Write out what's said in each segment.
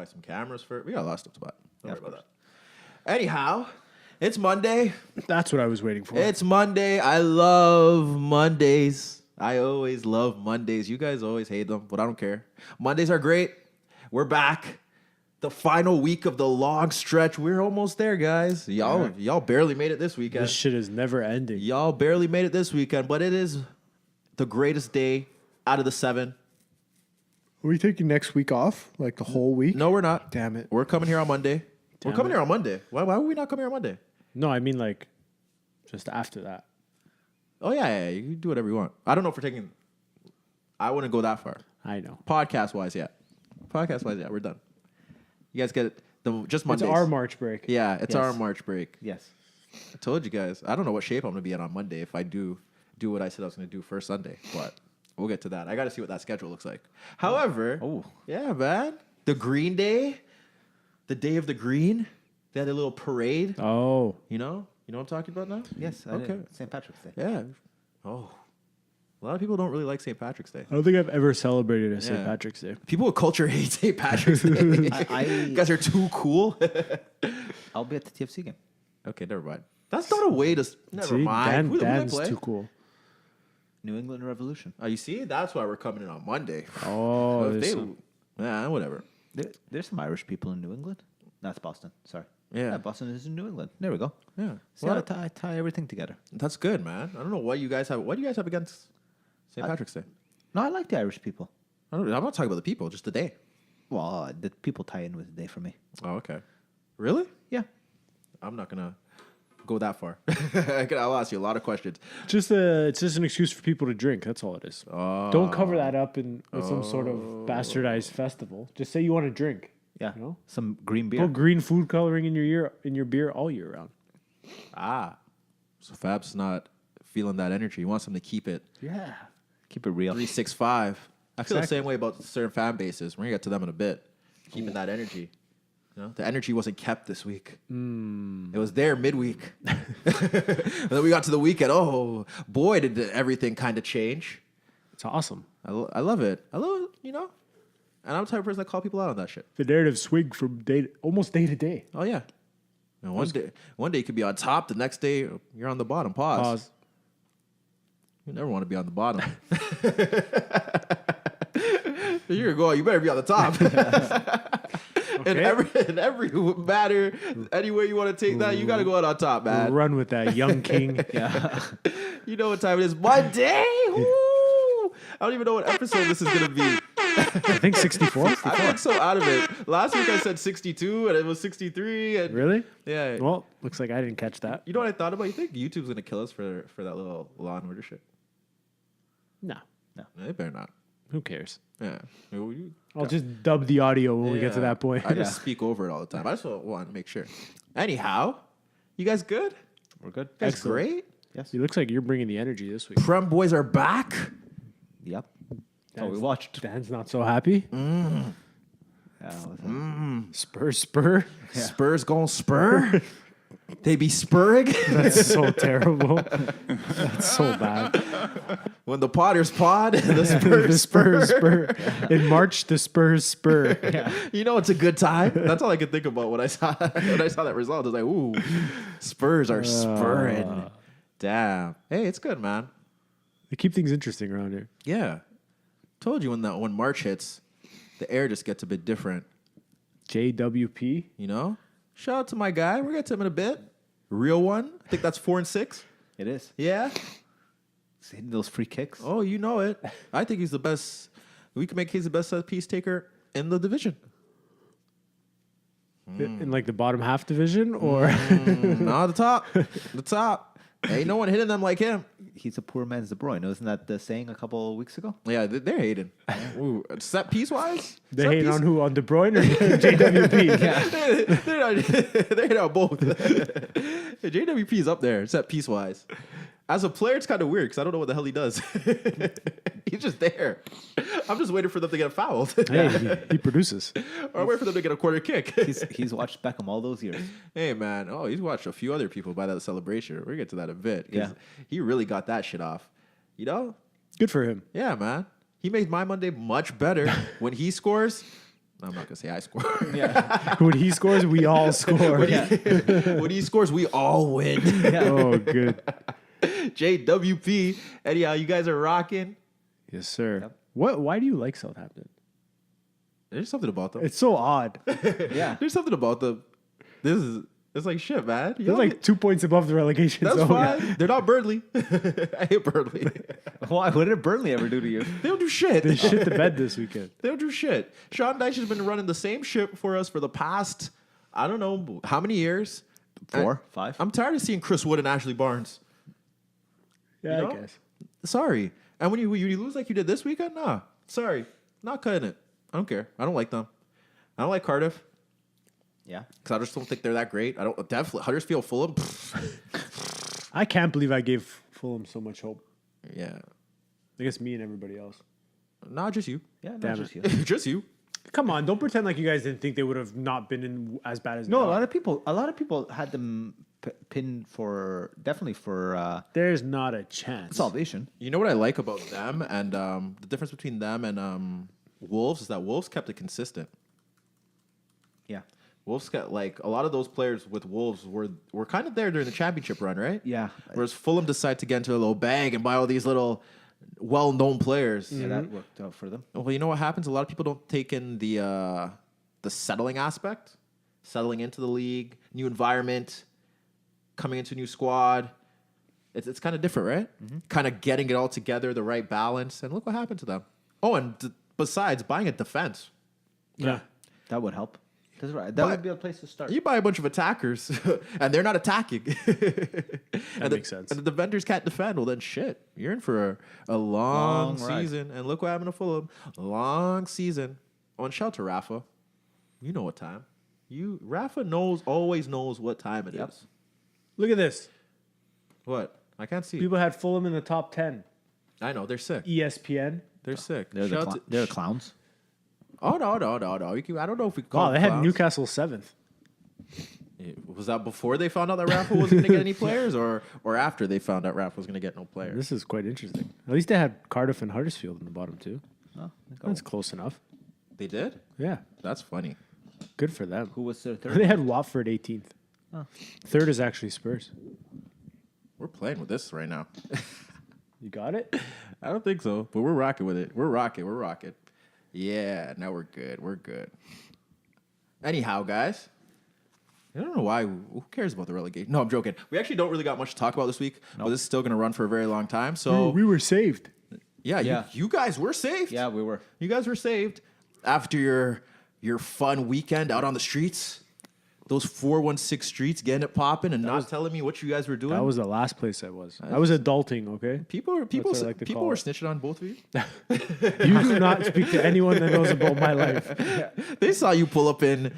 buy some cameras for it. We got a lot of stuff to buy. Don't worry about that. Anyhow, it's Monday. That's what I was waiting for. It's Monday. I love Mondays. I always love Mondays. You guys always hate them, but I don't care. Mondays are great. We're back. The final week of the long stretch. We're almost there, guys. Y'all barely made it this weekend. This shit is never ending. Y'all barely made it this weekend, but it is the greatest day out of the 7. Are we taking next week off? Like the whole week? No, we're not. Damn it. We're coming here on Monday. We're Damn coming it. here on Monday. Why would we not come here on Monday? No, I mean like just after that. Oh, yeah. You can do whatever you want. I don't know if we're taking... I wouldn't go that far. I know. Podcast-wise, yeah. Podcast-wise, yeah, we're done. You guys get it. Just Mondays. It's our March break. Yeah, it's Yes. our March break. Yes. I told you guys. I don't know what shape I'm going to be in on Monday if I do what I said I was going to do first Sunday. But we'll get to that. I got to see what that schedule looks like. However, yeah, man. The Green Day, the day of the green, they had a little parade. Oh. You know what I'm talking about now? Yes. Okay. St. Patrick's Day. Yeah. Oh. A lot of people don't really like St. Patrick's Day. I don't think I've ever celebrated a St. Yeah. Patrick's Day. People with culture hate St. Patrick's Day. You guys are too cool. I'll be at the TFC game. Okay, never mind. That's not a way to... Never See, mind. Who do they Dan's play? too cool. New England Revolution. Oh, you see? That's why we're coming in on Monday. Oh, If there's they- some- whatever. There's some Irish people in New England. That's Boston. Sorry. Yeah. Boston is in New England. There we go. Yeah. See Well, how I tie everything together. that's good, man. I don't know what you guys have. What do you guys have against St. Patrick's Day? No, I like the Irish people. I'm not talking about the people, just the day. Well, the people tie in with the day for me. Oh, okay. Really? Yeah. I'm not going to go that far. I'll ask you a lot of questions. it's just an excuse for people to drink. That's all it is. Don't cover that up with some sort of bastardized festival. Just say you want to drink. Yeah. You know? Some green beer. Put green food coloring in your beer all year round. So Fab's not feeling that energy. He wants them to keep it Yeah. Keep it real. 365. I feel the Exactly. same way about certain fan bases. We're going to get to them in a bit. Keeping that energy. You know, the energy wasn't kept this week. It was there midweek. And then we got to the weekend. Oh, boy, did everything kind of change. It's awesome. I love it. I love it, And I'm the type of person that call people out on that shit. The narrative swing from almost day to day. Oh, yeah. And one day you could be on top. The next day, you're on the bottom. Pause. You never want to be on the bottom. You're going. You better be on the top. In every matter, any way you want to take that, you got to go out on top, man. Run with that, young king. Yeah. You know what time it is? Monday. Woo! I don't even know what episode this is gonna be. I think 64. I got so out of it. Last week I said 62, and it was 63. And Really? Yeah. Well, looks like I didn't catch that. You know what I thought about? You think YouTube's gonna kill us for that little Law and Order shit? No. No, they better not. Who cares? Yeah. I'll just dub the audio when we get to that point. I just speak over it all the time. I just want to make sure. Anyhow, you guys good? We're good. That's Excellent. great. Yes. It looks like you're bringing the energy this week. Prem boys are back. Yep. Oh, we watched. Dan's not so happy. Spur. Yeah. Spurs going spur. They be spurring. That's so terrible. That's so bad. When the Potters pod, the Spurs Spur. In March, the Spurs spur. Yeah. You know it's a good time. That's all I could think about when I saw that result. I was like, ooh, Spurs are spurring. Damn. Hey, it's good, man. They keep things interesting around here. Yeah. Told you when March hits, the air just gets a bit different. JWP. Shout out to my guy. We'll get to him in a bit. Real one. I think that's 4 and 6. It is. Yeah. He's hitting those free kicks. Oh, you know it. I think he's the best. We can make he's the best set piece taker in the division. In like the bottom half division or No, the top. The top. Ain't no one hitting them like him. He's a poor man's De Bruyne. Wasn't that the saying a couple of weeks ago? Yeah, they're hating. Ooh, set piece wise? they hate on who? On De Bruyne or JWP? They're hating on both. JWP is up there, set piece wise. As a player, it's kind of weird because I don't know what the hell he does. He's just there. I'm just waiting for them to get fouled. Hey, he produces. Or I'm waiting for them to get a corner kick. He's watched Beckham all those years. Hey, man. Oh, he's watched a few other people by that celebration. We're going to get to that in a bit. 'Cause Yeah. He really got that shit off. Good for him. Yeah, man. He made my Monday much better. When he scores, I'm not gonna say I score. Yeah. When he scores, we all score. When he scores, we all win. Oh, good. JWP. Anyhow, you guys are rocking. Yes, sir. Yep. Why do you like Southampton? There's something about them. It's so odd. Yeah. There's something about them. It's like shit, man. They're like 2 points above the relegation That's zone. fine. They're not Burnley. I hate Burnley. Why? What did Burnley ever do to you? They don't do shit. They shit the bed this weekend. They don't do shit. Sean Dyche has been running the same ship for us for the past, I don't know how many years. 4, 5. I'm tired of seeing Chris Wood and Ashley Barnes. Yeah, You know? I guess. Sorry. And when you lose like you did this weekend, nah. Sorry. Not cutting it. I don't care. I don't like them. I don't like Cardiff. Yeah. Because I just don't think they're that great. I don't definitely Huddersfield Fulham. I can't believe I gave Fulham so much hope. Yeah. I guess me and everybody else. Not just you. Yeah, not Damn just it. you. Just you. Come on, don't pretend like you guys didn't think they would have not been in as bad as No, they a are. lot of people had them pinned for definitely for There's not a chance. salvation. You know what I like about them and the difference between them and Wolves is that Wolves kept it consistent. Yeah. Wolves got like a lot of those players with Wolves were kind of there during the championship run, right? Yeah. Whereas Fulham decided to get into a little bag and buy all these little well-known players. Yeah, that worked out for them. Well, you know what happens? A lot of people don't take in the settling aspect, settling into the league, new environment, coming into a new squad. It's kind of different, right? Kind of getting it all together, the right balance, and look what happened to them. Oh, and besides, buying a defense. Yeah. That would help. That's right. That But- would be a place to start. You buy a bunch of attackers, and they're not attacking. That makes sense. And the defenders can't defend. Well, then shit, you're in for a long Long ride. season. And look what happened to Fulham. Long season. Oh, and shout out to Rafa. You know what time. Rafa always knows what time it is. Yep. Look at this. What? I can't see. People had Fulham in the top 10. I know, they're sick. ESPN. They're sick. They're Shout out to- the clowns. Oh, no. I don't know if we call Wow, them they had clowns. Newcastle 7th. Was that before they found out that Rafa wasn't going to get any players or after they found out Rafa was going to get no players? This is quite interesting. At least they had Cardiff and Huddersfield in the bottom two. Oh, That's close enough. They did? Yeah, That's funny. good for them. who was their They third? had Watford 18th. Third is actually Spurs. We're playing with this right now. You got it? I don't think so, but we're rocking with it. We're rocking. Yeah, now we're good. Anyhow, guys, I don't know why. Who cares about the relegation? No, I'm joking. We actually don't really got much to talk about this week, but this is still going to run for a very long time. So, we were saved. yeah. You guys were saved. Yeah, we were. You guys were saved after your fun weekend out on the streets. Those 416 streets, getting it popping and not telling me what you guys were doing. That was the last place I was. I was adulting, okay? People what I like to call were it. snitching on both of you. You do not speak to anyone that knows about my life. They saw you pull up in,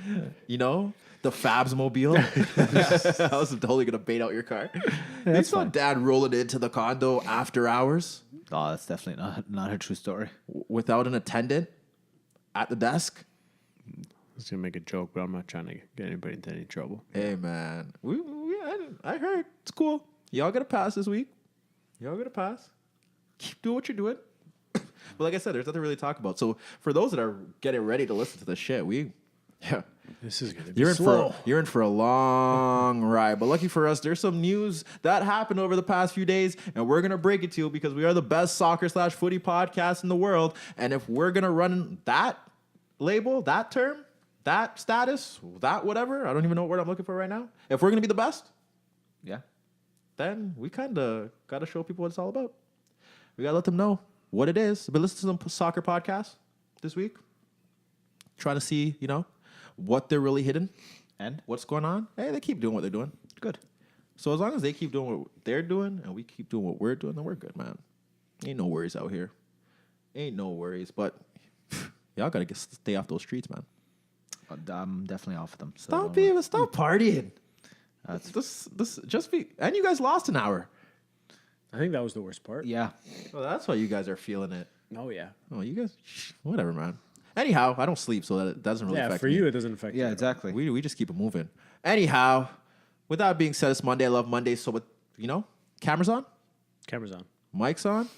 the Fabs mobile. I was totally gonna bait out your car. They saw Dad rolling into the condo after hours Oh, that's definitely not a true story. without an attendant at the desk. I was gonna make a joke, but I'm not trying to get anybody into any trouble. Hey man, I heard it's cool. Y'all got to pass this week. Y'all got to pass. Keep doing what you're doing. But like I said, there's nothing really to talk about. So for those that are getting ready to listen to this shit, This is gonna be You're in for a long ride. But lucky for us, there's some news that happened over the past few days, and we're gonna break it to you because we are the best soccer/footy podcast in the world. And if we're gonna run that label, that term, that status, that whatever, I don't even know what word I'm looking for right now. If we're gonna be the best, Yeah. then we kind of gotta show people what it's all about. We gotta let them know what it is. I've been listening to some soccer podcasts this week, trying to see, what they're really hitting. And What's going on? Hey, they keep doing what they're doing. good. So as long as they keep doing what they're doing and we keep doing what we're doing, then we're good, man. Ain't no worries out here. Ain't no worries. But y'all gotta stay off those streets, man. I'm definitely off of them. So Stop partying. That's This just be. And you guys lost an hour. I think that was the worst part. yeah. Well, that's why you guys are feeling it. Oh yeah. Oh, you guys, whatever, man. Anyhow, I don't sleep, so that doesn't really Yeah, affect for me. you it doesn't affect you. Yeah, at all. exactly. We just keep it moving. Anyhow, with that being said, it's Monday. I love Mondays. So with cameras on, Cameras on. mics on.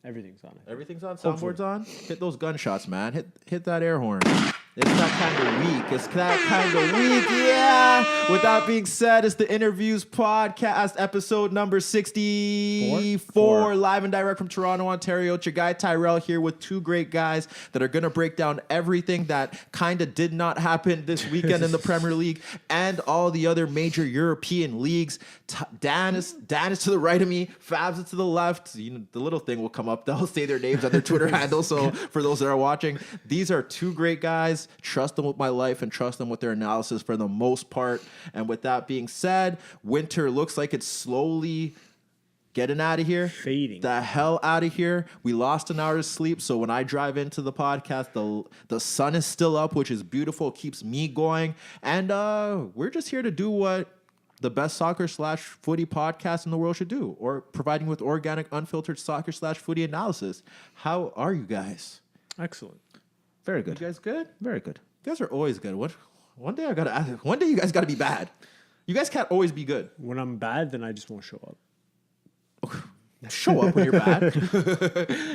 Everything's on it. Everything's on. Soundboard's on. Hit those gunshots, man. Hit that air horn. It's that kind of week. It's that kind of week. Yeah. With that being said, it's the InnerViews Podcast, episode number 64, live and direct from Toronto, Ontario. It's your guy Tyrrell here with two great guys that are going to break down everything that kind of did not happen this weekend in the Premier League and all the other major European leagues. Dan is to the right of me. Fabs is to the left. You know, the little thing will come up. They'll say their names on their Twitter handle. So for those that are watching, these are two great guys. Trust them with my life and trust them with their analysis for the most part. And with that being said, winter looks like it's slowly getting out of here. Fading. The hell out of here. We lost an hour of sleep. So when I drive into the podcast, the sun is still up, which is beautiful. It keeps me going. And we're just here to do what the best soccer/footy podcast in the world should do, or providing with organic, unfiltered soccer/footy analysis. How are you guys? Excellent. Very good. You guys good? Very good. You guys are always good. One day I gotta ask. One day you guys gotta be bad. You guys can't always be good. When I'm bad, then I just won't show up. Show up when you're bad.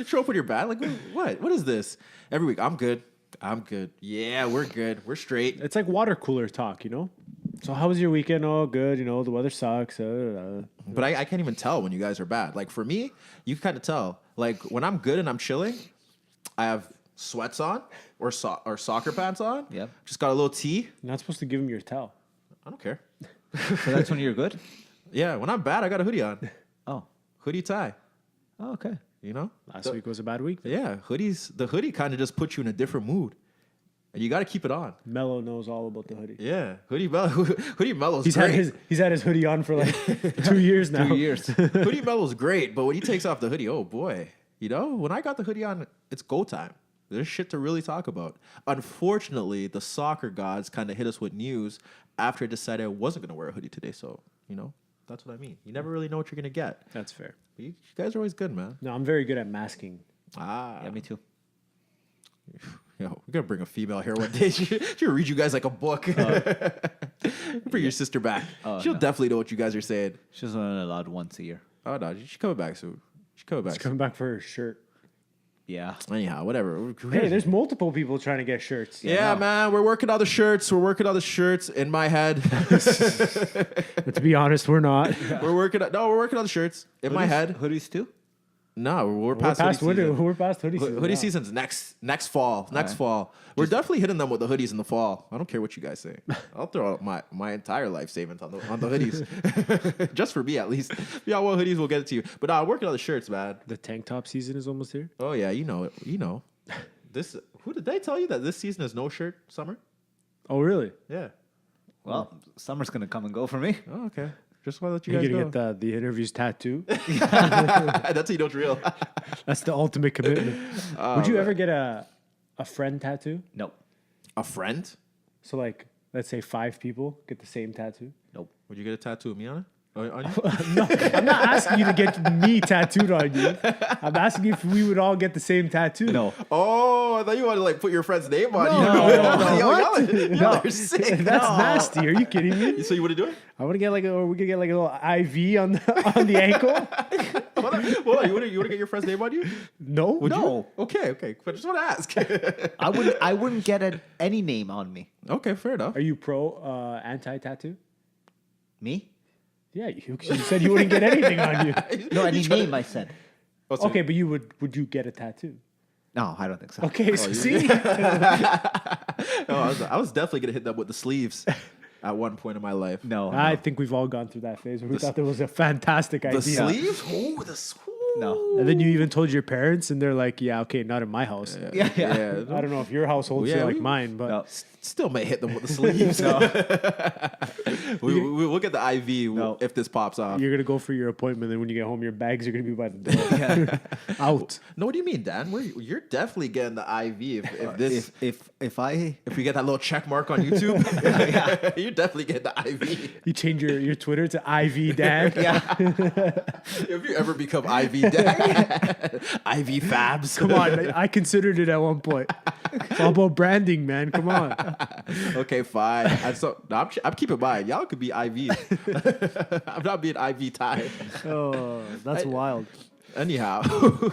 Show up when you're bad. Like what? What is this? Every week I'm good. I'm good. Yeah, we're good. We're straight. It's like water cooler talk, you know? So how was your weekend? Oh, good. You know, the weather sucks. But I can't even tell when you guys are bad. Like for me, you kind of tell. Like when I'm good and I'm chilling, I have sweats on or soccer pants on. Yep. Just got a little tee. You're not supposed to give him your towel. I don't care. So that's when you're good? Yeah, when I'm bad, I got a hoodie on. Oh. Hoodie tie. Oh, okay. You know? Last week was a bad week. Yeah, the hoodie kind of just puts you in a different mood. And you got to keep it on. Mello knows all about the hoodie. Yeah, Hoodie Mello's He's great. he's had his hoodie on for like 2 years now. 2 years. Hoodie Mello's great, but when he takes off the hoodie, oh boy. You know, when I got the hoodie on, it's go time. There's shit to really talk about. Unfortunately, the soccer gods kind of hit us with news after I decided I wasn't going to wear a hoodie today. So, you know, that's what I mean. You never really know what you're going to get. That's fair. But you guys are always good, man. No, I'm very good at masking. Yeah, me too. Yo, we're going to bring a female here one day. She'll read you guys like a book. Bring your sister back. She'll definitely know what you guys are saying. She's only allowed once a year. Oh, no, she's coming back soon. She's coming back She's coming back for her shirt. Yeah. Anyhow, whatever. Hey, there's multiple people trying to get shirts. Yeah, man, we're working on the shirts. We're working on the shirts in my head. But to be honest, we're not. We're working on the shirts in my head. Hoodies too? No, we're We're past past hoodie winter. season. We're past hoodie season. Hoodie now. season's next fall. Next fall. We're definitely hitting them with the hoodies in the fall. I don't care what you guys say. I'll throw out my entire life savings on the hoodies. Just for me, at least. If y'all want hoodies, we'll get it to you. But I'm working on the shirts, man. The tank top season is almost here. Oh, yeah, you know it. You know. Who did they tell you that this season is no shirt summer? Oh, really? Yeah. Well, summer's going to come and go for me. Oh, okay. Just want to let you You're guys gonna know. get the InnerViews tattoo. That's how you know it's real. That's the ultimate commitment. Would you ever get a friend tattoo? Nope. A friend? So like, let's say 5 people get the same tattoo. Nope. Would you get a tattoo of me on it? On you? No, I'm not asking you to get me tattooed on you. I'm asking if we would all get the same tattoo. No. Oh, I thought you wanted to like put your friend's name on. No. Y'all are sick. That's nasty. Are you kidding me? So you want to do it? I want to get like we could get like a little IV on the ankle. Hold on. You want to get your friend's name on you? No, Would No. you? Okay. But I just want to ask. I wouldn't get any name on me. Okay, fair enough. Are you pro anti-tattoo? Me? Yeah, you said you wouldn't get anything on you. No, any name I said. Oh, so- Okay, but would you get a tattoo? No, I don't think so. Okay, so see, I was definitely gonna hit them with the sleeves at one point in my life. No. I think we've all gone through that phase where we thought that was a fantastic idea. The sleeves? Oh, No. And then you even told your parents, and they're like, "Yeah, okay, not in my house." Yeah. I don't know if your household's Yeah, like we- mine, but No. Still may hit them with the sleeves. We'll get the IV if this pops off. you're gonna go for your appointment. Then when you get home, your bags are gonna be by the door. Out. No, what do you mean, Dan? You're definitely getting the IV if this If if we get that little check mark on YouTube. You're definitely getting the IV. You change your Twitter to IV Dan. If you ever become IV Dan, IV Fabs. Come on, man. I considered it at one point. It's all about branding, man. Come on. Okay, fine. I'm keeping mine. Y'all could be IV. I'm not being IV tied. Oh, that's wild. Anyhow,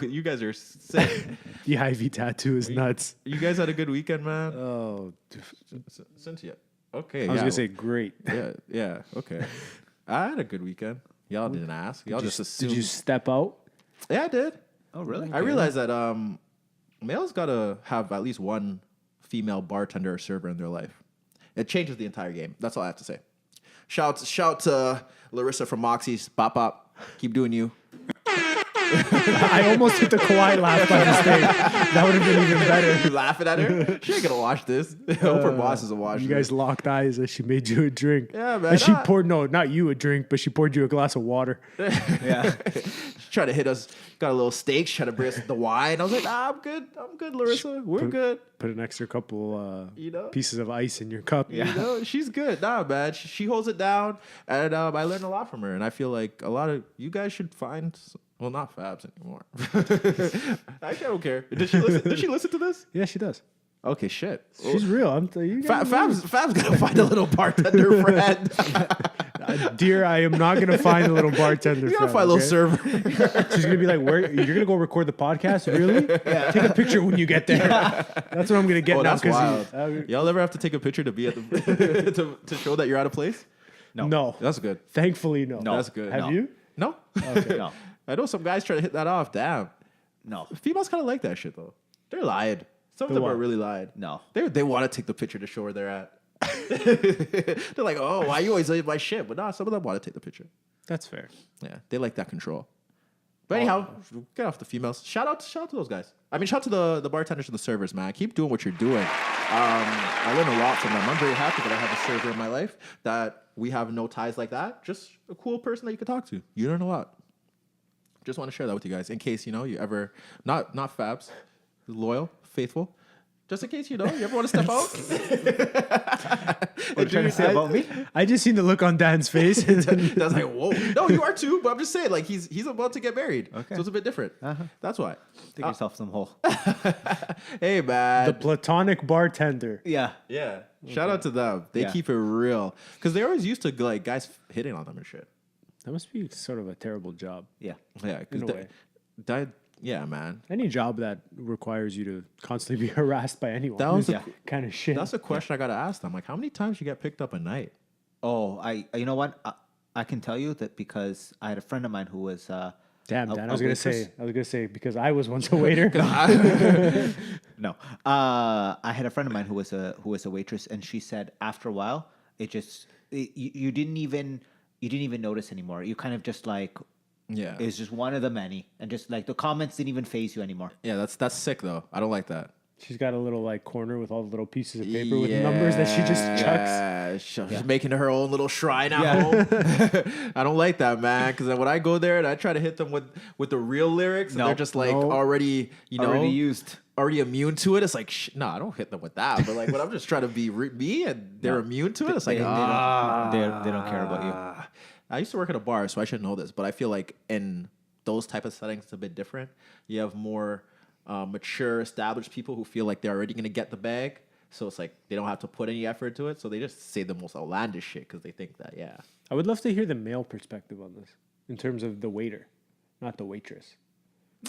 you guys are sick. The Ivy tattoo is nuts. You guys had a good weekend, man. Oh, Cynthia. Okay. I was gonna say great. Yeah. Okay. I had a good weekend. Y'all didn't ask. Y'all just assumed. Did you step out? Yeah, I did. Oh, really? I realized that males gotta have at least one female bartender or server in their life. It changes the entire game. That's all I have to say. Shout to Larissa from Moxie's. Bop bop. Keep doing you. I almost hit the Kawhi laugh by mistake. That would have been even better. You laughing at her? She ain't gonna watch this. I hope her boss doesn't watch You this. guys locked eyes as she made you a drink. Yeah, man. And she poured, no, not you a drink, but she poured you a glass of water. Yeah. She tried to hit us. Got a little steak. She tried to bring us the wine. I was like, I'm good. I'm good, Larissa. We're good. Put an extra couple You know? pieces of ice in your cup. You know, she's good. Nah, man. She holds it down. And I learned a lot from her. And I feel like a lot of you guys should find... Well, not Fabs anymore. I don't care. Did she listen to this? Yeah, she does. Okay, shit. She's real. I'm telling you. Fab's gonna find a little bartender friend. Dear, I am not gonna find a little bartender. You gotta friend, find a little server. She's gonna be like, "Where you're gonna go record the podcast? Really? Yeah. Take a picture when you get there." That's what I'm gonna get now. That's wild. Y'all ever have to take a picture to be at the to show that you're out of place? No. That's good. Thankfully, no. That's good. Have you? No. Okay. No. I know some guys try to hit that off. Damn. No. Females kind of like that shit though. They're lied. Some of them are really lied. No. They want to take the picture to show where they're at. They're like, oh, why you always leave my shit? But nah, some of them want to take the picture. That's fair. Yeah, they like that control. But anyhow, get off the females. Shout out to those guys. I mean, shout out to the bartenders and the servers, man. Keep doing what you're doing. I learned a lot from them. I'm very happy that I have a server in my life, that we have no ties like that. Just a cool person that you can talk to. You learn a lot. Just want to share that with you guys in case, you ever, not Fabs, loyal, faithful. Just in case, you ever want to step out. What are you trying to say about me? I just seen the look on Dan's face. That's like, whoa. No, you are too, but I'm just saying, like, he's about to get married. Okay. So it's a bit different. That's why. Dig yourself some hole. Hey, man. The platonic bartender. Yeah. Yeah. Shout out to them. They Yeah. keep it real. Because they're always used to, like, guys hitting on them and shit. That must be sort of a terrible job. Yeah. Yeah. In a way. Yeah, man. Any job that requires you to constantly be harassed by anyone. That was is kind of shit. That's a question I got to ask them. Like, how many times you get picked up a night? Oh, you know what? I can tell you that because I had a friend of mine who was Damn, Dan. I was waitress. gonna say because I was once a waiter. No. I had a friend of mine who was a waitress, and she said after a while, you didn't even notice anymore. You kind of just like, Yeah. it's just one of the many, and just like the comments didn't even faze you anymore. Yeah, that's sick, though. I don't like that. She's got a little like corner with all the little pieces of paper with numbers that she just chucks. She's making her own little shrine at home. I don't like that, man. Because when I go there and I try to hit them with the real lyrics, and they're just like already, used. already immune to it. It's like, no, I don't hit them with that. But like when I'm just trying to be me and they're immune to it, it's like, they don't care about you. I used to work at a bar, so I should know this. But I feel like in those type of settings, it's a bit different. You have more mature, established people who feel like they're already going to get the bag. So it's like they don't have to put any effort to it. So they just say the most outlandish shit because they think that, I would love to hear the male perspective on this in terms of the waiter, not the waitress.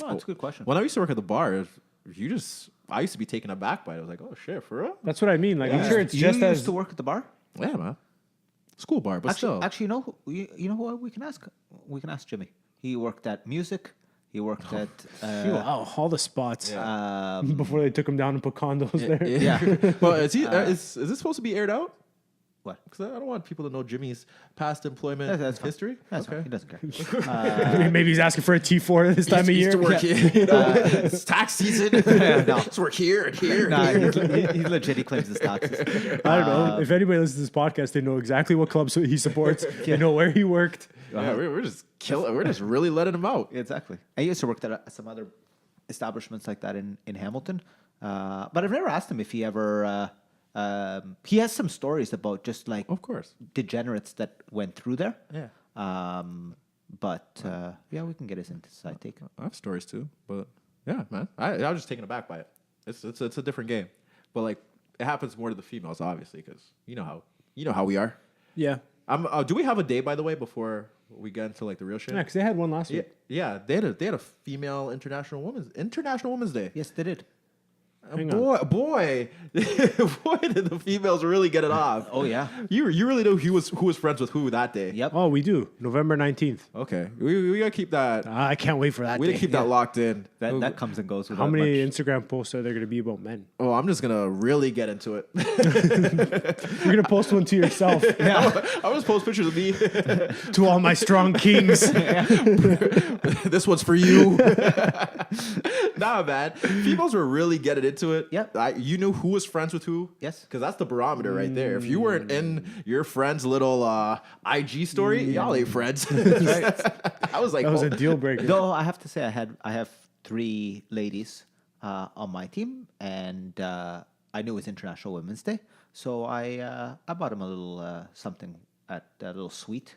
No, that's a good question. When I used to work at the bar, I used to be taken aback by it. I was like, oh shit, for real? That's what I mean. Like I'm sure it's you just used as to work at the bar. Yeah, man. School bar, but still. Actually, you know who we can ask? We can ask Jimmy. He worked at music. He worked at wow, all the spots before they took him down and put condos there. yeah. Well, is this supposed to be aired out? What? Because I don't want people to know Jimmy's past employment That's fine. history. That's fine. He doesn't care. Maybe he's asking for a T4 this time of year. Used to work here. It's tax season. Let's work here and here. Nah, and here. he legit he claims his taxes. I don't know. If anybody listens to this podcast, they know exactly what clubs he supports. They know where he worked. Yeah, we're just killing. We're just really letting him out. Exactly. I used to work at some other establishments like that in Hamilton, but I've never asked him if he ever. He has some stories about just like, Of course. degenerates that went through there. Yeah. But we can get his inside take. I have stories too, but yeah, man. I was just taken aback by it. It's a different game, but like it happens more to the females, obviously, because you know how we are. Yeah. Do we have a day, by the way, before we get into like the real shit. Yeah, because they had one last Yeah, week. yeah, they had a female International Women's Day. Yes, they did. Boy, did the females really get it off? Oh yeah. You really know who was friends with who that day? Yep. Oh, we do. November 19th. Okay, we gotta keep that. I can't wait for that We day. gotta keep that locked in. That comes and goes. How Without many much. Instagram posts are there going to be about men? Oh, I'm just gonna really get into it. You're going to post one to yourself. I'll just post pictures of me. To all my strong kings. This one's for you. Nah, man. Females were really getting into it. Yep. You knew who was friends with who. Yes. Because that's the barometer right there. If you weren't in your friend's little IG story, y'all ain't friends. I was like, That was a deal breaker. Though I have to say, I have 3 ladies on my team, and I knew it was International Women's Day, so I bought them a little something at a little sweet.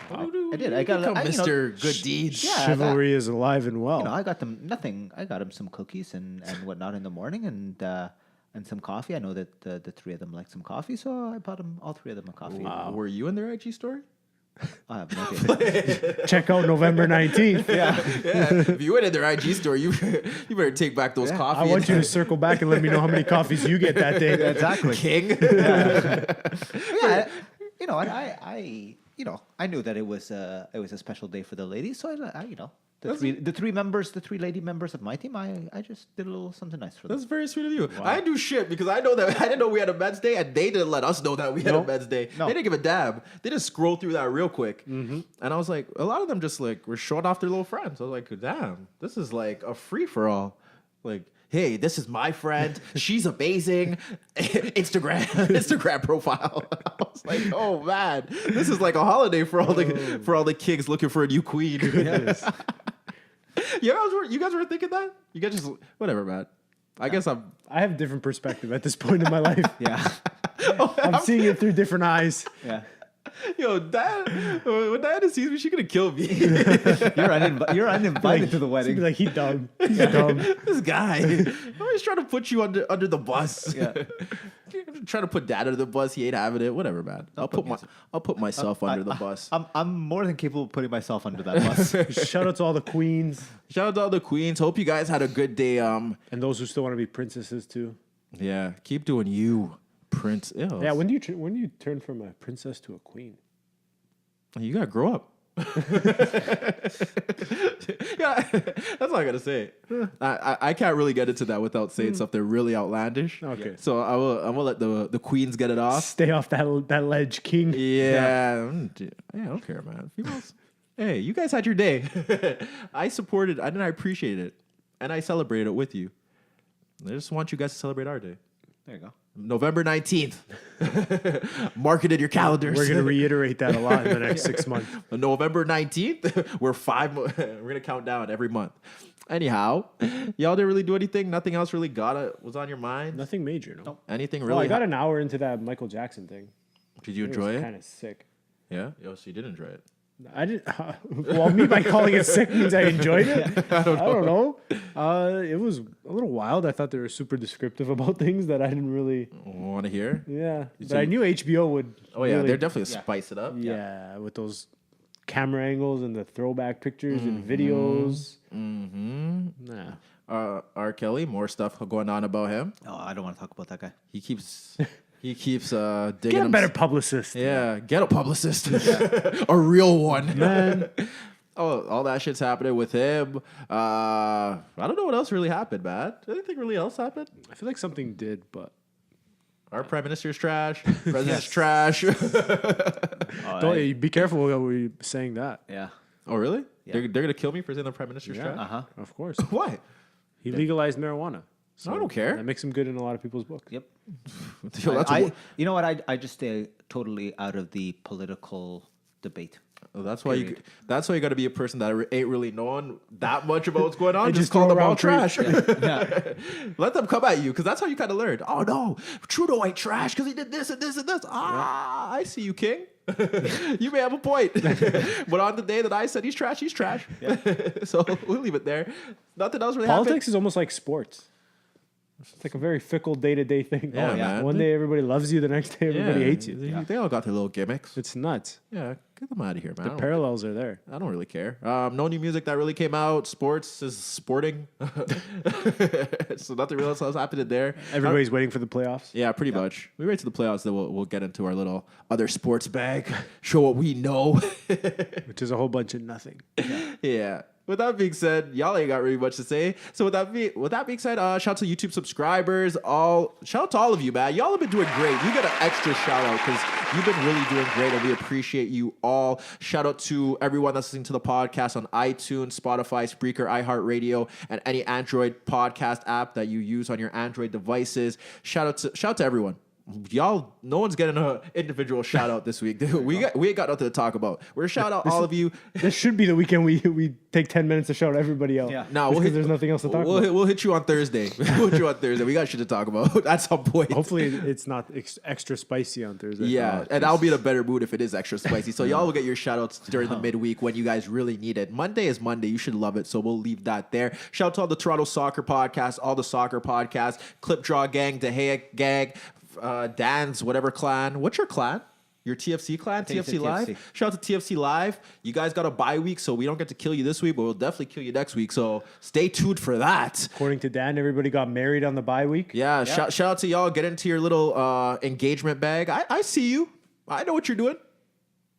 I did. I got Mr. Good Deeds. Yeah, Chivalry is alive and well. I got them nothing. I got them some cookies and whatnot in the morning, and some coffee. I know that the 3 of them like some coffee, so I bought them all 3 of them a coffee. Were you in their IG story? I have no idea. Check out November 19th. Yeah. If you went in their IG story, you better take back those coffee. I want you to circle back and let me know how many coffees you get that day. Exactly. King. Yeah, I knew that it was a special day for the ladies, so the 3 lady members of my team, I just did a little something nice for them. That's very sweet of you. I didn't do shit because I didn't know we had a men's day, and they didn't let us know that we had a men's day. No. They didn't give a damn. They just scrolled through that real quick, and I was like, a lot of them just like were showing off their little friends. I was like, damn, this is like a free for all. Like, hey, this is my friend. She's amazing. Instagram profile. I was like, oh man, this is like a holiday for all the kings looking for a new queen. Yes. You guys were thinking that? You guys just whatever, man. I guess I have a different perspective at this point in my life. Yeah. I'm seeing it through different eyes. Yeah. Yo, when Diana sees me, she's gonna kill me. You're uninvited to the She'd wedding. be like, he's dumb. He's dumb. This guy, I'm always trying to put you under the bus. Yeah. Trying to put Dad under the bus. He ain't having it. Whatever, man. I'll put myself under the bus. I'm more than capable of putting myself under that bus. Shout out to all the queens Shout out to all the queens. Hope you guys had a good day. and those who still want to be princesses too. Yeah, keep doing you, Prince. Ew. Yeah, when do you turn from a princess to a queen? You gotta grow up. Yeah, that's all I gotta say. I can't really get into that without saying something really outlandish. Okay. So I'm gonna let the queens get it off. Stay off that ledge, king. Yeah. I don't care, man. Females. Hey, you guys had your day. I supported and I appreciated it. And I celebrated it with you. I just want you guys to celebrate our day. There you go. November 19th. Mark it in your calendars. We're going to reiterate that a lot in the next 6 months. November 19th, we're going to count down every month. Anyhow, y'all didn't really do anything. Nothing else really was on your mind. Nothing major, no. Anything Well, really? I got an hour into that Michael Jackson thing. Did you It enjoy was it? kind of sick. Yeah. Yo, so you did enjoy it. I didn't. Well, me by calling it sick means I enjoyed it. I don't know. It was a little wild. I thought they were super descriptive about things that I didn't really. Want to hear? Yeah, but So I knew HBO would. Oh yeah, really- they're definitely spice it up. Yeah, with those camera angles and the throwback pictures and videos. Mm-hmm. Nah. R. Kelly, more stuff going on about him. Oh, I don't want to talk about that guy. He keeps digging Get a him. better publicist. Yeah, get a publicist, a real one. Man. Oh, all that shit's happening with him. I don't know what else really happened, man. Anything really else happened? I feel like something did, but Our prime minister's trash. President's trash. don't be careful when we're saying that. Yeah. Oh, really? Yeah. They're gonna kill me for saying the prime minister's trash? Uh huh. Of course, Why? he legalized marijuana. So I don't care. That makes him good in a lot of people's books. Yep. Yo, that's You know what? I just stay totally out of the political debate. why you. That's why you got to be a person that ain't really knowing that much about what's going on. And Just just call throw them all around trash. Yeah. Let them come at you because that's how you kind of learn. Oh no, Trudeau ain't trash because he did this and this and this. Ah, I see you, King. You may have a point. But on the day that I said he's trash, he's trash. So we'll leave it there. Nothing else really happened. Politics is almost like sports. It's like a very fickle day-to-day thing. Yeah, man. One day everybody loves you, the next day everybody hates you. They all got their little gimmicks. It's nuts. Yeah, get them out of here, man. The parallels are there. I don't really care. No new music that really came out. Sports is sporting. So nothing real else happening there. Everybody's waiting for the playoffs. Yeah, pretty much. We wait to the playoffs, then we'll get into our little other sports bag, show what we know. Which is a whole bunch of nothing. Yeah. With that being said, y'all ain't got really much to say. So with that being said, shout out to YouTube subscribers. Shout out to all of you, man. Y'all have been doing great. You get an extra shout out because you've been really doing great, and we appreciate you all. Shout out to everyone that's listening to the podcast on iTunes, Spotify, Spreaker, iHeartRadio, and any Android podcast app that you use on your Android devices. Shout out to everyone. Y'all, no one's getting an individual shout out this week. We ain't got nothing to talk about. We're gonna shout out all of you. This should be the weekend we take 10 minutes to shout everybody out. Yeah. No, there's nothing else to talk about. We'll hit you on Thursday. We got shit to talk about at some point. Hopefully it's not extra spicy on Thursday. Yeah, and I'll be in a better mood if it is extra spicy. So y'all will get your shout outs during the midweek when you guys really need it. Monday is Monday. You should love it. So we'll leave that there. Shout out to all the Toronto Soccer Podcast, all the soccer podcasts, Clip Draw Gang, De Gea Gang, Dan's whatever clan. What's your clan? Your TFC clan? TFC Live? TFC. Shout out to TFC Live. You guys got a bye week, so we don't get to kill you this week, but we'll definitely kill you next week. So stay tuned for that. According to Dan, everybody got married on the bye week. Yeah. Shout out to y'all. Get into your little engagement bag. I see you. I know what you're doing.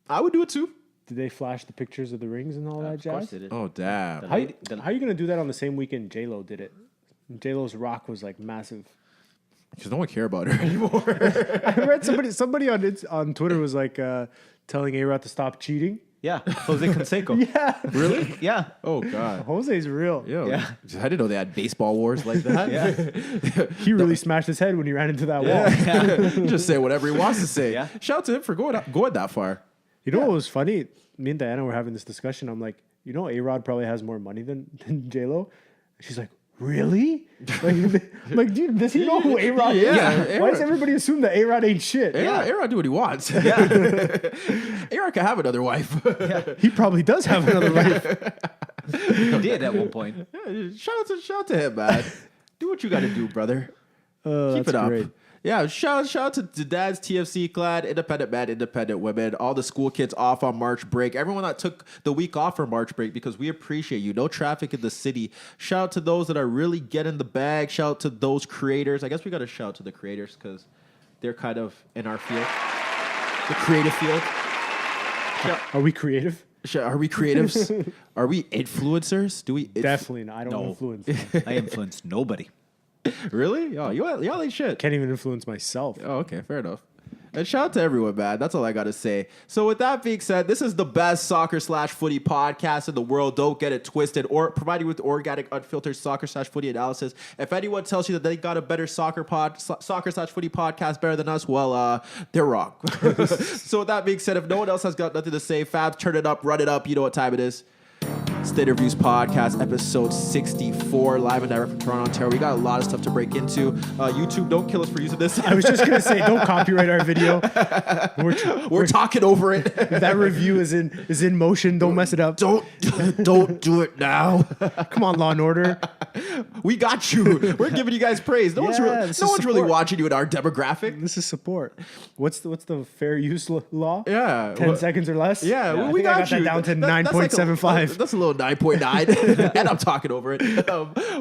I would do it too. Did they flash the pictures of the rings and all that Of jazz? course they did. Oh, damn. How are you going to do that on the same weekend J-Lo did it? J-Lo's rock was like massive. Because no one care about her anymore. I read somebody on Twitter was like telling A-Rod to stop cheating. Yeah, Jose Canseco. Yeah. Really? Yeah. Oh, God. Jose's real. Yo, Yeah. I didn't know they had baseball wars like that. Yeah. He really smashed his head when he ran into that wall. He just say whatever he wants to say. Yeah. Shout out to him for going that far. You know what was funny? Me and Diana were having this discussion. I'm like, you know, A-Rod probably has more money than J-Lo? She's like, really? like, dude, does he know who A-Rod is? Yeah. Why does everybody assume that A-Rod ain't shit? A-Rod do what he wants. Yeah. A-Rod can have another wife. He probably does have another wife. He did at one point. Yeah, shout out to him, man. Do what you got to do, brother. Keep That's it up. great. Yeah, shout out to the Dad's TFC clan, independent men, independent women, all the school kids off on March break, everyone that took the week off for March break because we appreciate you. No traffic in the city. Shout out to those that are really getting the bag. Shout out to those creators. I guess we got to shout out to the creators because they're kind of in our field, the creative field. Are we creative? Are we creatives? Are we influencers? Do we? Definitely not. I don't influence. I influenced nobody. Really? Oh, y'all ain't shit. Can't even influence myself. Oh, okay, fair enough. And shout out to everyone, man. That's all I got to say. So with that being said, this is the best soccer/footy podcast in the world. Don't get it twisted. Or providing with organic, unfiltered soccer/footy analysis. If anyone tells you that they got a better soccer/footy podcast better than us, well, they're wrong. So with that being said, if no one else has got nothing to say, Fabs, turn it up, run it up. You know what time it is. It's the InnerViews Podcast, episode 64, live and direct from Toronto, Ontario. We got a lot of stuff to break into. YouTube, don't kill us for using this. I was just gonna say, don't copyright our video. We're talking over it. If that review is in motion, don't mess it up. Don't do it now. Come on, Law and Order. We got you. We're giving you guys praise. No one's really support. watching you in our demographic. This is support. What's the fair use law? Yeah. 10 seconds or less? Yeah, I we think I got you. that down to That's like 9.75. that's a little 9.9. And I'm talking over it.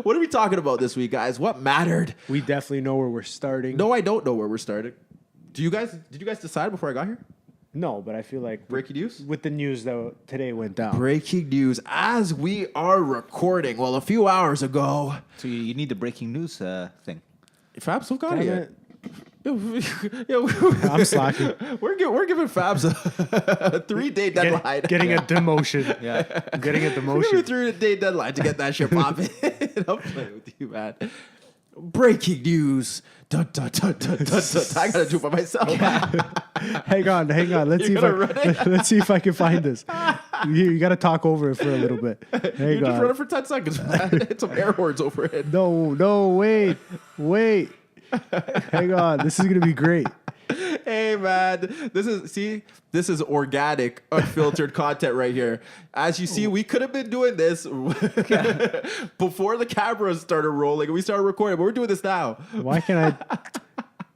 What are we talking about this week, guys? What mattered? We definitely know where we're starting. No, I don't know where we're starting. Did you guys decide before I got here? No, but I feel like Breaking news? with the news that today went down. Breaking news as we are recording. Well, a few hours ago. So you need the breaking news thing. Fabs don't got Damn it yet. it. I'm slacking. We're giving Fabs a 3-day deadline. Getting a demotion. Yeah. Getting a We're giving demotion. a 3-day deadline to get that shit popping. I'm playing with you, man. Breaking news. Dun, dun, dun, dun, dun, dun. I gotta do it by myself. Hang on. Let's see if I can find this. You got to talk over it for a little bit. Hang You're just on. running for 10 seconds, man. Hit some air horns over it. No, wait. Hang on. This is going to be great. Hey man, this is organic, unfiltered content right here. As you see, we could have been doing this before the cameras started rolling and we started recording, but we're doing this now. Why can't I?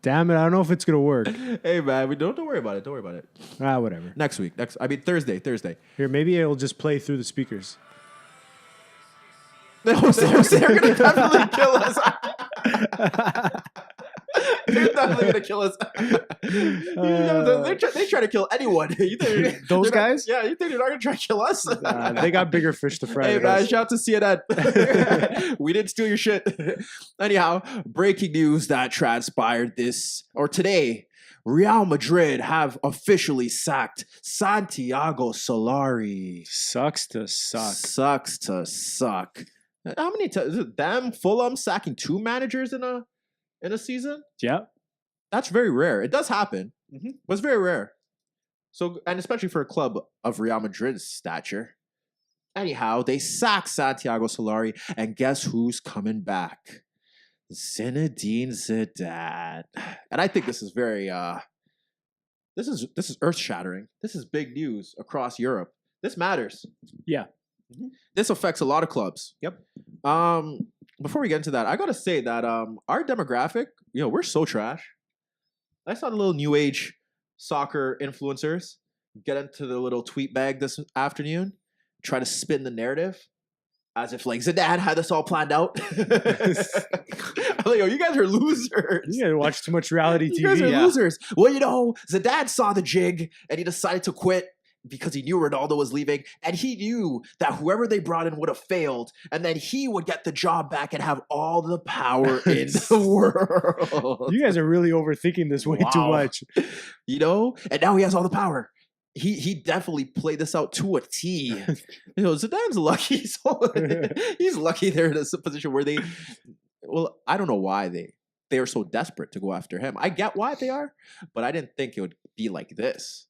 Damn it! I don't know if it's gonna work. Hey man, we don't worry about it. Don't worry about it. Whatever. Next week. Thursday. Here, maybe it'll just play through the speakers. They're gonna definitely kill us. They're definitely gonna kill us. They try to kill anyone. Those guys? You think they're not gonna try to kill us? They got bigger fish to fry. Hey man, shout out to CNN. We didn't steal your shit. Anyhow, breaking news that transpired today. Real Madrid have officially sacked Santiago Solari. Sucks to suck. How many times is it them Fulham sacking 2 managers in a season? Yeah. That's very rare. It does happen, Mm-hmm. but it's very rare. So, and especially for a club of Real Madrid's stature. Anyhow, they sacked Santiago Solari, and guess who's coming back? Zinedine Zidane. And I think this is very this is earth-shattering. This is big news across Europe. This matters. Yeah. This affects a lot of clubs. Yep. Before we get into that, I gotta say that our demographic, we're so trash. I saw the little new age soccer influencers get into the little tweet bag this afternoon, try to spin the narrative as if like Zidane had this all planned out. I'm like, yo, you guys are losers. You guys watch too much reality TV. You guys are losers. Well, Zidane saw the jig and he decided to quit because he knew Ronaldo was leaving, and he knew that whoever they brought in would have failed, and then he would get the job back and have all the power in the world. You guys are really overthinking this way too much. And now he has all the power. He definitely played this out to a T. Zidane's lucky. He's lucky they're in a position where I don't know why they are so desperate to go after him. I get why they are, but I didn't think it would be like this.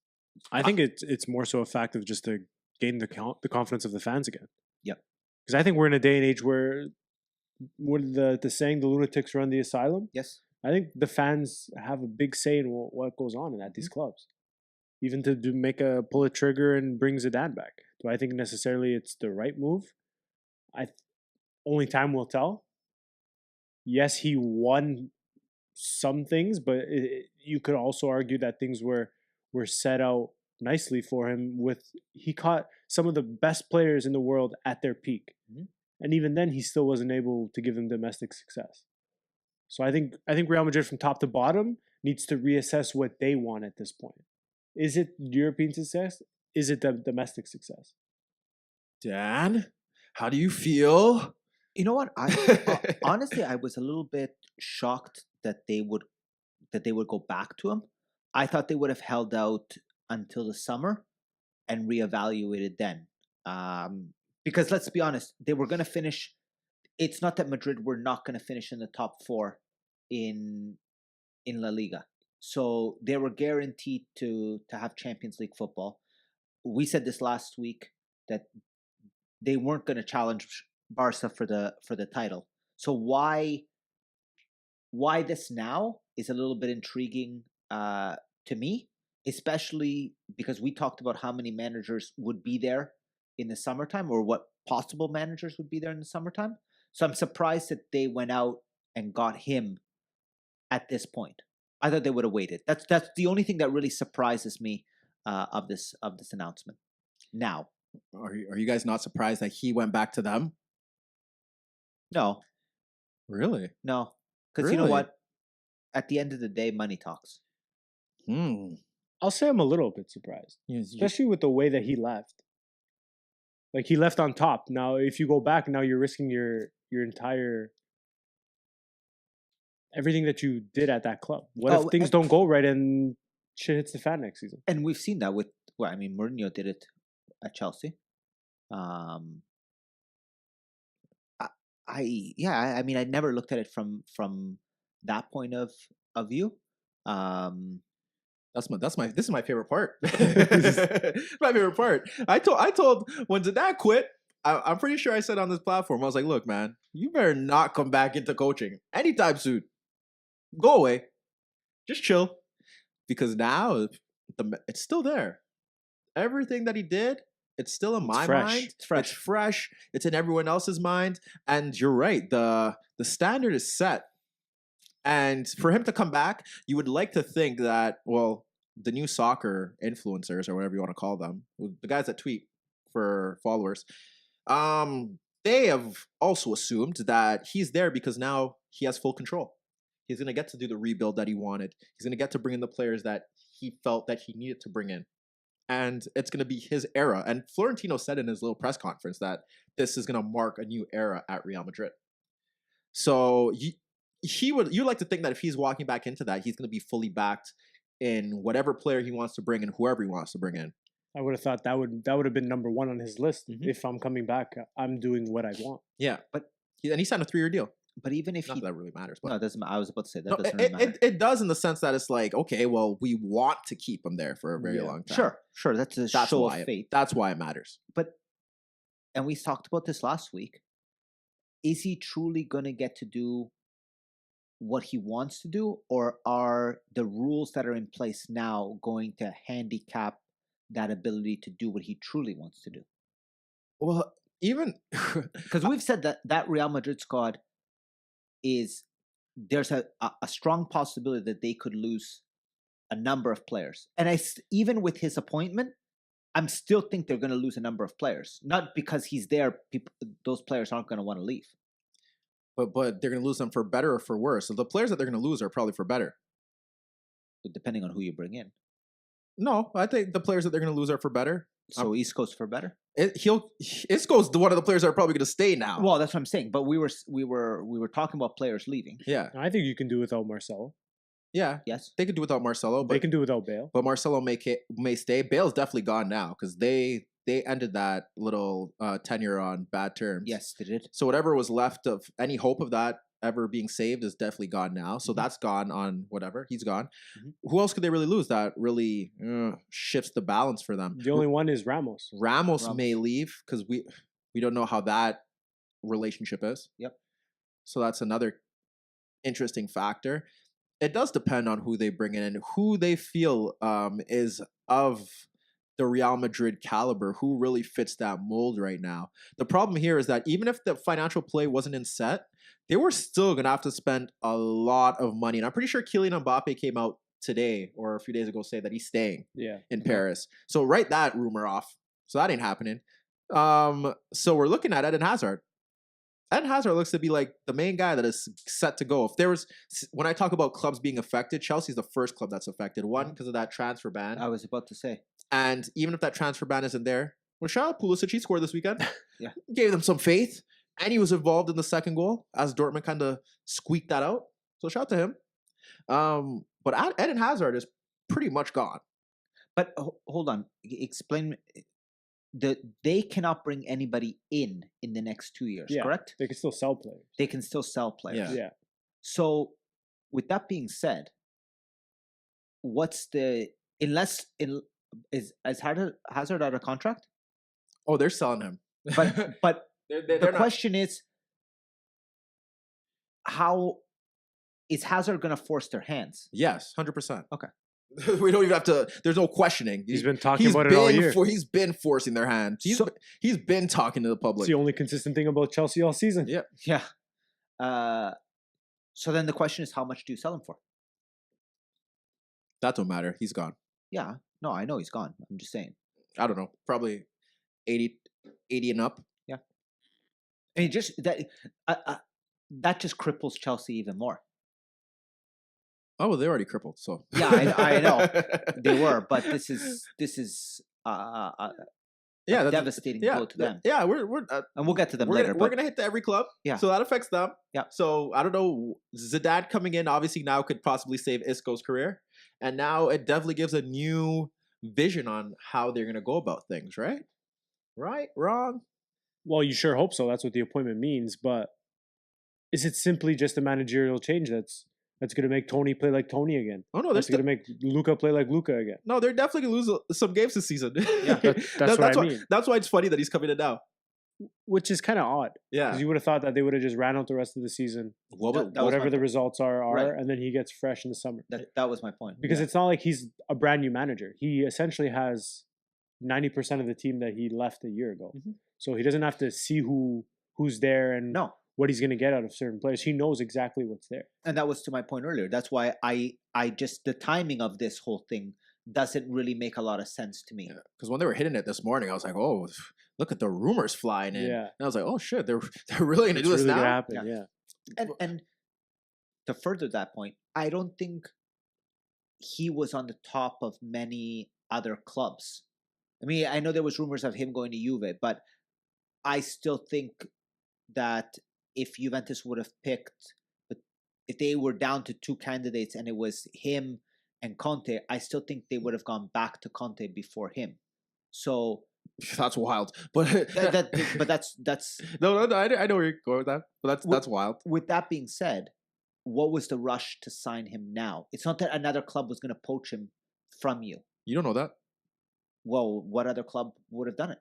I think it's more so a fact of just to gain the confidence of the fans again. Yep. Because I think we're in a day and age where the saying the lunatics run the asylum. Yes. I think the fans have a big say in what goes on at these clubs. Even to pull a trigger and bring Zidane back. Do I think necessarily it's the right move? Only time will tell. Yes, he won some things, but you could also argue that things were set out nicely for him. He caught some of the best players in the world at their peak. Mm-hmm. And even then he still wasn't able to give them domestic success. So I think Real Madrid from top to bottom needs to reassess what they want at this point. Is it European success? Is it the domestic success? Dan, how do you feel? You know what? Honestly, I was a little bit shocked that they would go back to him. I thought they would have held out until the summer and reevaluated then. Because let's be honest, they were going to finish. It's not that Madrid were not going to finish in the top 4 in La Liga. So they were guaranteed to have Champions League football. We said this last week that they weren't going to challenge Barca for the title. So why this now is a little bit intriguing to me, especially because we talked about how many managers would be there in the summertime, or what possible managers would be there in the summertime. So I'm surprised that they went out and got him at this point. I thought they would have waited. That's the only thing that really surprises me of this announcement. Now, are you guys not surprised that he went back to them? No. Really? No, because You know what? At the end of the day, money talks. I'll say I'm a little bit surprised, especially with the way that he left. Like, he left on top. Now, if you go back, now you're risking your entire everything that you did at that club. What if things don't go right and shit hits the fan next season? And we've seen that with Mourinho did it at Chelsea. I never looked at it from that point of view. This is my favorite part. My favorite part. I told when Zidane quit, I'm pretty sure I said on this platform, I was like, look, man, you better not come back into coaching anytime soon. Go away. Just chill. because now it's still there. Everything that he did, it's still in my fresh. mind. It's fresh. It's fresh. It's in everyone else's mind. And you're right. The standard is set. And for him to come back, you would like to think that, well, the new soccer influencers or whatever you want to call them, the guys that tweet for followers, they have also assumed that he's there because now he has full control. He's going to get to do the rebuild that he wanted. He's going to get to bring in the players that he felt that he needed to bring in. And it's going to be his era. And Florentino said in his little press conference that this is going to mark a new era at Real Madrid. So you'd like to think that if he's walking back into that, he's going to be fully backed in whatever player he wants to bring in, whoever he wants to bring in. I would have thought that would have been number one on his list. If I'm coming back, I'm doing what I want. Yeah, and he signed a 3-year deal. But even if Not that really matters. But no, it doesn't matter. I was about to say that doesn't really matter. It does in the sense that it's like, okay, well, we want to keep him there for a very long time. Sure. That's a show of faith. That's why it matters. And we talked about this last week. Is he truly going to get to do what he wants to do, or are the rules that are in place now going to handicap that ability to do what he truly wants to do? Well, even because we've said that Real Madrid squad there's a strong possibility that they could lose a number of players, and even with his appointment, I'm still think they're going to lose a number of players. Not because he's there, those players aren't going to want to leave. But they're going to lose them for better or for worse. So the players that they're going to lose are probably for better. But depending on who you bring in. No, I think the players that they're going to lose are for better. So Isco's for better. Isco's one of the players that are probably going to stay now. Well, that's what I'm saying. But we were talking about players leaving. Yeah, I think you can do without Marcelo. Yeah, yes, they could do without Marcelo. But they can do without Bale. But Marcelo may stay. Bale's definitely gone now because they ended that little tenure on bad terms. Yes, they did. So whatever was left of any hope of that ever being saved is definitely gone now. So that's gone on whatever. He's gone. Who else could they really lose that really shifts the balance for them? The only one is Ramos. Ramos may leave because we don't know how that relationship is. Yep. So that's another interesting factor. It does depend on who they bring in and who they feel is of the Real Madrid caliber, who really fits that mold right now. The problem here is that even if the financial play wasn't in set, they were still going to have to spend a lot of money. And I'm pretty sure Kylian Mbappe came out today or a few days ago say that he's staying in Paris. So write that rumor off. So that ain't happening. So we're looking at Eden Hazard. Eden Hazard looks to be like the main guy that is set to go. When I talk about clubs being affected, Chelsea's the first club that's affected. One, because of that transfer ban. I was about to say. And even if that transfer ban isn't there, well, shout out Pulisic, he scored this weekend. Yeah. Gave them some faith. And he was involved in the second goal as Dortmund kind of squeaked that out. So shout out to him. But Eden Hazard is pretty much gone. But hold on. Explain. They cannot bring anybody in the next 2 years, correct? They can still sell players. They can still sell players. Yeah. So, with that being said, is Hazard out of contract? Oh, they're selling him. But the question is, how is Hazard going to force their hands? Yes, 100%. Okay. We don't even have to. There's no questioning. He's been talking about it all year. He's been forcing their hand. He's been talking to the public. It's the only consistent thing about Chelsea all season. Yeah. Yeah. So then the question is, how much do you sell him for? That don't matter. He's gone. Yeah. No, I know he's gone. I'm just saying. I don't know. Probably 80 and up. Yeah. I mean, just that just cripples Chelsea even more. Oh, well, they're already crippled. So yeah, I know they were, but this is devastating blow to them. Yeah, we're and we'll get to them later. We're gonna hit to every club. Yeah, so that affects them. Yeah. So I don't know. Zidane coming in obviously now could possibly save Isco's career, and now it definitely gives a new vision on how they're gonna go about things. Right? Right? Wrong? Well, you sure hope so. That's what the appointment means. But is it simply just a managerial change that's going to make Tony play like Tony again? Oh, no. That's going to make Luka play like Luka again. No, they're definitely going to lose some games this season. Yeah, that's what I mean. That's why it's funny that he's coming in now. which is kind of odd. Yeah. Because you would have thought that they would have just ran out the rest of the season, What was- That was whatever my the point. results are, Right. and then he gets fresh in the summer. That was my point. Because it's not like he's a brand new manager. He essentially has 90% of the team that he left a year ago. Mhm. So he doesn't have to see who's there and No. what he's going to get out of certain players. He knows exactly what's there. And that was to my point earlier. That's why I just the timing of this whole thing doesn't really make a lot of sense to me. Because when they were hitting it this morning, I was like, "Oh, look at the rumors flying in." Yeah. And I was like, "Oh shit, they're really gonna It's do this really now." going to happen. Yeah. Yeah. And to further that point, I don't think he was on the top of many other clubs. I mean, I know there was rumors of him going to Juve, but I still think that if Juventus would have picked, if they were down to two candidates and it was him and Conte, I still think they would have gone back to Conte before him. So That's wild. But but that's no, I know where you're going with that. But that's wild. with that being said, what was the rush to sign him now? It's not that another club was going to poach him from you. You don't know that. Well, what other club would have done it?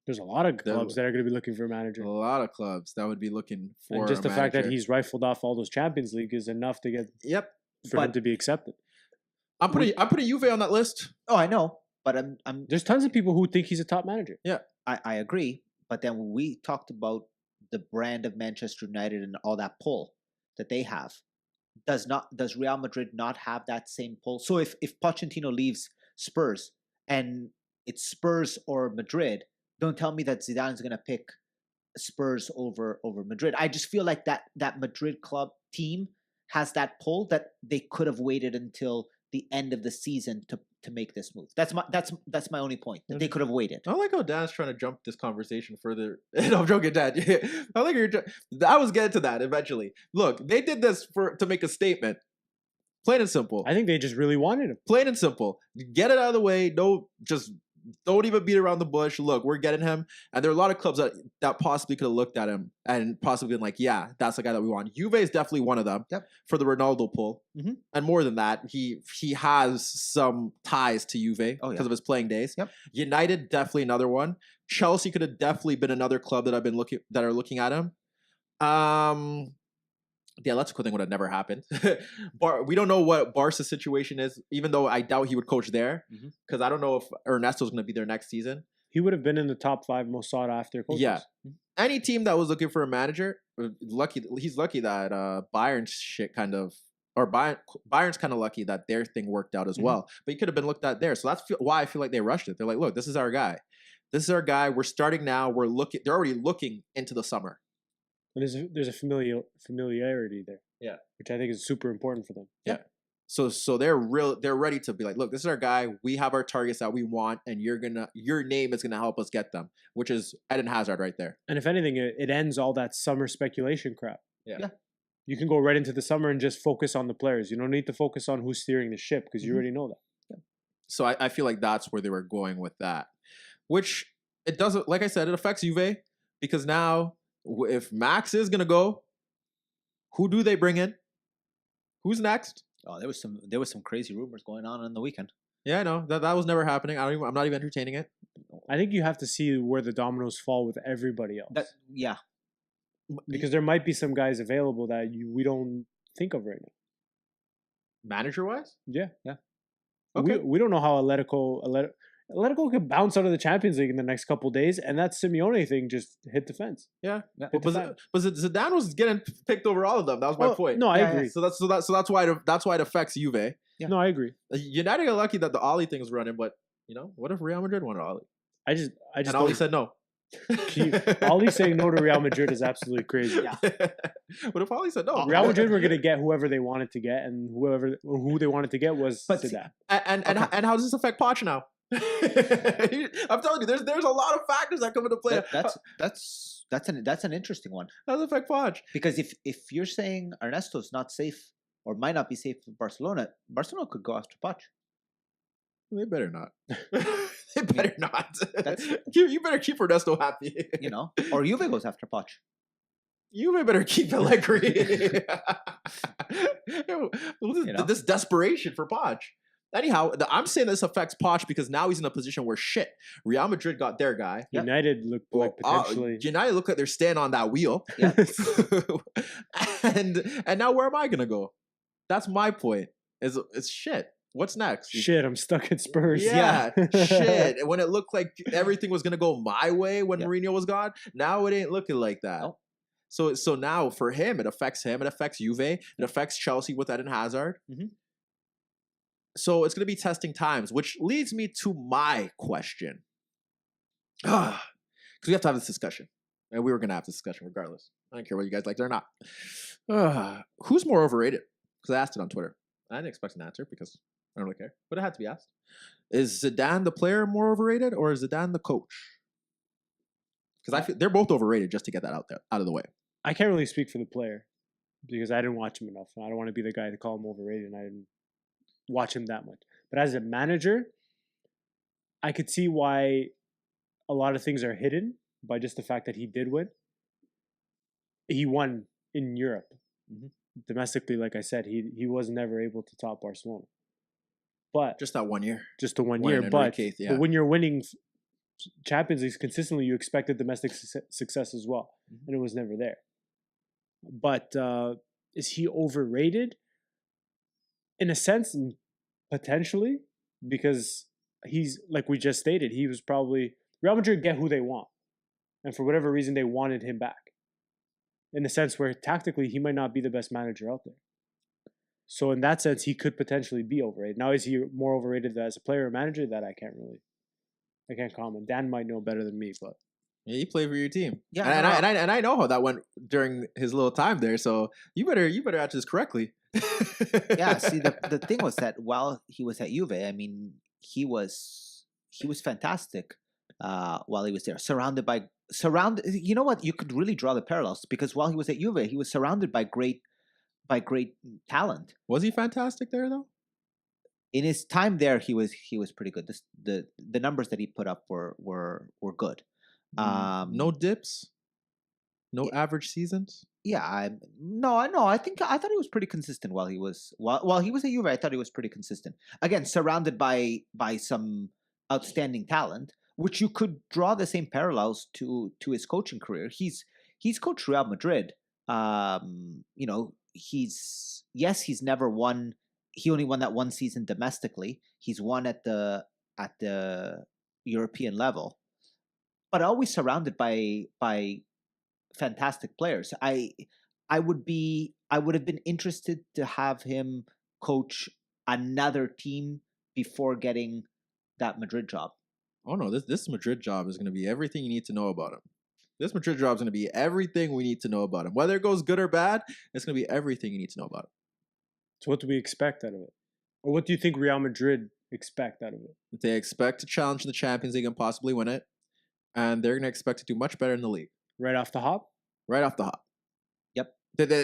There's a lot of There- clubs that are going to be looking for a manager. A lot of clubs that would be looking for. And just a the fact that manager. he's rifled off all those Champions League is enough to get Yep. for him But- to be accepted. I'm putting Juve on that list. Oh, I know, but I'm There's tons of people who think he's a top manager. I agree. But then when we talked about the brand of Manchester United and all that pull that they have, does Real Madrid not have that same pull? So if Pochettino leaves Spurs and it's Spurs or Madrid, don't tell me that Zidane's going to pick Spurs over Madrid. I just feel like that Madrid club team has that pull that they could have waited until the end of the season to make this move. That's my only point. That they could have waited. I like how Dan's trying to jump this conversation further. No, I'm joking, Dan. I like I was getting to that eventually. Look, they did this to make a statement. Plain and simple. I think they just really wanted him. Plain and simple. Get it out of the way. Just don't even beat around the bush. Look, we're getting him. And there are a lot of clubs that possibly could have looked at him and possibly been like, yeah, that's the guy that we want. Juve is definitely one of them. Yep. For the Ronaldo pull. Mhm. And more than that, he has some ties to Juve because of his playing days. Yep. United, definitely another one. Chelsea could have definitely been another club that are looking at him. The Atletico thing would have never happened. We don't know what Barca's situation is, even though I doubt he would coach there, because I don't know if Ernesto's going to be there next season. He would have been in the top 5 most sought after coaches. Yeah. Any team that was looking for a manager, he's lucky that Bayern's kind of lucky that their thing worked out as well. But he could have been looked at there. So that's why I feel like they rushed it. They're like, look, this is our guy. This is our guy. We're starting now. They're already looking into the summer. And there's a familiarity there. Yeah. Which I think is super important for them. Yeah. So they're ready to be like, look, this is our guy. We have our targets that we want, and your name is gonna help us get them, which is Eden Hazard right there. And if anything, it ends all that summer speculation crap. Yeah. You can go right into the summer and just focus on the players. You don't need to focus on who's steering the ship because you already know that. So I feel like that's where they were going with that, which it doesn't. Like I said, it affects Juve because now if Max is gonna go, who do they bring in? Who's next? Oh, there was some crazy rumors going on the weekend. Yeah, I know that was never happening. I'm not even entertaining it. I think you have to see where the dominoes fall with everybody else. Yeah. Because there might be some guys available that we don't think of right now. Manager wise, Yeah. okay. We don't know how Atletico could bounce out of the Champions League in the next couple of days, and that Simeone thing just hit the fence. Yeah, Yeah. but Zidane was getting picked over all of them. That was my point. No, I Yeah, agree. So that's why it affects Juve. Yeah. No, I agree. United got lucky that the Oli thing was running, but what if Real Madrid wanted Oli? I just And Oli said no. Oli saying no to Real Madrid is absolutely crazy. Yeah. What if Oli said no? Real Madrid were going to get whoever they wanted to get, and who they wanted to get was Zidane. And how does this affect Poch now? I'm telling you, there's a lot of factors that come into play. That's an interesting one. How does it affect Poch? Because if you're saying Ernesto's not safe or might not be safe for Barcelona could go after Poch. They better not. They better not. That's- You better keep Ernesto happy. Or Juve goes after Poch. You better keep Allegri. This desperation for Poch. Anyhow, I'm saying this affects Poch because now he's in a position where Real Madrid got their guy. United looked like potentially. United look like they're staying on that wheel. Yeah. and now where am I gonna go? That's my point. It's shit. What's next? Shit, I'm stuck at Spurs. Yeah, shit. And when it looked like everything was gonna go my way when Mourinho was gone, now it ain't looking like that. Nope. So now for him, it affects him. It affects Juve. It affects Chelsea with Eden Hazard. Mm-hmm. So it's gonna be testing times, which leads me to my question. Because we have to have this discussion, and we were gonna have this discussion regardless. I don't care whether you guys liked it or not. Who's more overrated? Because I asked it on Twitter. I didn't expect an answer because I don't really care, but it had to be asked. Is Zidane the player more overrated, or is Zidane the coach? Because I feel they're both overrated. Just to get that out of the way. I can't really speak for the player because I didn't watch him enough. I don't want to be the guy to call him overrated, and I didn't watch him that much. But as a manager, I could see why a lot of things are hidden by just the fact that he did win. He won in Europe. Mm-hmm. Domestically, like I said, he was never able to top Barcelona. But just that 1 year. Just the 1 year. But when you're winning Champions Leagues consistently, you expected domestic success as well. Mm-hmm. And it was never there. But is he overrated? In a sense, potentially, because he's, like we just stated, he was probably, Real Madrid get who they want. And for whatever reason, they wanted him back. In a sense where tactically, he might not be the best manager out there. So in that sense, he could potentially be overrated. Now, is he more overrated as a player or manager? That I can't comment. Dan might know better than me, but. Yeah, you play for your team. Yeah, and I know how that went during his little time there. So you better answer this correctly. Yeah. See, the thing was that while he was at Juve, I mean, he was fantastic while he was there, surrounded. You know what? You could really draw the parallels because while he was at Juve, he was surrounded by great talent. Was he fantastic there though? In his time there, he was pretty good. The numbers that he put up were good. No dips, no average seasons. Yeah, I thought he was pretty consistent while he was at Juve. I thought he was pretty consistent. Again, surrounded by some outstanding talent, which you could draw the same parallels to his coaching career. He's coached Real Madrid. You know, he's never won. He only won that one season domestically. He's won at the European level. But always surrounded by fantastic players. I would have been interested to have him coach another team before getting that Madrid job. Oh no, this Madrid job is going to be everything you need to know about him. This Madrid job is going to be everything we need to know about him. Whether it goes good or bad, it's going to be everything you need to know about him. So what do we expect out of it? Or what do you think Real Madrid expect out of it? They expect to challenge the Champions League and possibly win it. And they're going to expect to do much better in the league. Right off the hop? Right off the hop. Yep. They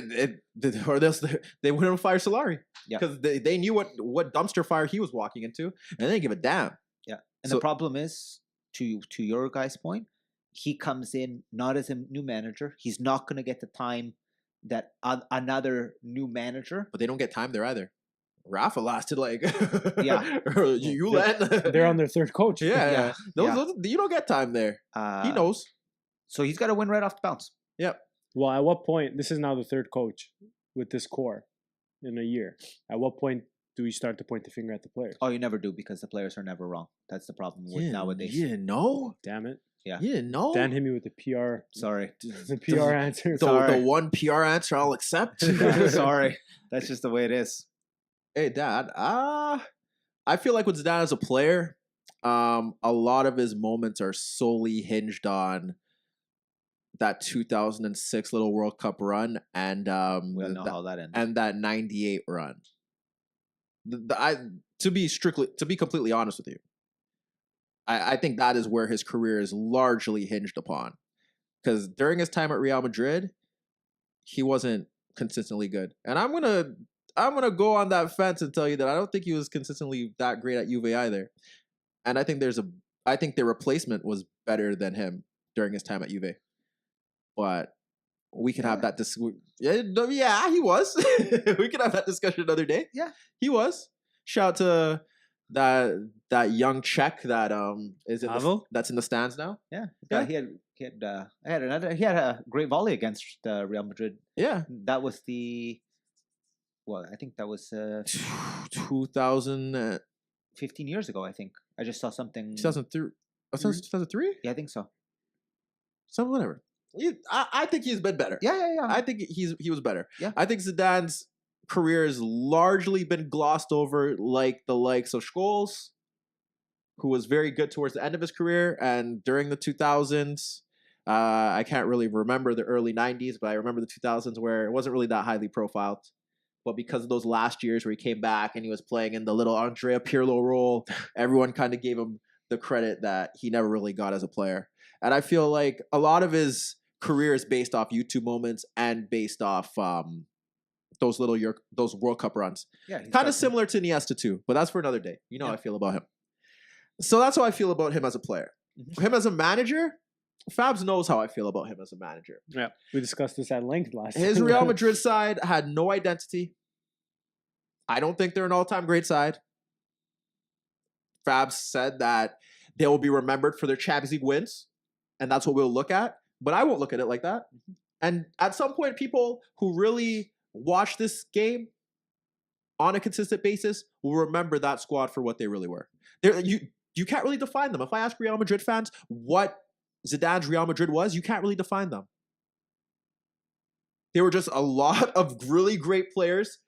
wouldn't fire Solari. Yeah. Because they knew what dumpster fire he was walking into, and they didn't give a damn. Yeah. And the problem is, to your guy's point, he comes in not as a new manager. He's not going to get the time that another new manager. But they don't get time there either. Rafa lasted like yeah. They're on their third coach. Yeah. Those, you don't get time there. He knows. So he's got to win right off the bounce. Yep. Well, at what point? This is now the third coach with this core in a year. At what point do we start to point the finger at the players? Oh, you never do because the players are never wrong. That's the problem with nowadays. You didn't know? Damn it. Yeah. You didn't know? Dan hit me with the PR. Sorry. The PR answer. The one PR answer I'll accept. Sorry. That's just the way it is. Hey, Dad. I feel like with Zidane as a player, a lot of his moments are solely hinged on that 2006 little World Cup run and we all know how that ended. And that 98 run. To be completely honest with you, I think that is where his career is largely hinged upon. Because during his time at Real Madrid, he wasn't consistently good. And I'm gonna go on that fence and tell you that I don't think he was consistently that great at Juve either. And I think their replacement was better than him during his time at Juve. But we can have that discussion. Yeah, he was. We can have that discussion another day. Yeah, he was. Shout out to that young Czech that is in that's in the stands now. Yeah, Yeah. He had a great volley against Real Madrid. Yeah, That was I think that was 2000, 15 years ago. I think I just saw something. 2003. 2003? Yeah, I think so. Some whatever. I think he's been better. Yeah. I think he was better. Yeah. I think Zidane's career has largely been glossed over, like the likes of Scholes, who was very good towards the end of his career and during the 2000s. I can't really remember the early 90s, but I remember the 2000s where it wasn't really that highly profiled. But because of those last years where he came back and he was playing in the little Andrea Pirlo role, everyone kind of gave him the credit that he never really got as a player. And I feel like a lot of his career is based off YouTube moments and based off those World Cup runs. Yeah, kind of similar to Iniesta too, but that's for another day. You know how I feel about him. So that's how I feel about him as a player. Mm-hmm. Him as a manager, Fabs knows how I feel about him as a manager. Yeah, we discussed this at length last time. His Real Madrid side had no identity. I don't think they're an all-time great side. Fabs said that they will be remembered for their Champions League wins, and that's what we'll look at. But I won't look at it like that. Mm-hmm. And at some point, people who really watch this game on a consistent basis will remember that squad for what they really were. You can't really define them. If I ask Real Madrid fans what Zidane's Real Madrid was, you can't really define them. They were just a lot of really great players.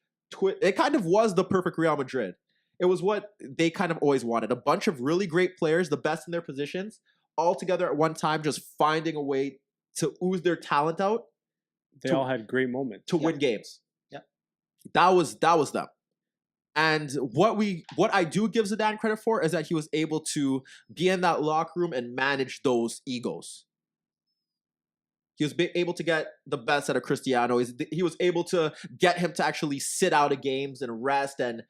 It kind of was the perfect Real Madrid. It was what they kind of always wanted. A bunch of really great players, the best in their positions, all together at one time, just finding a way to ooze their talent out. They all had great moments. To win games. Yeah. That was them. And what I do give Zidane credit for is that he was able to be in that locker room and manage those egos. He was able to get the best out of Cristiano. He was able to get him to actually sit out of games and rest and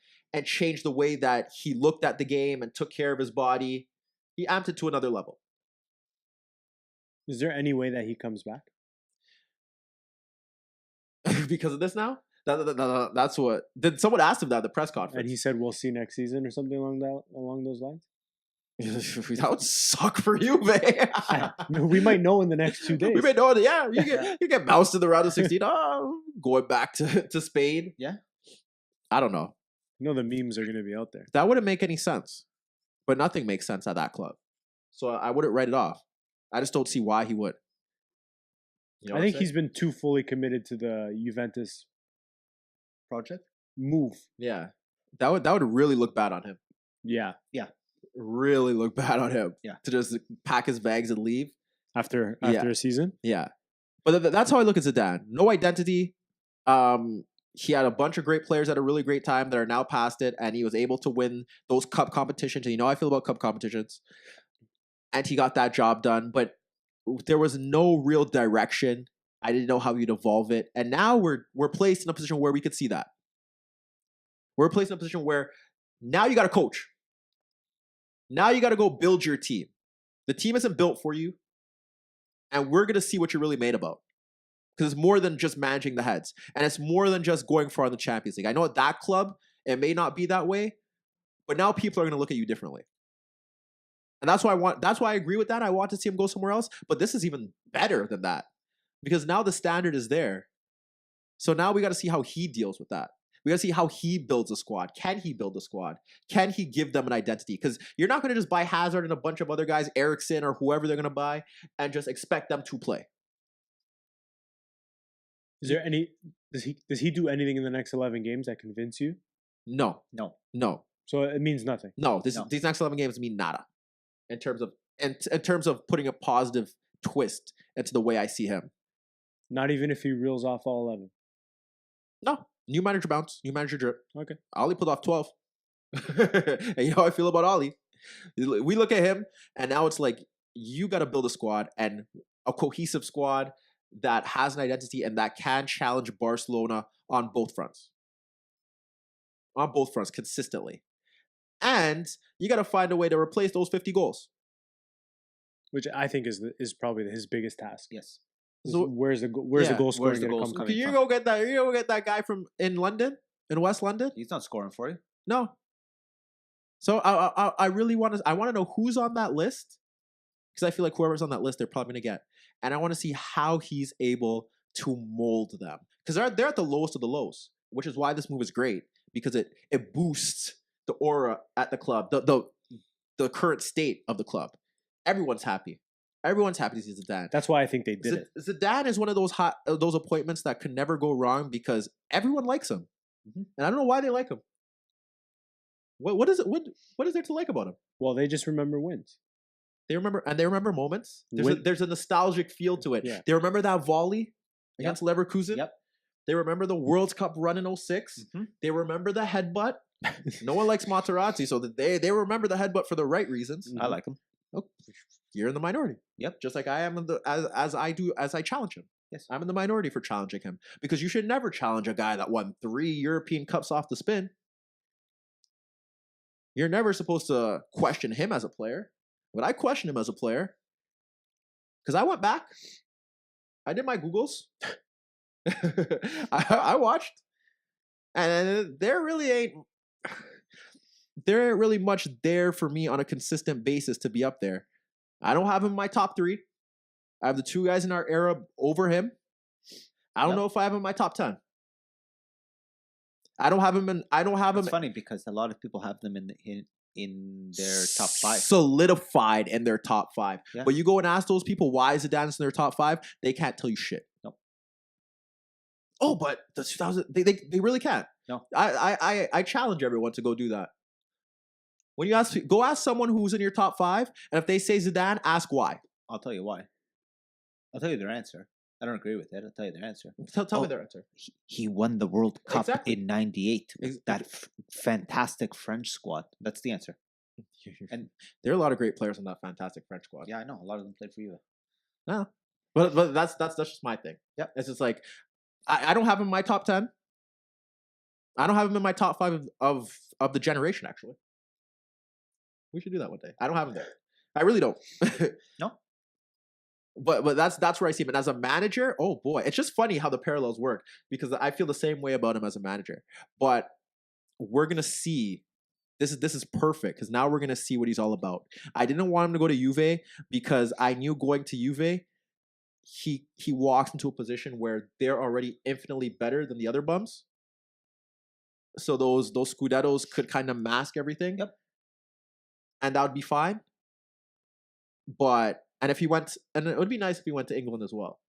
change the way that he looked at the game and took care of his body. He amped it to another level. Is there any way that he comes back? Because of this now? That's what... Did someone ask him that at the press conference? And he said, we'll see next season or something along those lines? That would suck for you, man. We might know in the next 2 days. We might know. Yeah, you get bounced in the round of 16. Oh, going back to Spain. Yeah. I don't know. The memes are going to be out there. That wouldn't make any sense. But nothing makes sense at that club. So I wouldn't write it off. I just don't see why he would. You know I think he's been too fully committed to the Juventus project move. Yeah. That would really look bad on him. Yeah. Really look bad on him. Yeah. To just pack his bags and leave. After a season? Yeah. But that's how I look at Zidane. No identity. He had a bunch of great players at a really great time that are now past it, and he was able to win those cup competitions. And you know how I feel about cup competitions. And he got that job done, but there was no real direction. I didn't know how he'd evolve it. And now we're placed in a position where we could see that. We're placed in a position where now you got to coach. Now you got to go build your team. The team isn't built for you. And we're going to see what you're really made about. Because it's more than just managing the heads. And it's more than just going far in the Champions League. I know at that club, it may not be that way. But now people are going to look at you differently. And that's why I agree with that. I want to see him go somewhere else. But this is even better than that. Because now the standard is there. So now we got to see how he deals with that. We got to see how he builds a squad. Can he build a squad? Can he give them an identity? Because you're not going to just buy Hazard and a bunch of other guys, Eriksen or whoever they're going to buy, and just expect them to play. Is there any... Does he do anything in the next 11 games that convince you? No. So it means nothing. No, these next 11 games mean nada. In terms of putting a positive twist into the way I see him. Not even if he reels off all 11? No. New manager bounce. New manager drip. Okay. Ollie pulled off 12. And you know how I feel about Ollie. We look at him, and now it's like, you got to build a squad, and a cohesive squad that has an identity and that can challenge Barcelona on both fronts. On both fronts, consistently. And you got to find a way to replace those 50 goals. Which I think is probably his biggest task. Yes. So where's the goal scoring going to come from? Can you go get that guy from in London, in West London? He's not scoring for you. No. So I really want to know who's on that list, because I feel like whoever's on that list, they're probably going to get. And I want to see how he's able to mold them, because they're at the lowest of the lows, which is why this move is great, because it boosts the aura at the club, the current state of the club. Everyone's happy. Everyone's happy to see Zidane. That's why I think they did it. Zidane is one of those appointments that could never go wrong, because everyone likes him, and I don't know why they like him. What is there to like about him? Well, they just remember wins. They remember moments. There's a nostalgic feel to it. Yeah. They remember that volley against Leverkusen. Yep. They remember the World Cup run in 06. They remember the headbutt. No one likes Materazzi, so they remember the headbutt for the right reasons. I like him. Oh, you're in the minority. Yep. Just like I am as I challenge him. Yes. I'm in the minority for challenging him, because you should never challenge a guy that won 3 European Cups off the spin. You're never supposed to question him as a player. But I question him as a player, because I went back. I did my Googles. I watched. And there ain't really much there for me on a consistent basis to be up there. I don't have him in my top 3. I have the 2 guys in our era over him. I don't know if I have him in my top 10. I don't have him. It's funny because a lot of people have them in their top 5. Solidified in their top 5. Yeah. But you go and ask those people why Zidane's in their top 5, they can't tell you shit. Nope. Oh, but the 2000 they really can't. No. I challenge everyone to go do that. When you go ask someone who's in your top 5, and if they say Zidane, ask why. I'll tell you why. I'll tell you their answer. I don't agree with it. I'll tell you their answer. Tell me their answer. He won the World Cup in '98 with Exactly. that fantastic French squad. That's the answer. And there are a lot of great players on that fantastic French squad. Yeah, I know. A lot of them played for you. No, but that's just my thing. Yeah, it's just like I don't have him in my top 10. I don't have him in my top 5 of the generation. Actually, we should do that one day. I don't have him there. I really don't. No. But that's where I see him. And as a manager, oh boy, it's just funny how the parallels work, because I feel the same way about him as a manager. But we're gonna see. This is perfect, because now we're gonna see what he's all about. I didn't want him to go to Juve, because I knew going to Juve, he walks into a position where they're already infinitely better than the other bums. So those Scudettos could kind of mask everything. Yep. And that would be fine. And it would be nice if he went to England as well.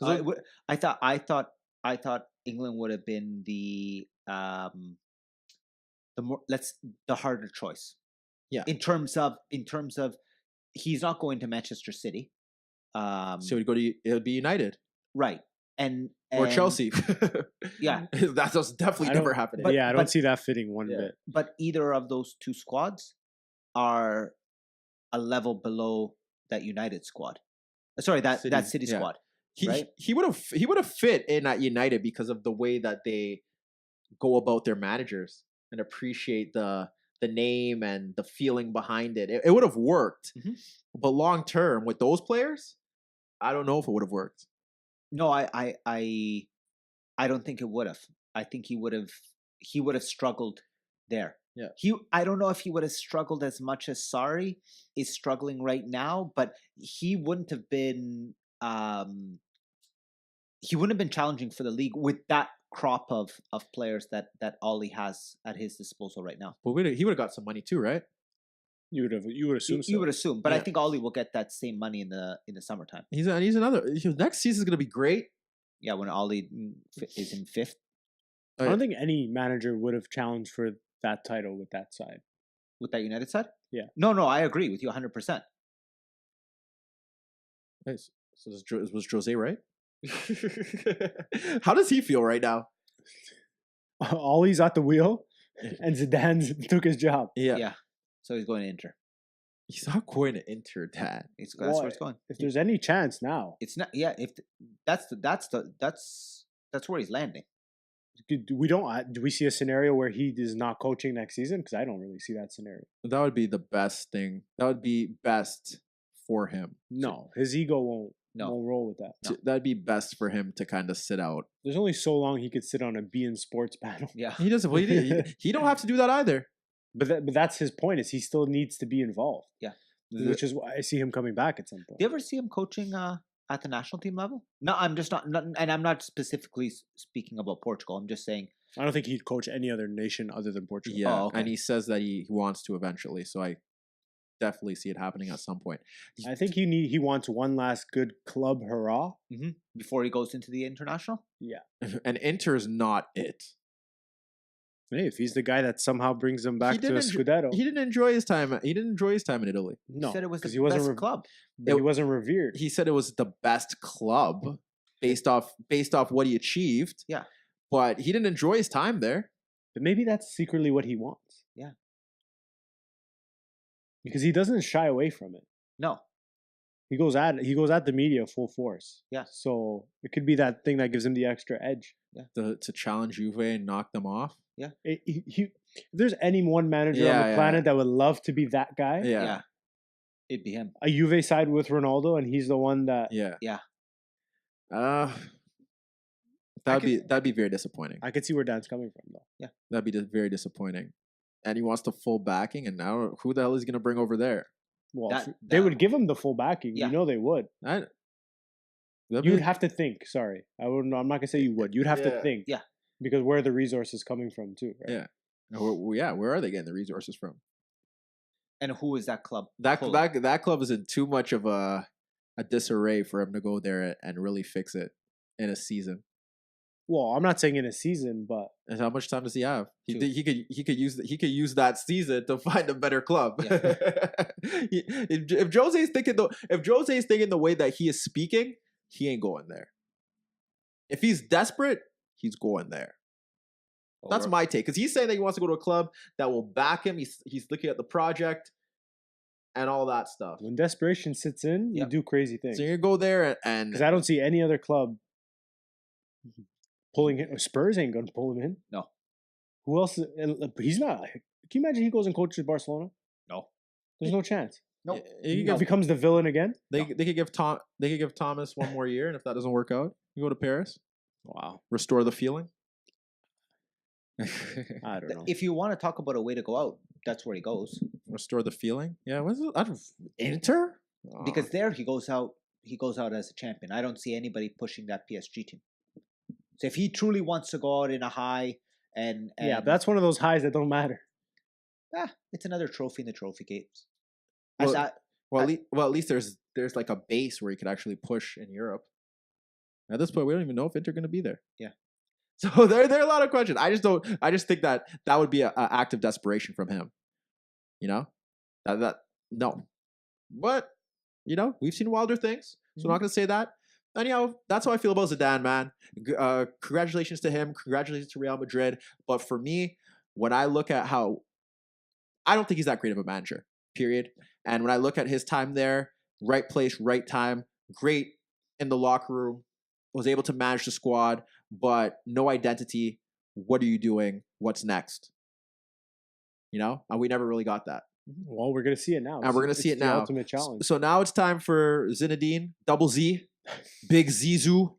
I thought England would have been the harder choice. Yeah. In terms of he's not going to Manchester City. So it would be United. Right. And or Chelsea. Yeah. That's definitely never happening. I don't see that fitting one bit. But either of those 2 squads are a level below that United squad. Sorry, that City squad. He would have fit in at United because of the way that they go about their managers and appreciate the name and the feeling behind it. It would have worked. Mm-hmm. But long term with those players, I don't know if it would have worked. No, I don't think it would have. I think he would have struggled there. Yeah. I don't know if he would have struggled as much as Sarri is struggling right now, but he wouldn't have been challenging for the league with that crop of players that Ollie has at his disposal right now. But he would have got some money too, right? You would assume so. You would assume, but I think Ollie will get that same money in the summertime. He's next season is going to be great. Yeah, when Ollie is in 5th. I don't think any manager would have challenged for that title with that side. With that United side? Yeah. No, I agree with you 100%. Nice. So was Jose right? How does he feel right now? Ollie's at the wheel, and Zidane took his job. Yeah. So he's going to Inter. He's not going to Inter, Dad. That's where it's going. If there's any chance now, it's not. Yeah. If that's where he's landing. Do we see a scenario where he is not coaching next season? Because I don't really see that scenario. That would be the best thing. That would be best for him. No, his ego won't roll with that. No. That'd be best for him to kind of sit out. There's only so long he could sit on a beIN Sports panel. Yeah, he doesn't. He don't have to do that either. But that's his point. Is he still needs to be involved? Yeah. Which is why I see him coming back at some point. Do you ever see him coaching at the national team level? No, I'm just not, and I'm not specifically speaking about Portugal. I'm just saying. I don't think he'd coach any other nation other than Portugal. Yeah, Oh, okay. and he says that he wants to eventually. So I definitely see it happening at some point. I think he wants one last good club hurrah. Before he goes into the international. Yeah. And Inter's not it. Hey, if he's the guy that somehow brings them back to a Scudetto. He didn't enjoy his time. He didn't enjoy his time in Italy. No, He said it was the he wasn't best club. But he wasn't revered. He said it was the best club based off what he achieved. Yeah. But he didn't enjoy his time there. But maybe that's secretly what he wants. Yeah. Because he doesn't shy away from it. No. He goes at the media full force. Yeah. So it could be that thing that gives him the extra edge. Yeah. To challenge Juve and knock them off. Yeah. If there's any one manager on the planet that would love to be that guy, Yeah. It'd be him. A Juve side with Ronaldo, and he's the one that. Yeah. Yeah. That'd be very disappointing. I could see where Dan's coming from, though. Yeah. That'd be very disappointing. And he wants the full backing, and now who the hell is he going to bring over there? Well, they would give him the full backing. Yeah. You know they would. You'd have to think. Sorry, I'm not gonna say you would. You'd have to think. Yeah. Because where are the resources coming from too? Right? Yeah. Where are they getting the resources from? And who is that club? That club is in too much of a disarray for him to go there and really fix it in a season. Well, I'm not saying in a season, but and how much time does he have? He could use that season to find a better club. Yeah. if Jose's thinking the way that he is speaking, he ain't going there. If he's desperate, he's going there. That's my take. Because he's saying that he wants to go to a club that will back him. He's looking at the project and all that stuff. When desperation sits in, you do crazy things. So you go there and because I don't see any other club pulling him. Spurs ain't going to pull him in. No. Who else? He's not. Can you imagine he goes and coaches Barcelona? No. There's no chance. No. He becomes the villain again. They could give Thomas one more year, and if that doesn't work out, you go to Paris. Wow. Restore the feeling. I don't know. If you want to talk about a way to go out, that's where he goes. Restore the feeling. Yeah. What's it? Inter? Because there he goes out. He goes out as a champion. I don't see anybody pushing that PSG team. So if he truly wants to go out in a high, and yeah, that's one of those highs that don't matter. It's another trophy in the trophy games. At least there's like a base where you could actually push in Europe. At this point, we don't even know if Inter going to be there. Yeah. So there are a lot of questions. I just think that would be an act of desperation from him. You know, no, but you know we've seen wilder things, so I'm not going to say that. Anyhow, that's how I feel about Zidane, man. Congratulations to him. Congratulations to Real Madrid. But for me, when I look at how, I don't think he's that great of a manager. Period. And when I look at his time there, right place, right time, great in the locker room, was able to manage the squad, but no identity. What are you doing? What's next? You know, and we never really got that. Well, we're gonna see it now, and we're gonna see it now. Ultimate challenge. So now it's time for Zinedine, Double Z, Big Zizou.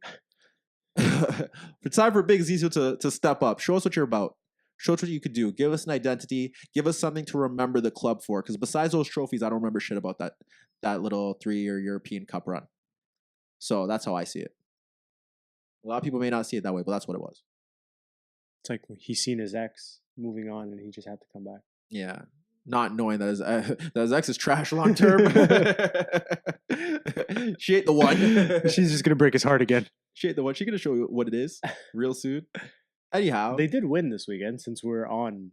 It's time for Big Zizou to step up. Show us what you're about. Show us what you could do. Give us an identity. Give us something to remember the club for. Because besides those trophies, I don't remember shit about that little 3-year European Cup run. So that's how I see it. A lot of people may not see it that way, but that's what it was. It's like he's seen his ex moving on, and he just had to come back. Yeah, not knowing that his ex is trash long term. She ain't the one. She's just gonna break his heart again. She ain't the one. She's gonna show you what it is real soon. Anyhow, they did win this weekend since we're on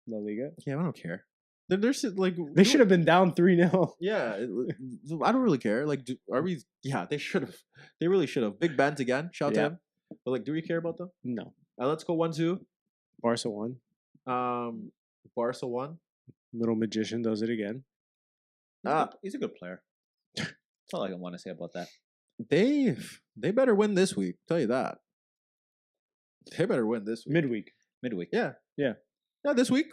La Liga. Yeah, I don't care. They're like they should have been down 3-0. Yeah, I don't really care. Like, are we? Yeah, they should have. They really should have. Big Benz again. Shout to him. But like, do we care about them? No. Let's go 1-2. Barca won. Barca won. Little magician does it again. He's a good player. That's all I want to say about that. They better win this week. Tell you that. They better win this week. Midweek. Yeah. Yeah. Yeah, this week.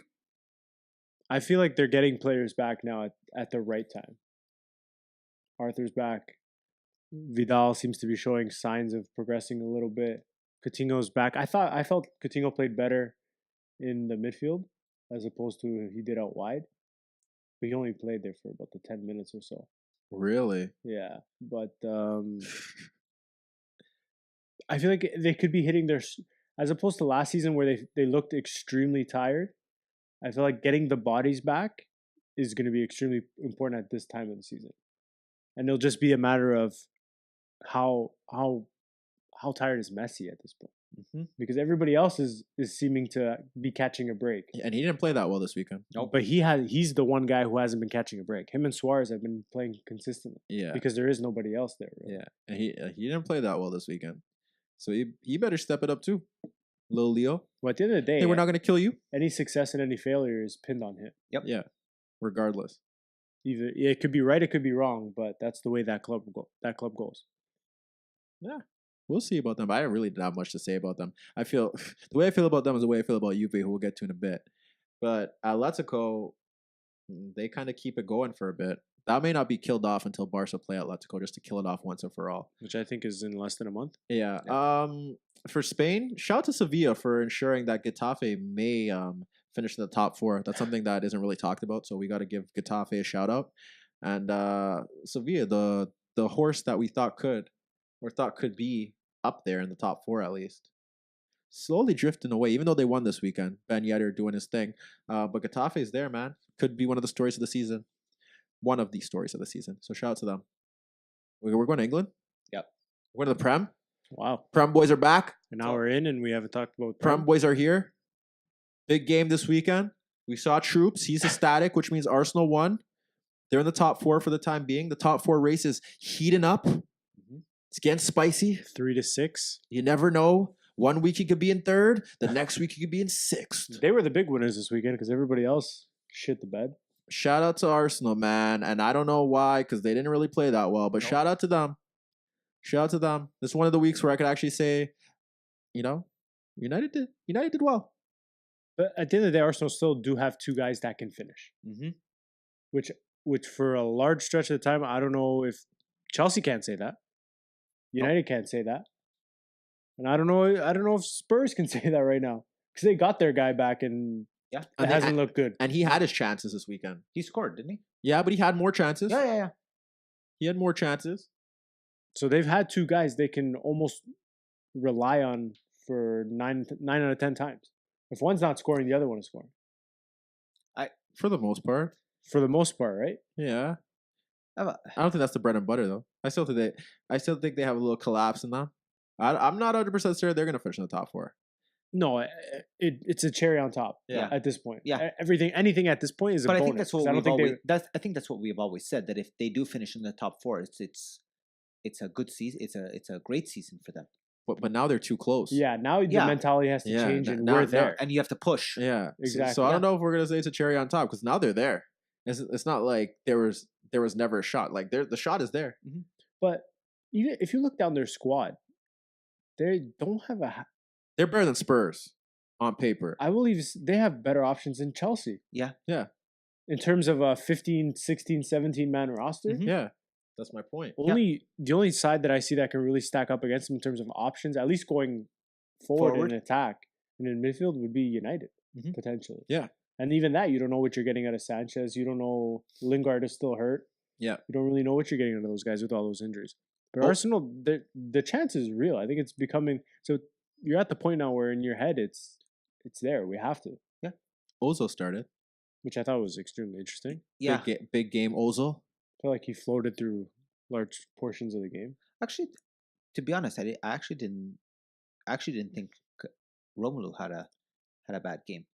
I feel like they're getting players back now at the right time. Arthur's back. Vidal seems to be showing signs of progressing a little bit. Coutinho's back. I felt Coutinho played better in the midfield. as opposed to he did out wide. But he only played there for about the 10 minutes or so. Really? Yeah, but I feel like they could be hitting their, as opposed to last season where they looked extremely tired. I feel like getting the bodies back is going to be extremely important at this time of the season, and it'll just be a matter of how tired is Messi at this point, because everybody else is seeming to be catching a break. And he didn't play that well this weekend. But he's the one guy who hasn't been catching a break. Him and Suarez have been playing consistently. Yeah. Because there is nobody else there. Really. Yeah. And he didn't play that well this weekend. So he better step it up too. Little Leo. Well, at the end of the day, hey, we're not going to kill you. Any success and any failure is pinned on him. Yep. Yeah. Regardless. Either it could be right, it could be wrong, but that's the way that club goes. Yeah. We'll see about them. But I don't really have much to say about them. I feel the way I feel about them is the way I feel about Juve, who we'll get to in a bit. But Atletico, they kind of keep it going for a bit. That may not be killed off until Barca play Atletico, just to kill it off once and for all. Which I think is in less than a month. Yeah. For Spain, shout out to Sevilla for ensuring that Getafe may finish in the top 4. That's something that isn't really talked about, so we got to give Getafe a shout out. And Sevilla, the horse that we thought could be up there in the top 4 at least, slowly drifting away. Even though they won this weekend, Ben Yedder doing his thing, but Getafe's there, man. Could be one of the stories of the season. One of the stories of the season. So shout out to them. We're going to England. Yep. We're going to the Prem. Wow. Prem boys are back. An hour in and we haven't talked about Prem boys are here. Big game this weekend. We saw Troops. He's ecstatic, which means Arsenal won. They're in the top 4 for the time being. The top 4 race is heating up. It's getting spicy. 3-6. You never know. One week he could be in 3rd. The next week he could be in 6th. They were the big winners this weekend because everybody else shit the bed. Shout out to Arsenal, man. And I don't know why, because they didn't really play that well. But shout out to them. Shout out to them. This is one of the weeks where I could actually say, United did well. But at the end of the day, Arsenal still do have 2 guys that can finish. Which for a large stretch of the time, I don't know if Chelsea can't say that. United can't say that. And I don't know if Spurs can say that right now. Because they got their guy back and it hasn't looked good. And he had his chances this weekend. He scored, didn't he? Yeah, but he had more chances. Yeah. He had more chances. So they've had 2 guys they can almost rely on for 9 out of 10 times. If one's not scoring, the other one is scoring. For the most part. For the most part, right? Yeah. I don't think that's the bread and butter, though. I still think they have a little collapse in them. I'm not 100% sure they're going to finish in the top 4. No, it's a cherry on top. Yeah. At this point, yeah, anything at this point is a bonus. But I think that's what I think that's what we've always said, that if they do finish in the top 4, it's a good season. It's a great season for them. But now they're too close. Yeah, now the mentality has to change, and we're there, and you have to push. Yeah, exactly. So I don't know if we're gonna say it's a cherry on top, because now they're there. It's not like there was never a shot. Like the shot is there. But even if you look down their squad, they don't have a. They're better than Spurs on paper. I believe they have better options than Chelsea. Yeah. In terms of a 15, 16, 17 man roster. Yeah. That's my point. The only side that I see that can really stack up against them in terms of options, at least going forward in attack and in midfield, would be United, potentially. Yeah. And even that, you don't know what you're getting out of Sanchez. You don't know. Lingard is still hurt. Yeah. You don't really know what you're getting out of those guys with all those injuries. But Arsenal, the chance is real. I think it's becoming... So you're at the point now where in your head, it's there. We have to. Yeah. Ozil started. Which I thought was extremely interesting. Yeah. Big game Ozil. I feel like he floated through large portions of the game. Actually, to be honest, I actually didn't think Romelu had a bad game.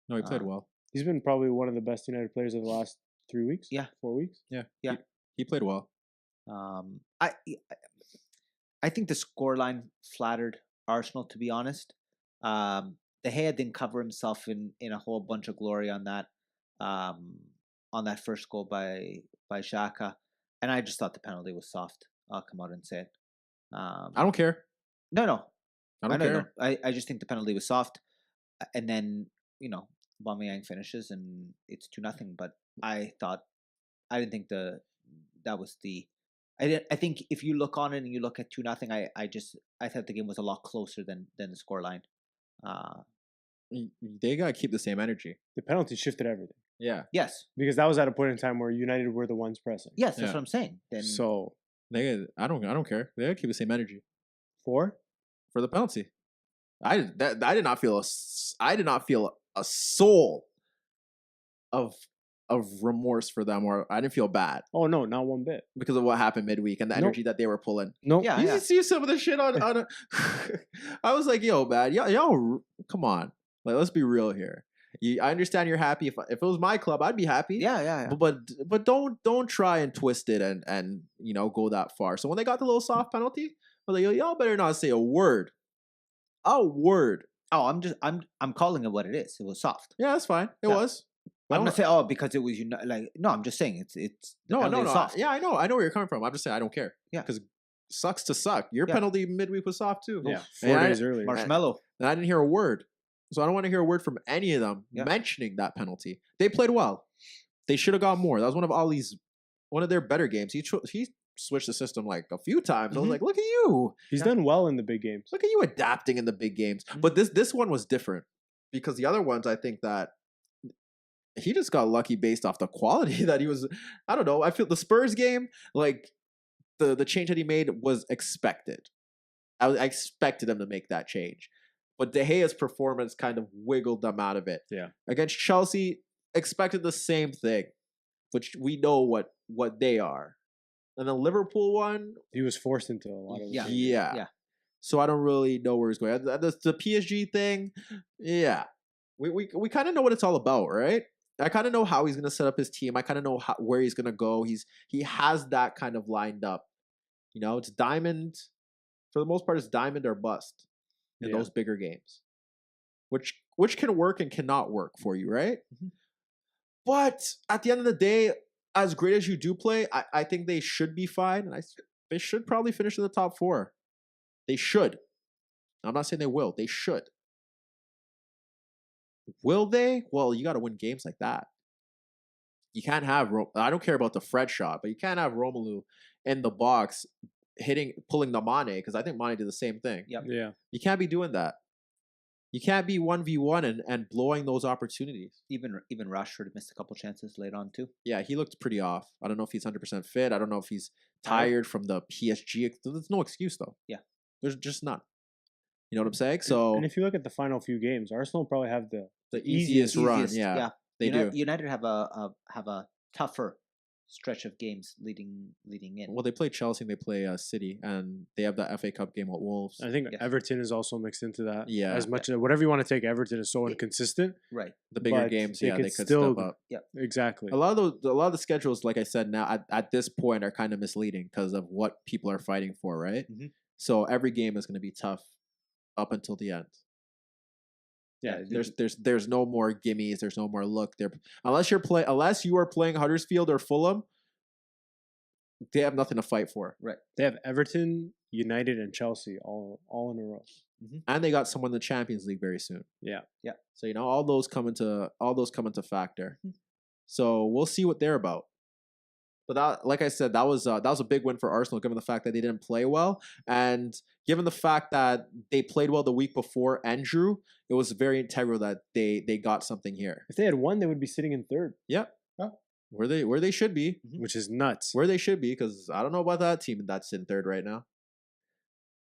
No, he played well. He's been probably one of the best United players of the last 3 weeks. Yeah, 4 weeks. Yeah. He played well. I think the scoreline flattered Arsenal, to be honest. De Gea didn't cover himself in a whole bunch of glory on that first goal by Xhaka, and I just thought the penalty was soft. I'll come out and say it. I don't care. No. I don't care. I just think the penalty was soft, and then Aubameyang finishes and it's 2-0. But I didn't think that was the. I think if you look on it and you look at 2-0, I thought the game was a lot closer than the scoreline. They gotta keep the same energy. The penalty shifted everything Yeah. Yes. because that was at a point in time where United were the ones pressing. Yes, that's Yeah. what I'm saying. Then So I don't care. They gotta keep the same energy for for the penalty. I did not feel a soul of remorse for them, or I didn't feel bad oh no, not one bit. because of what happened midweek and the Nope. energy that they were pulling. No, Yeah. You see some of the shit on I was like, yo, man, y'all, come on. Like, let's be real here. I understand you're happy. If it was my club, I'd be happy. yeah. But don't try and twist it and go that far. So when they got the little soft penalty, I was like, yo, y'all better not say a word. A word. Oh, I'm calling it what it is. It was soft. Yeah, that's fine. It Yeah. was. I'm not saying because it was like no. I'm just saying it's the No. penalty is soft. Yeah, I know where you're coming from. I'm just saying I don't care. Yeah. Because sucks to suck. Your Yeah. penalty midweek was soft too. yeah, And 4 I- days earlier. Marshmallow. And I didn't hear a word. So I don't want to hear a word from any of them Yeah. mentioning that penalty. They played well. They should have got more. That was one of their better games. He switched the system like a few times. I was Mhm. like, look at you. He's done well in the big games. Look at you adapting in the big games. Mhm. But this one was different because the other ones, I think that he just got lucky based off the quality that he was. I don't know. I feel the Spurs game, like the change that he made was expected. I expected him to make that change. But De Gea's performance kind of wiggled them out of it. Yeah. Against Chelsea, expected the same thing, which we know what they are. And the Liverpool one, He was forced into a lot of Yeah. yeah. So I don't really know where he's going. The PSG thing, yeah. We kind of know what it's all about, right? I kind of know how he's going to set up his team. I kind of know where he's going to go. He has that kind of lined up. It's diamond. For the most part, it's diamond or bust in Yeah. those bigger games, which can work and cannot work for you, right? Mhm. But at the end of the day, as great as you do play, I think they should be fine, and they should probably finish in the top 4. They should. I'm not saying they will. They should. Will they? Well, you got to win games like that. You can't have. I don't care about the Fred shot, but you can't have Romelu in the box pulling the Mane, because I think Mane did the same thing. Yep. Yeah. You can't be doing that. You can't be 1v1 and blowing those opportunities. Even Rashford missed a couple chances late on too. Yeah, he looked pretty off. I don't know if he's 100% fit. I don't know if he's tired from the PSG. There's no excuse though. Yeah. There's just none. You know what I'm saying? So And if you look at the final few games, Arsenal probably have the the easiest run. Yeah, they do. United have a tougher stretch of games leading in. Well, they play Chelsea and they play City, and they have the FA Cup game with Wolves. I think Yes. Everton is also mixed into that. Yeah. As much as whatever you want to take, Everton is so inconsistent. Right. The bigger but games, they yeah, could they could still- step up. Exactly. A lot of the schedules, like I said, now at this point are kind of misleading because of what people are fighting for, right? Mhm. So every game is going to be tough up until the end. Yeah. There's no more gimmies. There's no more look there unless you are playing Huddersfield or Fulham. They have nothing to fight for, They have Everton, United, and Chelsea all in a row. and they got someone in the Champions League very soon. Yeah. So all those come into factor. So we'll see what they're about. But that, like I said, that was a big win for Arsenal, given the fact that they didn't play well, and given the fact that they played well the week before and drew. It was very integral that they got something here. If they had won, they would be sitting in third, Yep. Where they should be. which is nuts. Where they should be, because I don't know about that team that's in third right now.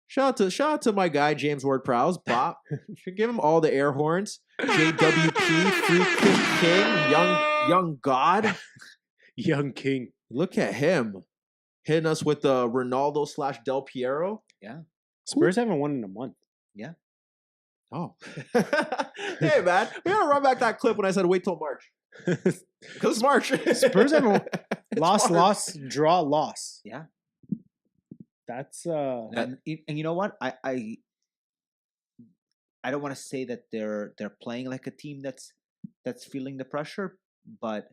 Shout out to my guy James Ward-Prowse. Bop. Should give him all the air horns. JWP, free kick king, young god. Young King. Look at him hitting us with the Ronaldo / Del Piero. Spurs haven't won in a month. Oh, hey man, we gotta run back that clip when I said wait till March. Because it's March. Spurs haven't It's loss, March. loss, draw, loss. Yeah. That's And you know what? I don't want to say that they're playing like a team that's feeling the pressure, but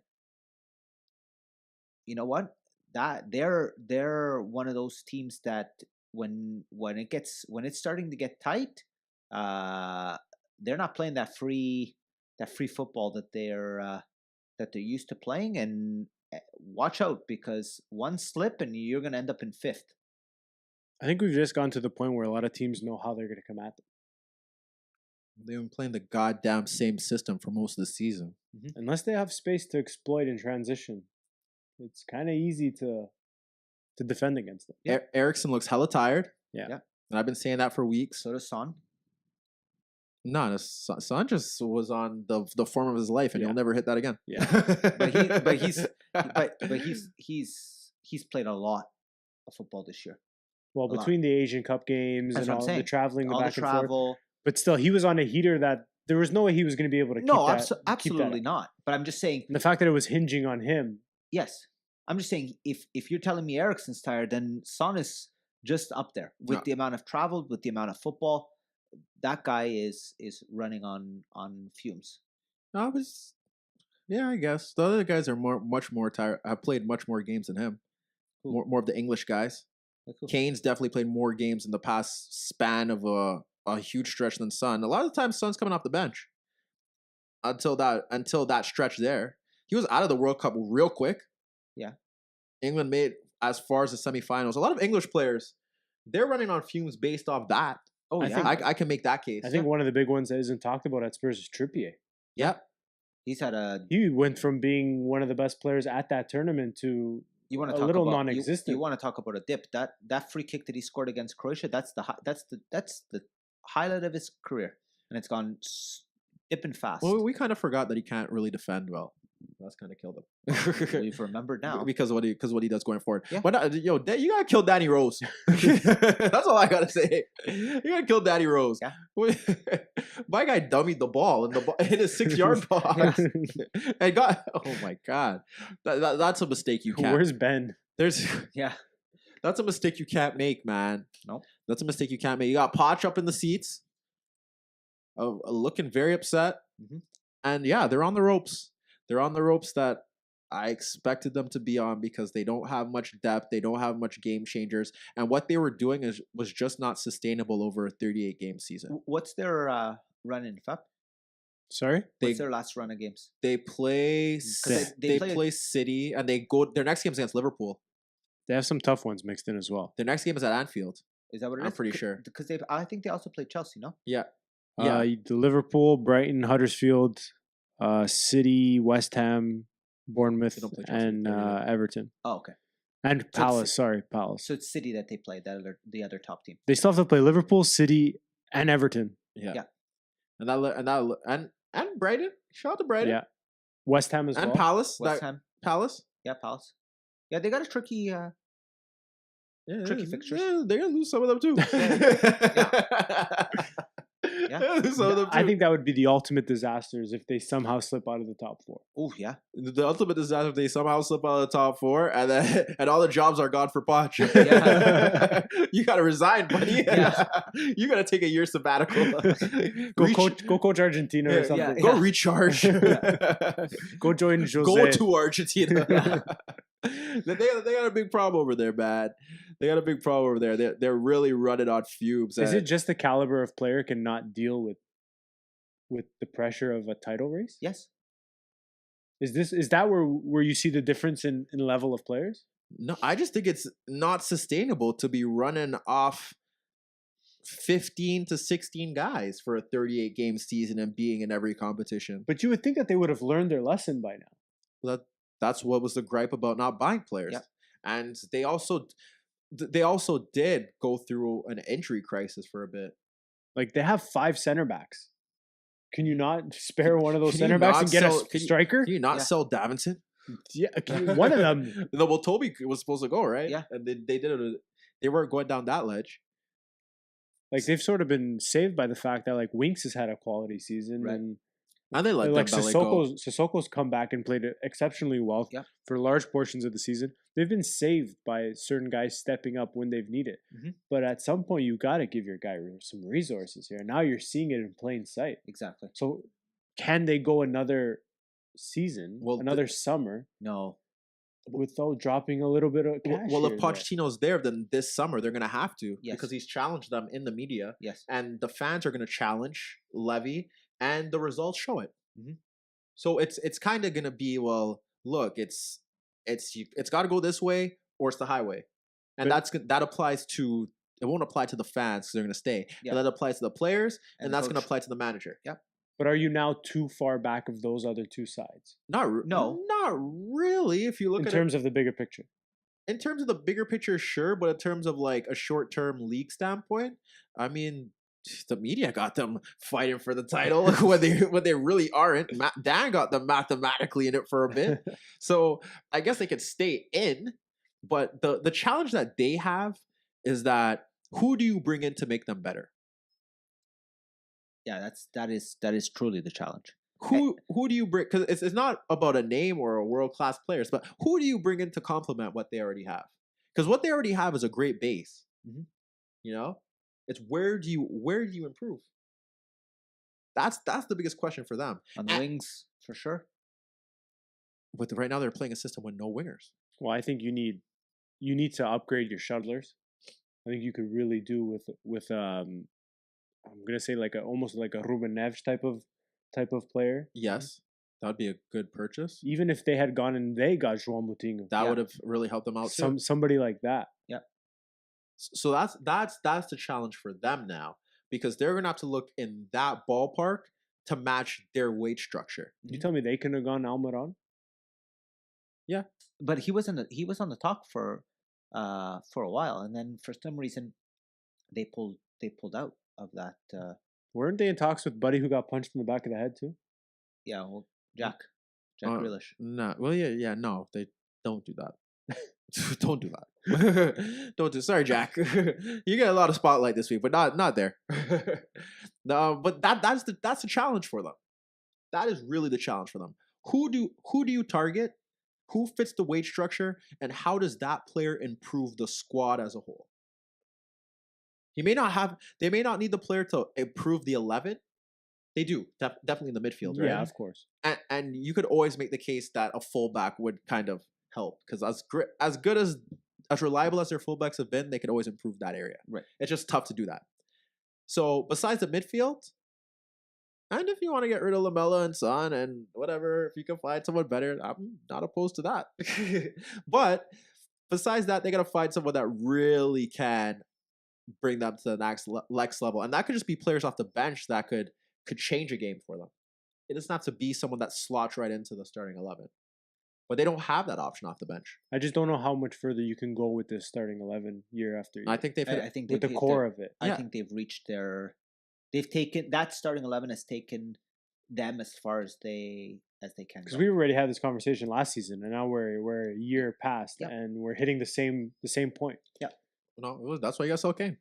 you know what? That they're one of those teams that when it's starting to get tight, they're not playing that free football that they're used to playing, and watch out, because one slip and you're going to end up in fifth. I think we've just gotten to the point where a lot of teams know how they're going to come at them. They've been playing the goddamn same system for most of the season. Unless they have space to exploit in transition, it's kind of easy to defend against them. Yeah. Ericsson looks hella tired. Yeah. And I've been saying that for weeks. So does Son. No, Son just was on the form of his life, and he'll never hit that again. Yeah. But he's played a lot of football this year. Well, between the Asian Cup games That's and what I'm all saying. the traveling All back the and forth. travel. But still, he was on a heater that there was no way he was going to be able to keep No, that. absolutely not. But I'm just saying. And the fact that it was hinging on him. Yes, I'm just saying. If you're telling me Eriksen's tired, then Son is just up there with the amount of travel, with the amount of football. That guy is running on fumes. I guess the other guys are much more tired. Have played much more games than him. More of the English guys. Cool. Kane's definitely played more games in the past span of a huge stretch than Son. A lot of the time, Son's coming off the bench. Until that stretch there, he was out of the World Cup real quick. Yeah, England made as far as the semifinals. A lot of English players, they're running on fumes based off that. Oh, I yeah. think I can make that case. I think one of the big ones that isn't talked about at Spurs is Trippier. Yep. He went from being one of the best players at that tournament to you want to a talk little about, non-existent. You want to talk about a dip. That free kick that he scored against Croatia, that's the highlight of his career, and it's gone dipping fast. Well, we kind of forgot that he can't really defend well. That's kind of killed him. We've remembered now because what he does going forward. Yeah. But you gotta kill Danny Rose. That's all I gotta say. You gotta kill Danny Rose. Yeah. My guy dummied the ball and the ball hit his 6-yard box and got. Oh my god, that's a mistake you can't. Where's Ben? That's a mistake you can't make, man. Nope. That's a mistake you can't make. You got Poch up in the seats, looking very upset, and yeah, they're on the ropes. They're on the ropes that I expected them to be on because they don't have much depth. They don't have much game changers. And what they were doing was just not sustainable over a 38-game season. What's their run in Fab? Sorry? What's their last run of games? They play they play City, and their next game is against Liverpool. They have some tough ones mixed in as well. Their next game is at Anfield. Is that what it is? I'm pretty sure. Because I think they also played Chelsea, no? Yeah. The Liverpool, Brighton, Huddersfield, City, West Ham, Bournemouth, and Everton. Oh, okay. And Palace. Palace. So it's City that they play, the other top team. They still have to play Liverpool, City, and Everton. Yeah. And Brighton. Shout out to Brighton. Yeah. West Ham as well. And Palace. West Ham. Palace. Yeah, Palace. Yeah, they got a tricky fixtures. Yeah, they're gonna lose some of them too. I think that would be the ultimate disasters if they somehow slip out of the top 4. Oh yeah, the ultimate disaster if they somehow slip out of the top 4 and all the jobs are gone for Poch. Yeah. You gotta resign, buddy. Yeah. You gotta take a year sabbatical. Go coach Argentina or something. Go recharge. Go join Jose. Go to Argentina. They got a big problem over there, man. They got a big problem over there. They're really running on fumes. Is it just the caliber of player cannot deal with the pressure of a title race? Yes. Is that where you see the difference in level of players? No, I just think it's not sustainable to be running off 15 to 16 guys for a 38-game season and being in every competition. But you would think that they would have learned their lesson by now. That's what was the gripe about not buying players. Yep. And they also did go through an injury crisis for a bit. Like, they have 5 center backs. Can you not spare one of those center backs and get a striker? Can you not sell Davinson? Yeah, one of them. No, well, Toby was supposed to go, right? Yeah. And they did it. They weren't going down that ledge. Like, they've sort of been saved by the fact that, like, Winks has had a quality season. Right. And they let like Dembele go. Sissoko's come back and played exceptionally well for large portions of the season. They've been saved by certain guys stepping up when they've needed. Mm-hmm. But at some point, you got to give your guy some resources here. Now you're seeing it in plain sight. Exactly. So can they go another season, another summer? No. Without dropping a little bit of cash. Well, if Pochettino's there, then this summer they're going to have to. Yes. Because he's challenged them in the media. Yes. And the fans are going to challenge Levy. And the results show it. Mm-hmm. So it's kind of gonna be, well, look, it's got to go this way or it's the highway, and that applies to It won't apply to the fans because they're going to stay. Yeah. But that applies to the players, and that's going to coach. apply to the manager. Yep. But are you now too far back of those other two sides Not really. If you look in at terms of the bigger picture? In terms of the bigger picture, sure, but in terms of like a short-term league standpoint, I mean, the media got them fighting for the title when they really aren't. Dan got them mathematically in it for a bit, so I guess they could stay in. But the challenge that they have is that who do you bring in to make them better? Yeah, that is truly the challenge. Who do you bring? Because it's not about a name or a world-class players, but who do you bring in to complement what they already have? Because what they already have is a great base. Mm-hmm. You know, it's where do you improve? That's the biggest question for them. On the wings, for sure. But right now they're playing a system with no wingers. Well, I think you need to upgrade your shuttlers. I think you could really do with I'm gonna say almost like a Ruben Neves type of player. Yes, that would be a good purchase. Even if they had gone and they got João Moutinho, that would have really helped them out too. Somebody like that. Yeah. So that's the challenge for them now, because they're gonna have to look in that ballpark to match their wage structure. You tell me they couldn't have gone Almiron? Yeah, but he was on the talk for a while, and then for some reason they pulled out of that. Weren't they in talks with Buddy, who got punched in the back of the head too? Yeah, well, Jack Grealish. No, well, yeah, no, they don't do that. Don't do that. Don't do. Sorry, Jack. You get a lot of spotlight this week, but not there. No, but that's the challenge for them. That is really the challenge for them. Who do you target? Who fits the wage structure, and how does that player improve the squad as a whole? They may not need the player to improve the 11. They do, definitely in the midfield, right? Yeah, of course. And you could always make the case that a fullback would kind of help, because as reliable as their fullbacks have been, they could always improve that area. Right. It's just tough to do that. So besides the midfield, and if you want to get rid of Lamela and Son and whatever, if you can find someone better, I'm not opposed to that. But besides that, they got to find someone that really can bring them to the next level. And that could just be players off the bench that could change a game for them. It doesn't have to be someone that slots right into the starting 11. But they don't have that option off the bench. I just don't know how much further you can go with this starting 11 year after year. I think with the core of it. I think they've reached they've taken that starting 11 has taken them as far as they can. Because we already had this conversation last season, and now we're a year past, and we're hitting the same point. Yeah. No, that's why you got to sell Kane.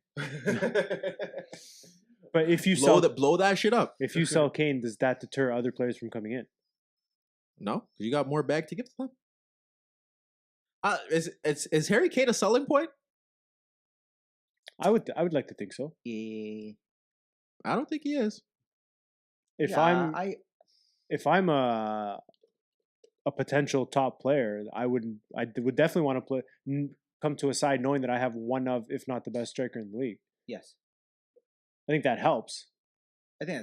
But if you blow that shit up. If you sell Kane, does that deter other players from coming in? No, because you got more bag to give to them. Is Harry Kane a selling point? I would like to think so. Yeah. I don't think he is. If I'm a potential top player, I would definitely want to come to a side knowing that I have one of, if not the best striker in the league. Yes. I think that helps. I think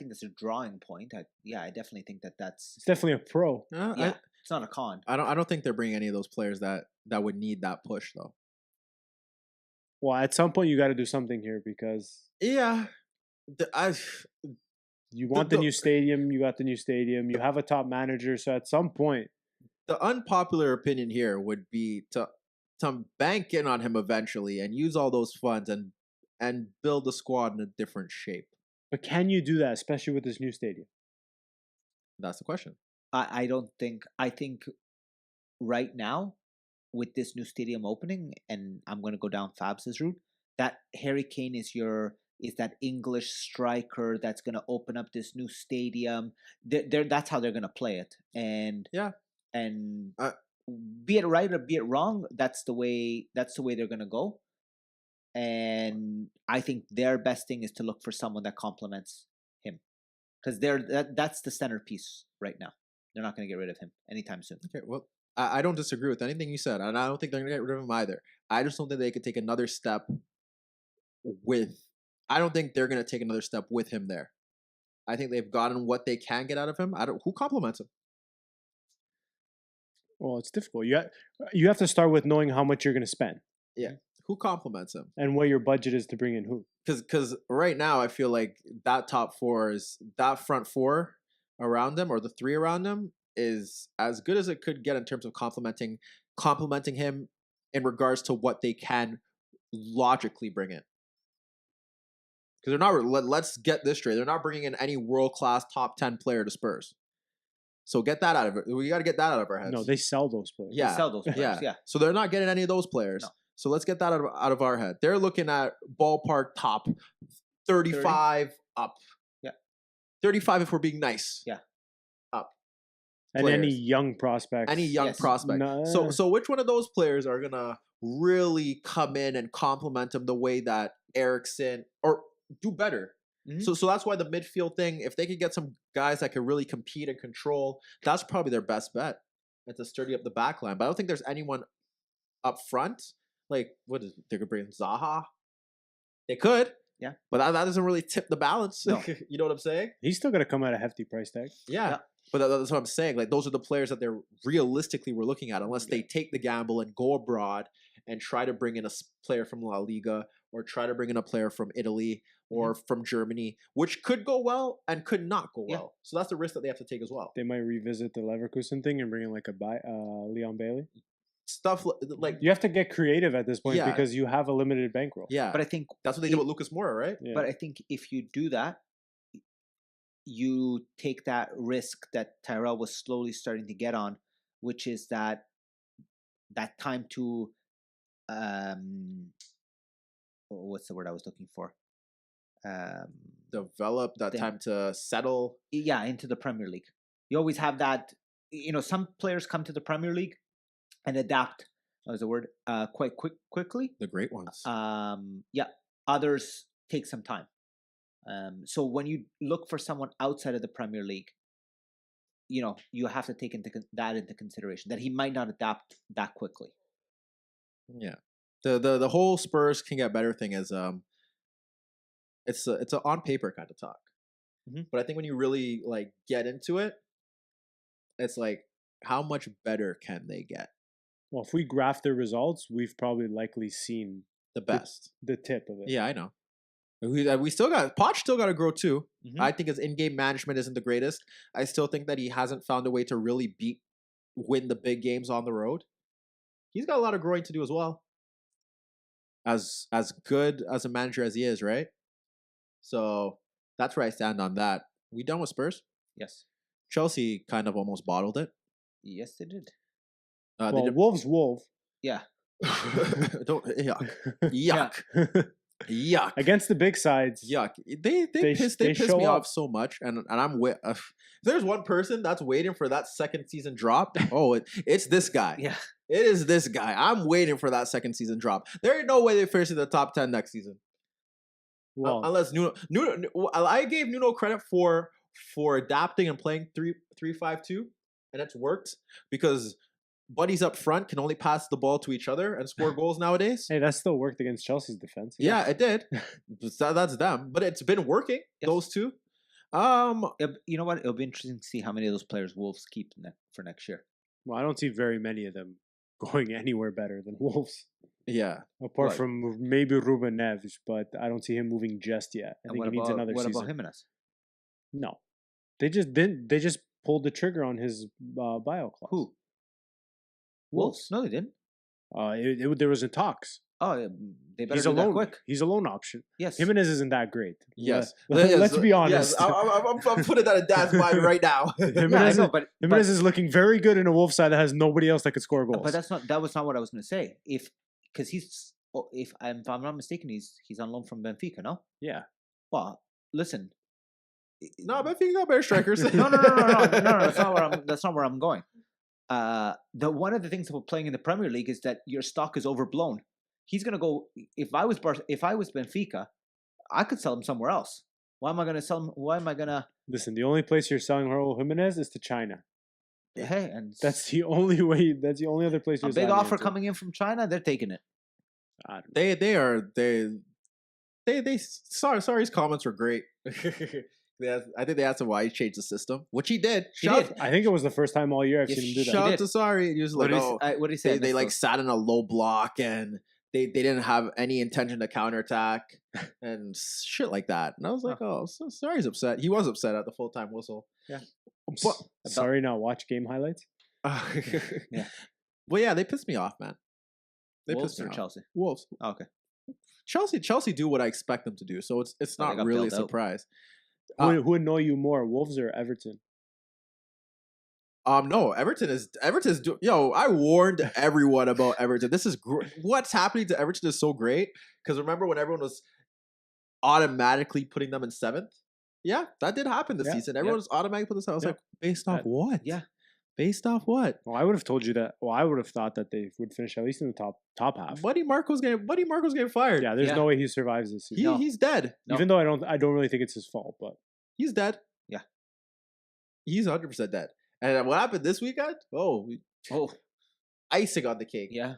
that's a drawing point. I definitely think that's it's definitely a pro. It's not a con. I don't think they're bringing any of those players that would need that push though. Well, at some point you got to do something here, because you want the new stadium. You got the new stadium. You have a top manager. So at some point, the unpopular opinion here would be to bank in on him eventually and use all those funds and build the squad in a different shape. But can you do that, especially with this new stadium? That's the question. I think right now, with this new stadium opening, and I'm going to go down Fabs' route, that Harry Kane is that English striker that's going to open up this new stadium. That's how they're going to play it. And be it right or be it wrong, that's the way they're going to go. And I think their best thing is to look for someone that complements him, because that's the centerpiece right now. They're not going to get rid of him anytime soon. Okay, well, I don't disagree with anything you said, and I don't think they're going to get rid of him either. I just don't think they could take another step I don't think they're going to take another step with him there. I think they've gotten what they can get out of him. Who compliments him? Well, it's difficult. You have to start with knowing how much you're going to spend. Yeah. Who complements him? And what your budget is to bring in who? Because right now I feel like that top four is that front four around them, or the three around them, is as good as it could get in terms of complementing him in regards to what they can logically bring in. Because they're not. Let's get this straight. They're not bringing in any world-class top 10 player to Spurs. So get that out of it. We got to get that out of our heads. No, they sell those players. Yeah, They sell those players, yeah. So they're not getting any of those players. No. So let's get that out of our head. They're looking at ballpark top 35 up. Yeah. 35 if we're being nice. Yeah. Up. And Players. any young prospects. Any young Yes. prospect. No. So which one of those players are gonna really come in and complement him the way that Eriksson, or do better? Mhm. So that's why the midfield thing, if they could get some guys that could really compete and control, that's probably their best bet. And to sturdy up the back line. But I don't think there's anyone up front. Like, they could bring in Zaha? They could. Yeah. But that doesn't really tip the balance. No. You know what I'm saying? He's still going to come at a hefty price tag. Yeah. Yeah. But that's what I'm saying. Like, those are the players that they're realistically we're looking at, unless they take the gamble and go abroad and try to bring in a player from La Liga, or try to bring in a player from Italy or from Germany, which could go well and could not go Yeah. well. So that's the risk that they have to take as well. They might revisit the Leverkusen thing and bring in like Leon Bailey. Stuff like, You have to get creative at this point Yeah. because you have a limited bankroll. yeah. But I think That's what they did with Lucas Moura, right? Yeah. But I think if you do that, you take that risk that Tyrrell was slowly starting to get on, which is that time to what's the word I was looking for? Develop that Then- time to settle. Yeah, into the Premier League. You always have that. Some players come to the Premier League and adapt. Is the word quite quickly. The great ones. Yeah, others take some time. So when you look for someone outside of the Premier League, you have to take that into consideration, that he might not adapt that quickly. Yeah. The whole Spurs can get better thing is it's a on paper kind of talk. Mhm. But I think when you really like get into it, it's like, how much better can they get? Well, if we graph their results, we've probably likely seen The best. the tip of it. Yeah, I know. We still got Poch still got to grow too. Mhm. I think his in-game management isn't the greatest. I still think that he hasn't found a way to really win the big games on the road. He's got a lot of growing to do as well. As good as a manager as he is, right? So that's where I stand on that. We done with Spurs? Yes. Chelsea kind of almost bottled it. Yes, they did. They Well, did- Wolves, Wolf. Yeah. Don't yuck. Yuck. Against the big sides. Yuck. They They piss show me up. off so much, and I'm with. If there's one person that's waiting for that second season drop, it's this guy. Yeah. It is this guy. I'm waiting for that second season drop. There ain't no way they finish in the top 10 next season. Well, Unless Nuno, I gave Nuno credit for adapting and playing 3-5-2, and it's worked because buddies up front can only pass the ball to each other and score goals nowadays. hey, that still worked against Chelsea's defense. Yeah, it did. That's them, but it's been working. Yes. Those two. You know what? It'll be interesting to see how many of those players Wolves keep for next year. Well, I don't see very many of them going anywhere better than Wolves. Yeah. Apart Right. from maybe Ruben Neves, but I don't see him moving just yet. I And think what he needs about another season. about Jimenez? No, they just didn't. They just pulled the trigger on his bio clause. Who? Wolves? No, they didn't. There was in talks. Oh, yeah, they better He's do a that loan. quick. He's a loan option. Yes. Jimenez isn't that great. Yes. Let's be honest. Yes. I'm putting that in Dad's mind right now. Yeah, I Jimenez, know, but Jimenez is looking very good in a Wolf side that has nobody else that could score goals. but that was not what I was going to say. Because if I'm not mistaken, he's on loan from Benfica. No. yeah. Well, listen. No, but if you got better strikers. No. That's not where I'm going. One of the things about playing in the Premier League is that your stock is overblown. He's gonna go. If I was Benfica, I could sell him somewhere else. Why am I gonna sell him? Why am I gonna? Listen, the only place you're selling Raul Jimenez is to China. Hey, and That's the only way. That's the only other place a you're big selling offer it to. coming in from China. They're taking it. I don't know. Sorry's comments were great. I think they asked him why he changed the system, which he did. He did. I think it was the first time all year I've Yes, seen him do that. Shout out did. to Sorry. He was What like, did he say? I they missed like those. sat in a low block and they didn't have any intention to counterattack and shit like that. And I was like, oh, so Sarri's upset. He was upset at the full-time whistle. Yeah. But, Sorry, now watch game highlights. Yeah. Well, yeah, they pissed me off, man. They Wolves pissed me or off. Chelsea? Wolves. Oh, okay. Chelsea do what I expect them to do, so it's they not got really a bailed out. surprise. Who annoy you more, Wolves or Everton? No, Everton's yo, I warned everyone about Everton. This is what's happening to Everton is so great, because remember when everyone was automatically putting them in 7th? Yeah, that did happen this season. Everyone was automatically putting this. I was like, based off what? Yeah. Based off what? Well, I would have told you that. Well, I would have thought that they would finish at least in the top half. Buddy Marco's getting fired. Yeah, there's no way he survives this season. He's dead. Even though I don't really think it's his fault, but He's dead. Yeah. He's 100% dead. And what happened this weekend? Oh, icing on the cake. Yeah.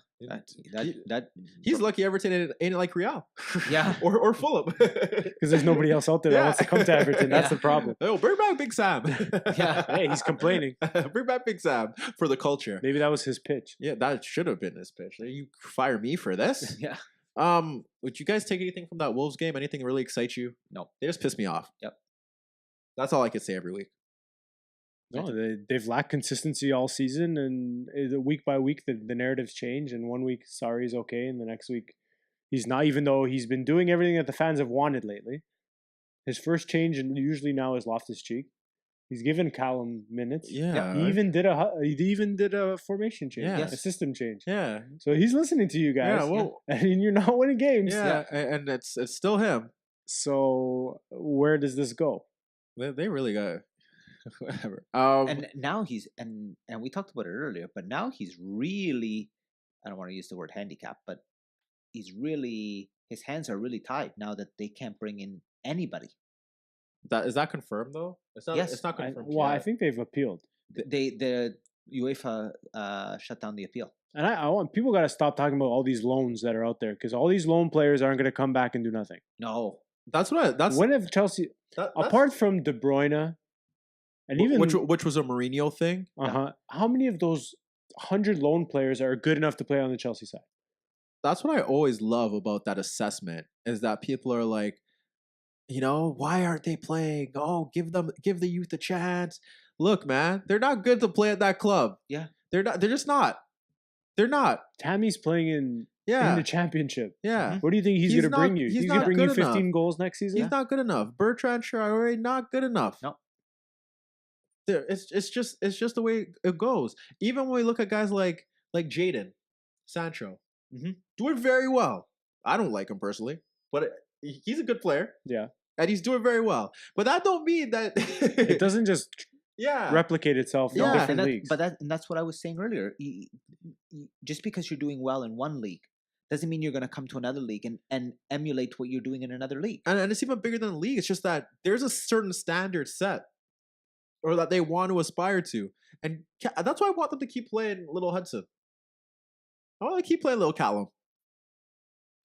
He's lucky Everton ain't like Real. Yeah. or Fulham. because there's nobody else out there that wants to come to Everton. That's the problem. Oh, bring back Big Sam. Yeah. Hey, he's complaining. Bring back Big Sam for the culture. Maybe that was his pitch. Yeah, that should have been his pitch. You fire me for this? Yeah. Would you guys take anything from that Wolves game? Anything really excite you? No. They just pissed me off. Yep. That's all I could say every week. No, they've lacked consistency all season, and week by week the narratives change. And one week Sarri's okay, and the next week he's not. Even though he's been doing everything that the fans have wanted lately, his first change and usually now is Loftus-Cheek. He's given Callum minutes. Yeah, he even did a formation change, a system change. Yeah, so he's listening to you guys. Yeah, well, and you're not winning games. Yeah, and it's still him. So where does this go? They really got whatever. And now he's and we talked about it earlier, but now he's really, I don't want to use the word handicap, but he's really, his hands are really tied now that they can't bring in anybody. Is that confirmed though? It's not confirmed. I think they've appealed. The UEFA shut down the appeal. And I want people got to stop talking about all these loans that are out there, because all these loan players aren't going to come back and do nothing. No, when have Chelsea, apart from De Bruyne, and even which was a Mourinho thing. How many of those 100 loan players are good enough to play on the Chelsea side? That's what I always love about that assessment, is that people are like, why aren't they playing? Oh, give the youth a chance. Look, man, they're not good to play at that club. Yeah, they're not. They're just not. They're not. Tammy's playing in the championship. Yeah. What do you think he's going to bring you? He's going to bring you 15 enough. Goals next season? He's not good enough. Bertrand Traore, not good enough. No. It's just the way it goes. Even when we look at guys like Jadon Sancho, doing very well. I don't like him personally, but he's a good player. Yeah. And he's doing very well. But that don't mean that it doesn't just replicate itself in different leagues. But that's what I was saying earlier. Just because you're doing well in one league doesn't mean you're going to come to another league and emulate what you're doing in another league. And it's even bigger than the league. It's just that there's a certain standard set, or that they want to aspire to. And that's why I want them to keep playing Little Hudson. I want to keep playing Little Callum.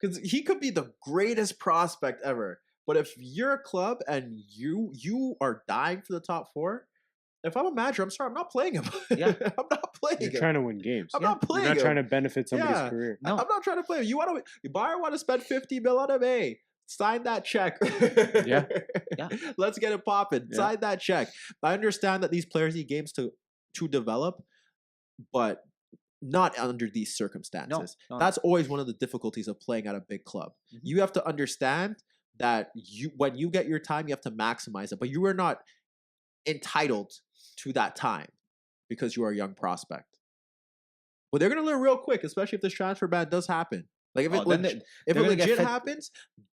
Because he could be the greatest prospect ever. But if you're a club and you are dying for the top 4, if I'm a manager, I'm sorry, I'm not playing him. Yeah. I'm not playing him. You're trying to win games. I'm not playing You're not him. trying to benefit somebody's career. No. I'm not trying to play him. Bayern want to spend 50 mil on him. Hey, sign that check. Yeah. Let's get it popping. Yeah. Sign that check. I understand that these players need games to develop, but not under these circumstances. No. That's always one of the difficulties of playing at a big club. Mm-hmm. You have to understand that when you get your time, you have to maximize it. But you are not entitled to that time because you are a young prospect. Well, they're going to learn real quick, especially if this transfer ban does happen. Like if it legit happens,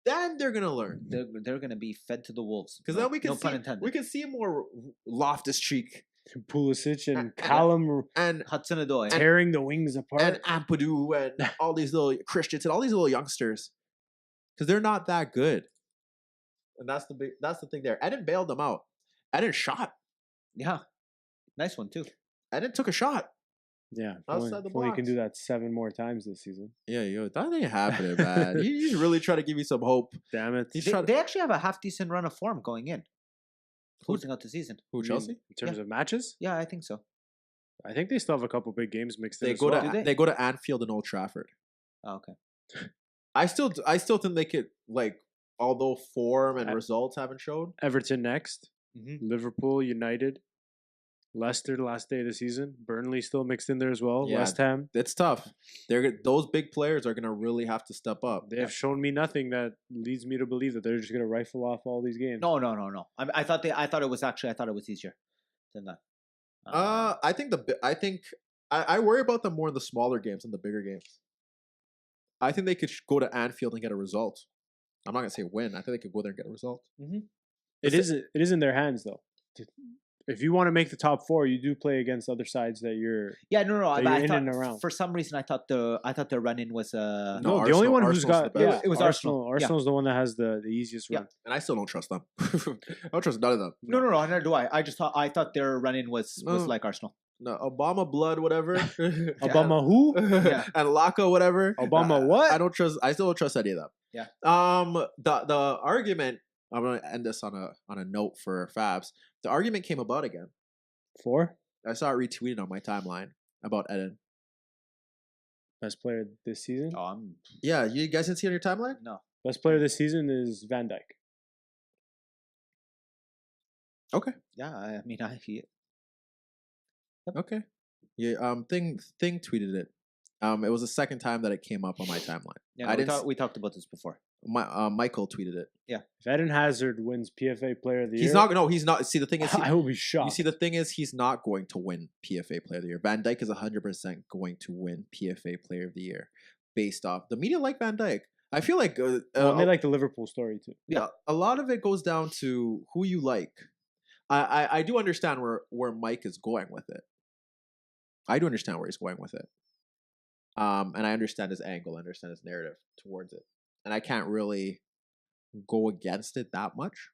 then they're gonna learn. They're gonna be fed to the wolves. Because then we can see more Loftus-Cheek, Pulisic, and Callum and Hudson-Odoi tearing the wings apart, and Ampadu and all these little Christians and all these little youngsters, because they're not that good. And that's the thing there. Eden bailed them out. Eden shot. Yeah, nice one too. Eden took a shot. Yeah, outside the box. You can box. do that 7 more times this season. Yeah, that ain't happening, man. He's really trying to give me some hope. Damn it! They actually have a half decent run of form going in, closing out the season. Who, Chelsea? In terms of matches? Yeah, I think so. I think they still have a couple big games mixed in. They go to Anfield and Old Trafford. Oh, okay. I still think they could, like, although form and results haven't showed. Everton next, Liverpool, United, Leicester the last day of the season. Burnley still mixed in there as well. Yeah. West Ham. It's tough. Those big players are gonna really have to step up. They have shown me nothing that leads me to believe that they're just gonna rifle off all these games. No. I thought it was easier than that. I worry about them more in the smaller games than the bigger games. I think they could go to Anfield and get a result. I'm not gonna say win. I think they could go there and get a result. It is in their hands though. If you want to make the top 4, you do play against other sides that you're in and around. For some reason, I thought the run-in was no. The only one who's got it was Arsenal. Arsenal's the one that has the easiest run. And I still don't trust them. I don't trust none of them. No, neither do I. I thought their run-in was like Arsenal. No, Obama blood, whatever. Obama who? Yeah. And Laka, whatever. Obama what? I still don't trust any of them. Yeah. The argument. I'm gonna end this on a note for Fabs. The argument came about again. 4? I saw it retweeted on my timeline about Eden. Best player this season? Yeah, you guys didn't see it on your timeline? No. Best player this season is Van Dijk. Okay. Yeah, I mean, Okay. Yeah. Thing tweeted it. It was the second time that it came up on my timeline. Yeah, we talked about this before. Michael tweeted it. Yeah. If Eden Hazard wins PFA Player of the Year, he's not. See, the thing is, I will be shocked. You see, the thing is, he's not going to win PFA Player of the Year. Van Dijk is 100% going to win PFA Player of the Year, based off the media like Van Dijk. I feel like and they like the Liverpool story too. Yeah, a lot of it goes down to who you like. I do understand where Mike is going with it. I do understand where he's going with it. And I understand his angle, I understand his narrative towards it. And I can't really go against it that much.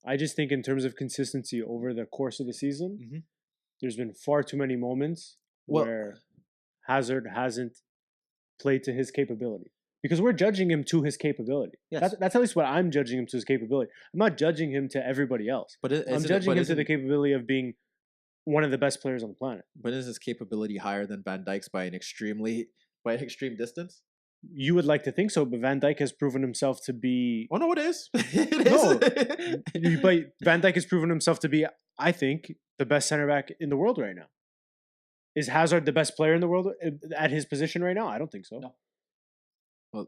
I just think in terms of consistency over the course of the season, there's been far too many moments where Hazard hasn't played to his capability. Because we're judging him to his capability. Yes. That's at least what I'm judging him to his capability. I'm not judging him to everybody else. I'm judging him to the capability of being one of the best players on the planet. But is his capability higher than Van Dijk's by an extreme distance? You would like to think so, but Van Dijk has proven himself to be... Oh, no, it is. It is. No, but Van Dijk has proven himself to be, I think, the best center back in the world right now. Is Hazard the best player in the world at his position right now? I don't think so. No. Well,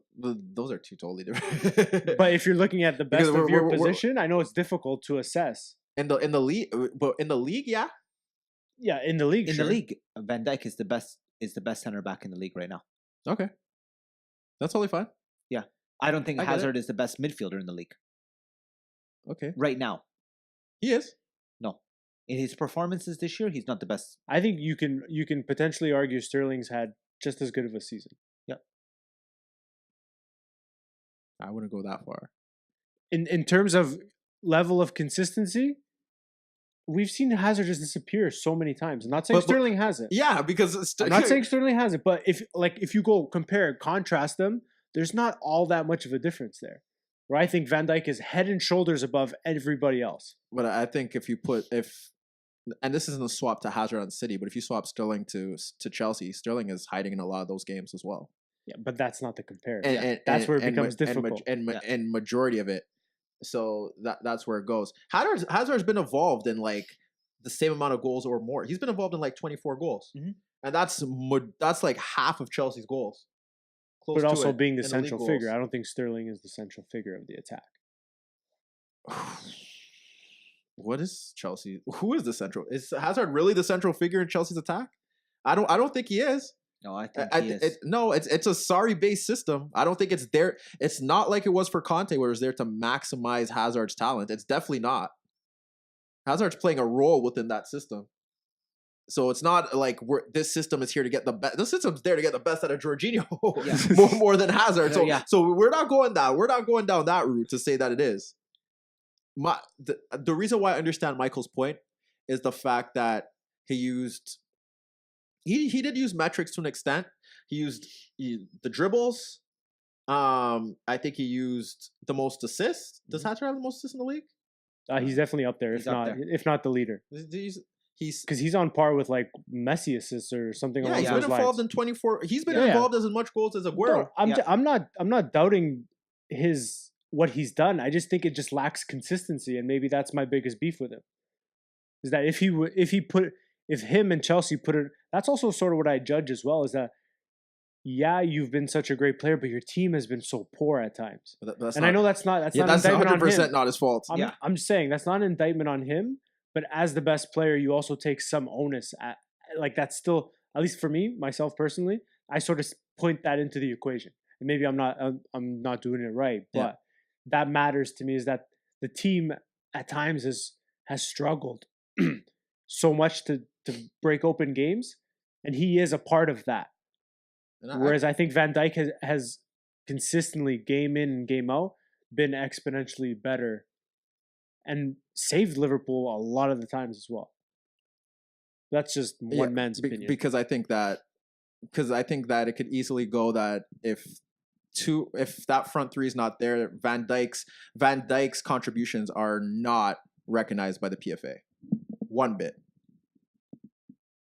those are two totally different. But if you're looking at the best of your position, I know it's difficult to assess. In the league, but in the league, yeah. Yeah, in the league. In the league, Van Dijk is the best center back in the league right now. Okay, that's totally fine. Yeah, I don't think Hazard is the best midfielder in the league. Okay, right now, he is. No, in his performances this year, he's not the best. I think you can potentially argue Sterling's had just as good of a season. Yeah, I wouldn't go that far. In terms of level of consistency, we've seen Hazard just disappear so many times. I'm not saying Sterling hasn't. Yeah, because I'm not saying Sterling hasn't, but if you go compare, contrast them, there's not all that much of a difference there. Where I think Van Dijk is head and shoulders above everybody else. But I think and this isn't a swap to Hazard on City, but if you swap Sterling to Chelsea, Sterling is hiding in a lot of those games as well. Yeah, but that's not the comparison. That's where it becomes difficult. And majority of it. So that's where it goes. Hazard's been involved in like the same amount of goals or more. He's been involved in like 24 goals, and that's like half of Chelsea's goals. But also being the central figure, I don't think Sterling is the central figure of the attack. What is Chelsea? Who is the central? Is Hazard really the central figure in Chelsea's attack? I don't think he is. No, I think he is. It's a Sarri-based system. I don't think it's there. It's not like it was for Conte, where it was there to maximize Hazard's talent. It's definitely not. Hazard's playing a role within that system. So it's not like this system is here to get the best. This system's there to get the best out of Jorginho more than Hazard. So we're not going down. We're not going down that route to say that it is. The reason why I understand Michael's point is the fact that he used. He did use metrics to an extent. He used the dribbles. I think he used the most assists. Does Hazard have the most assists in the league? He's definitely up there, if not the leader. because he's on par with like Messi assists or something. Yeah, along he's those been involved lines. in 24. He's been Yeah. involved as much goals as Aguero. No, I'm not doubting what he's done. I just think it just lacks consistency, and maybe that's my biggest beef with him. Is that if him and Chelsea put it, that's also sort of what I judge as well. Is that you've been such a great player, but your team has been so poor at times. I know that's not an indictment on him. 100% not his fault. I'm just saying that's not an indictment on him. But as the best player, you also take some onus at like that's still, at least for me, myself personally, I sort of point that into the equation. And maybe I'm not doing it right, but that matters to me is that the team at times has struggled so much to break open games, and he is a part of that. Whereas I think Van Dijk has consistently, game in and game out, been exponentially better and saved Liverpool a lot of the times as well. That's just one man's opinion. Because I think that it could easily go that if that front three is not there, Van Dijk's contributions are not recognized by the PFA one bit.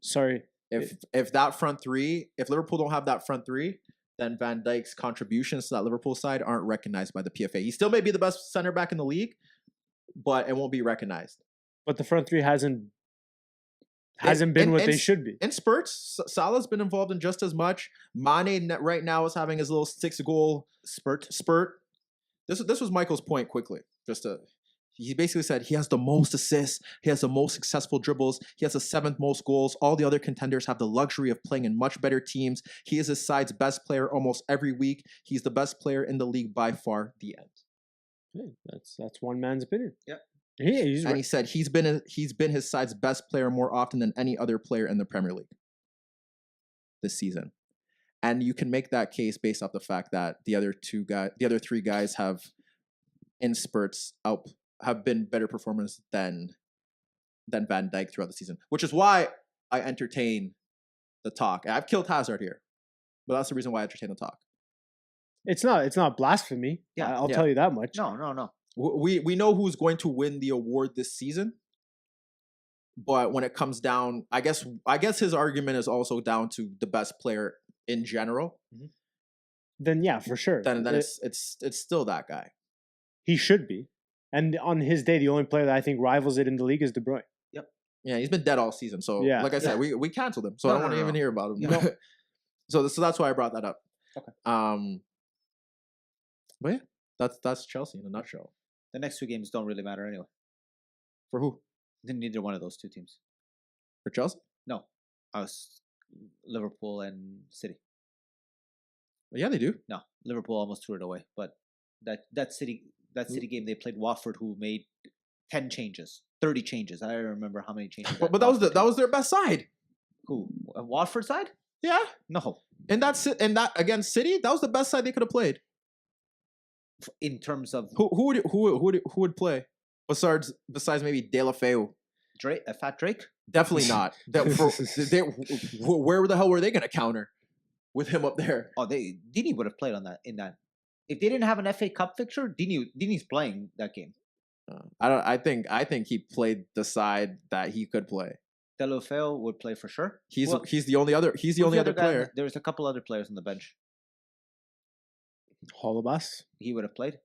Sorry. If that front three, if Liverpool don't have that front three, then Van Dijk's contributions to that Liverpool side aren't recognized by the PFA. He still may be the best center back in the league, but it won't be recognized. But the front three hasn't been what they should be. In spurts, Salah's been involved in just as much. Mane right now is having his little 6-goal spurt. This was Michael's point quickly. He basically said he has the most assists, he has the most successful dribbles, he has the 7th most goals. All the other contenders have the luxury of playing in much better teams. He is his side's best player almost every week. He's the best player in the league by far. The end. Yeah, that's one man's opinion. Yeah. Yeah, he's right. He said he's been his side's best player more often than any other player in the Premier League this season. And you can make that case based off the fact that the other 3 guys have in spurts have been better performers than Van Dijk throughout the season, which is why I entertain the talk. I've killed Hazard here, but that's the reason why I entertain the talk. It's not blasphemy. Yeah, I'll tell you that much. No. We know who's going to win the award this season, but when it comes down, I guess his argument is also down to the best player in general. Mm-hmm. Then yeah, for sure. Then it's still that guy. He should be. And on his day, the only player that I think rivals it in the league is De Bruyne. Yep. Yeah, he's been dead all season. So, like I said, we canceled him. So I don't want to even hear about him. No. So that's why I brought that up. Okay. But yeah, that's Chelsea in a nutshell. The next 2 games don't really matter anyway. For who? Neither one of those 2 teams. For Chelsea? No. I was Liverpool and City. Yeah, they do. No, Liverpool almost threw it away. But that City game, they played Watford, who made 10 changes, 30 changes. I don't remember how many changes. But that was their best side. Who? Watford side? Yeah. No. And that against City, that was the best side they could have played. In terms of who would play besides maybe De La Feu? Fat Drake? Definitely not. Where the hell were they going to counter with him up there? Oh, Dini would have played in that. If they didn't have an FA Cup fixture, Dini's playing that game. I think he played the side that he could play. De La Feu would play for sure. He's the only other player. There's a couple other players on the bench. Holobas? He would have played.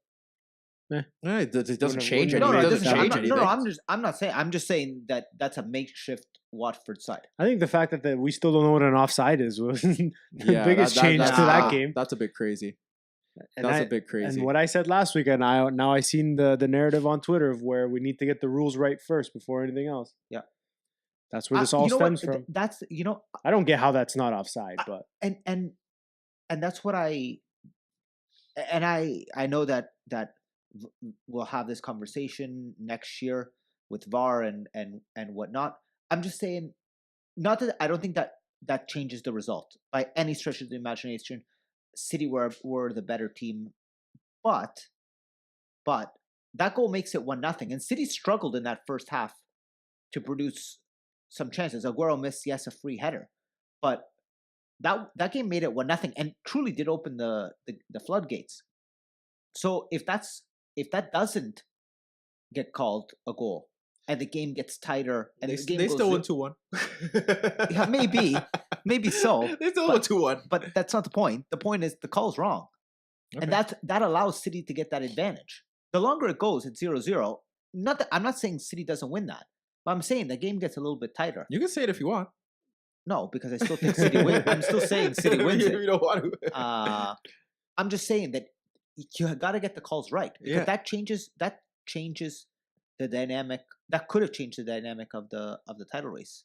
It doesn't change anything. No, it doesn't change anything. I'm not saying. I'm just saying that that's a makeshift Watford side. I think the fact that we still don't know what an offside is was the biggest change to that game. That's a bit crazy. That's a bit crazy. And what I said last week, and now I seen the narrative on Twitter of where we need to get the rules right first before anything else. Yeah. That's where this all stems from. That's I don't get how that's not offside, but and that's what I know that we'll have this conversation next year with VAR and whatnot. I'm just saying, not that I don't think that changes the result by any stretch of the imagination. City were the better team, but that goal makes it 1-0, and City struggled in that first half to produce some chances. Aguero missed, yes, a free header, but that game made it 1-0 and truly did open the floodgates. So if that doesn't get called a goal, and the game gets tighter, and the game they goes still win 2-1. Yeah, maybe so. They still win 2-1. But that's not the point. The point is the call's wrong. Okay. And that allows City to get that advantage. The longer it goes, it's 0-0. I'm not saying City doesn't win that, but I'm saying the game gets a little bit tighter. You can say it if you want. No, because I still think City wins. I'm still saying City wins it. You don't want to. I'm just saying that you got to get the calls right, because that changes the dynamic. That could have changed the dynamic of the title race,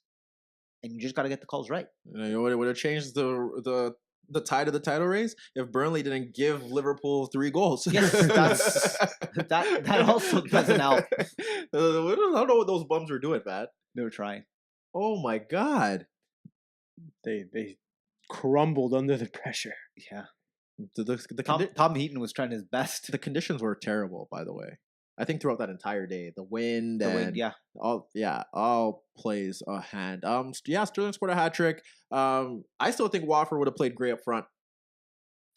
and you just got to get the calls right. You know what would have changed the tide of the title race if Burnley didn't give Liverpool 3 goals. Yes, that also doesn't help. I don't know what those bums were doing, man. They were trying. Oh my god, They crumbled under the pressure. Yeah. The Tom Heaton was trying his best. The conditions were terrible, by the way. I think throughout that entire day, the wind, all plays a hand. Sterling scored a hat trick. I still think Watford would have played great up front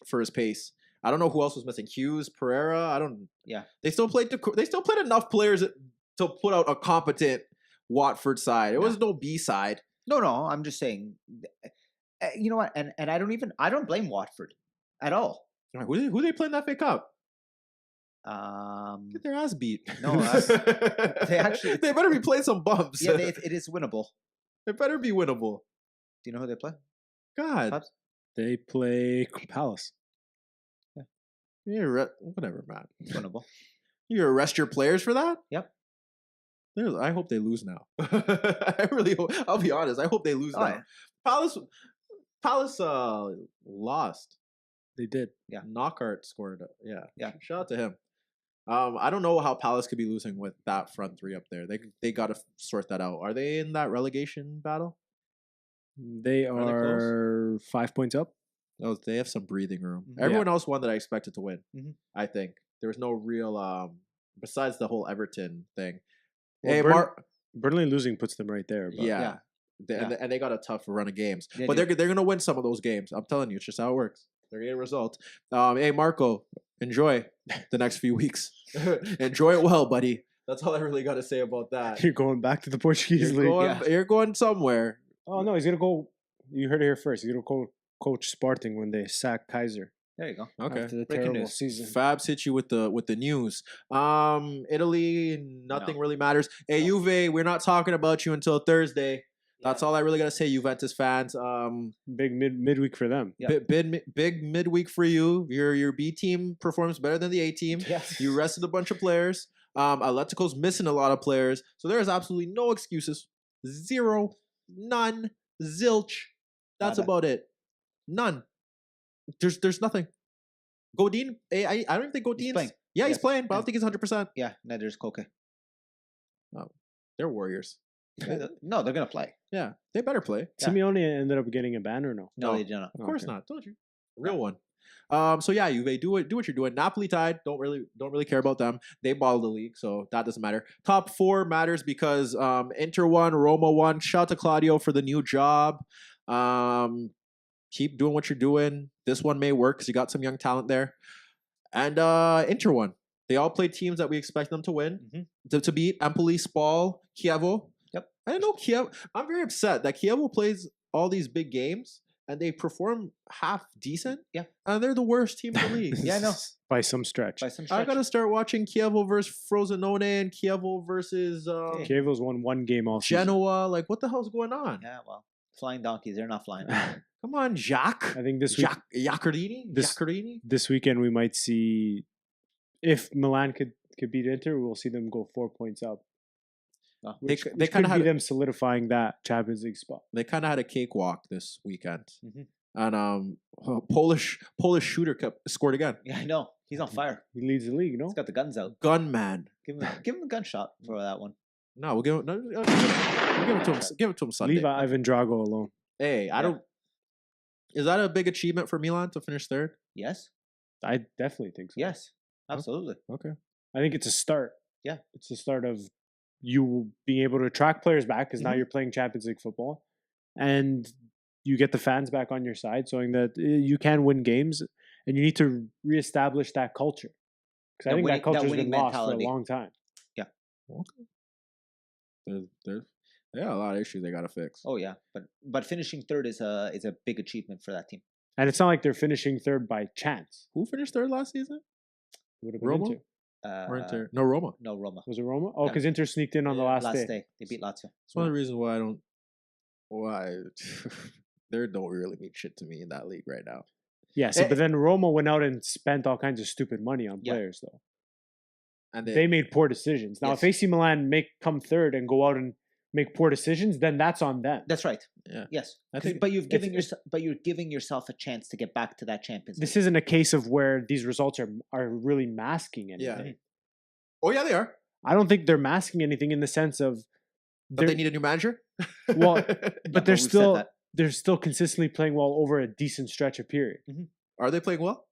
for his pace. I don't know who else was missing. Hughes, Pereira. They still played enough players to put out a competent Watford side. It was no B side. No, I'm just saying. You know what? And I don't blame Watford at all. Who they play in the FA Cup? Get their ass beat. No, they better be playing some bumps. Yeah, it is winnable. It better be winnable. Do you know who they play? God, Fabs? They play Palace. Yeah, whatever, man. Winnable. You arrest your players for that? Yep. I hope they lose now. I really hope. I'll be honest. I hope they lose now. Yeah. Palace lost. They did. Yeah. Knockhart scored. Yeah. Shout out to him. I don't know how Palace could be losing with that front three up there. They got to sort that out. Are they in that relegation battle? They are 5 points up. Oh, they have some breathing room. Mm-hmm. Everyone else won that I expected to win. Mm-hmm. I think there was no real besides the whole Everton thing. Well, Hey, Burnley losing puts them right there. But yeah. And they got a tough run of games. Yeah, but they're going to win some of those games. I'm telling you, it's just how it works. They're getting a result. Hey, Marco, enjoy the next few weeks. Enjoy it well, buddy. That's all I really got to say about that. You're going back to the Portuguese league. You're going somewhere. Oh, no, he's going to go. You heard it here first. He's going to go coach Sparting when they sack Kaiser. There you go. Okay. After the Breaking terrible news. season. Fabs hit you with the news. Italy, nothing really matters. Hey, Juve, we're not talking about you until Thursday. That's all I really got to say, Juventus fans. Big midweek for them. Yeah. Big midweek for you. Your B team performs better than the A team. Yes. You rested a bunch of players. Atletico's missing a lot of players. So there is absolutely no excuses. Zero. None. Zilch. That's about it. None. There's nothing. Godin, I don't even think Godin's playing. Yeah, he's playing, but I don't think he's 100%. Yeah, neither is Koke. They're Warriors. No, they're going to play. Yeah, they better play. Yeah. Simeone ended up getting a ban or no? No, they do not. Of course Okay. not. Told you. Real one. So yeah, Juve, do what you're doing. Napoli tied. Don't really care about them. They bottled the league, so that doesn't matter. Top 4 matters because Inter won, Roma won. Shout out to Claudio for the new job. Keep doing what you're doing. This one may work because you got some young talent there. And Inter won. They all played teams that we expect them to win. Mm-hmm. To beat Empoli, Spal, Chievo. Yep. I don't know Chievo. I'm very upset that Chievo plays all these big games and they perform half decent. Yeah. And they're the worst team in the league. Yeah, I know. By some stretch. I gotta start watching Chievo versus Frosinone and Chievo versus Chievo's won one game all season. Genoa. Like, what the hell's going on? Yeah, well, flying donkeys, they're not flying. Come on, Jacques. I think this week, Giaccherini? this weekend we might see if Milan could beat Inter, we'll see them go 4 points up. Which They kind could of be had them solidifying that Champions League spot. they kind of had a cakewalk this weekend, Mhm. and Polish shooter scored again. Yeah, I know. He's on fire. He leads the league, no? He's got the guns out. Gunman. Give him a gunshot for that one. No, we'll give it. No, we'll give it to him. Give it to him Sunday. Leave Ivan Drago alone. Hey, I don't. Is that a big achievement for Milan to finish third? Yes. I definitely think so. Yes. Absolutely. Okay. I think it's a start. Yeah. It's the start of you being able to attract players back because now Mhm. you're playing Champions League football. And you get the fans back on your side, showing that you can win games and you need to reestablish that culture. Because I think that culture has been lost for a long time. Yeah. Okay. They got a lot of issues they got to fix. Oh yeah, but finishing third is a big achievement for that team. And it's not like they're finishing third by chance. Who finished third last season? Would have been Roma? Inter. Or Inter? No, Roma. No, Roma. Was it Roma? Oh, Yeah. because Inter sneaked in on the last day. They beat Lazio. It's one of the reasons why they don't really mean shit to me in that league right now. Yeah, but then Roma went out and spent all kinds of stupid money on players, though. And They made poor decisions. Now, if AC Milan come third and go out and make poor decisions, then that's on them. That's right. Yeah. Yes. I think But you're giving yourself a chance to get back to that Champions League. This isn't a case of where these results are really masking anything. Yeah. Oh yeah, they are. I don't think they're masking anything in the sense of But they need a new manager. Well, but they're we've said still consistently playing well over a decent stretch of period. Are they playing well?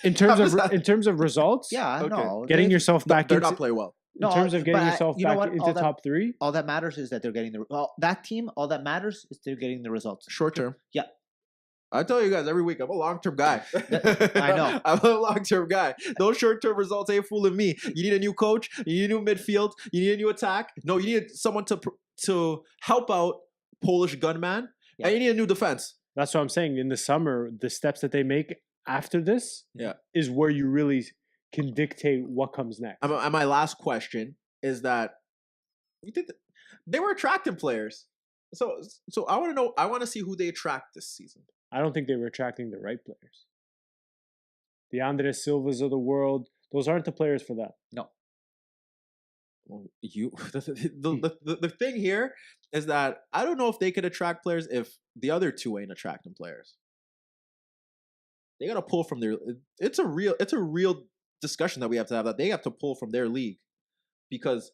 In terms of results, Yeah, Okay. no. getting yourself back They're into not playing well. in terms of getting yourself you know back what? into top three. All that matters is that they're getting that team. All that matters is they're getting the results. Short term. Yeah. I tell you guys every week, I'm a long-term guy. I know. I'm a long-term guy. Those short-term results ain't fooling me. You need a new coach. You need a new midfield. You need a new attack. No, you need someone to help out Polish gunman. Yeah. And you need a new defense. That's what I'm saying. In the summer, the steps that they make after this is where you really can dictate what comes next. And my last question is that you think they were attracting players. So I want to know. I want to see who they attract this season. I don't think they were attracting the right players. The Andres Silvas of the world, those aren't the players for that. No. Well, the thing here is that I don't know if they could attract players if the other two ain't attracting players. They got to pull from their. It's a real discussion that we have to have, that they have to pull from their league, because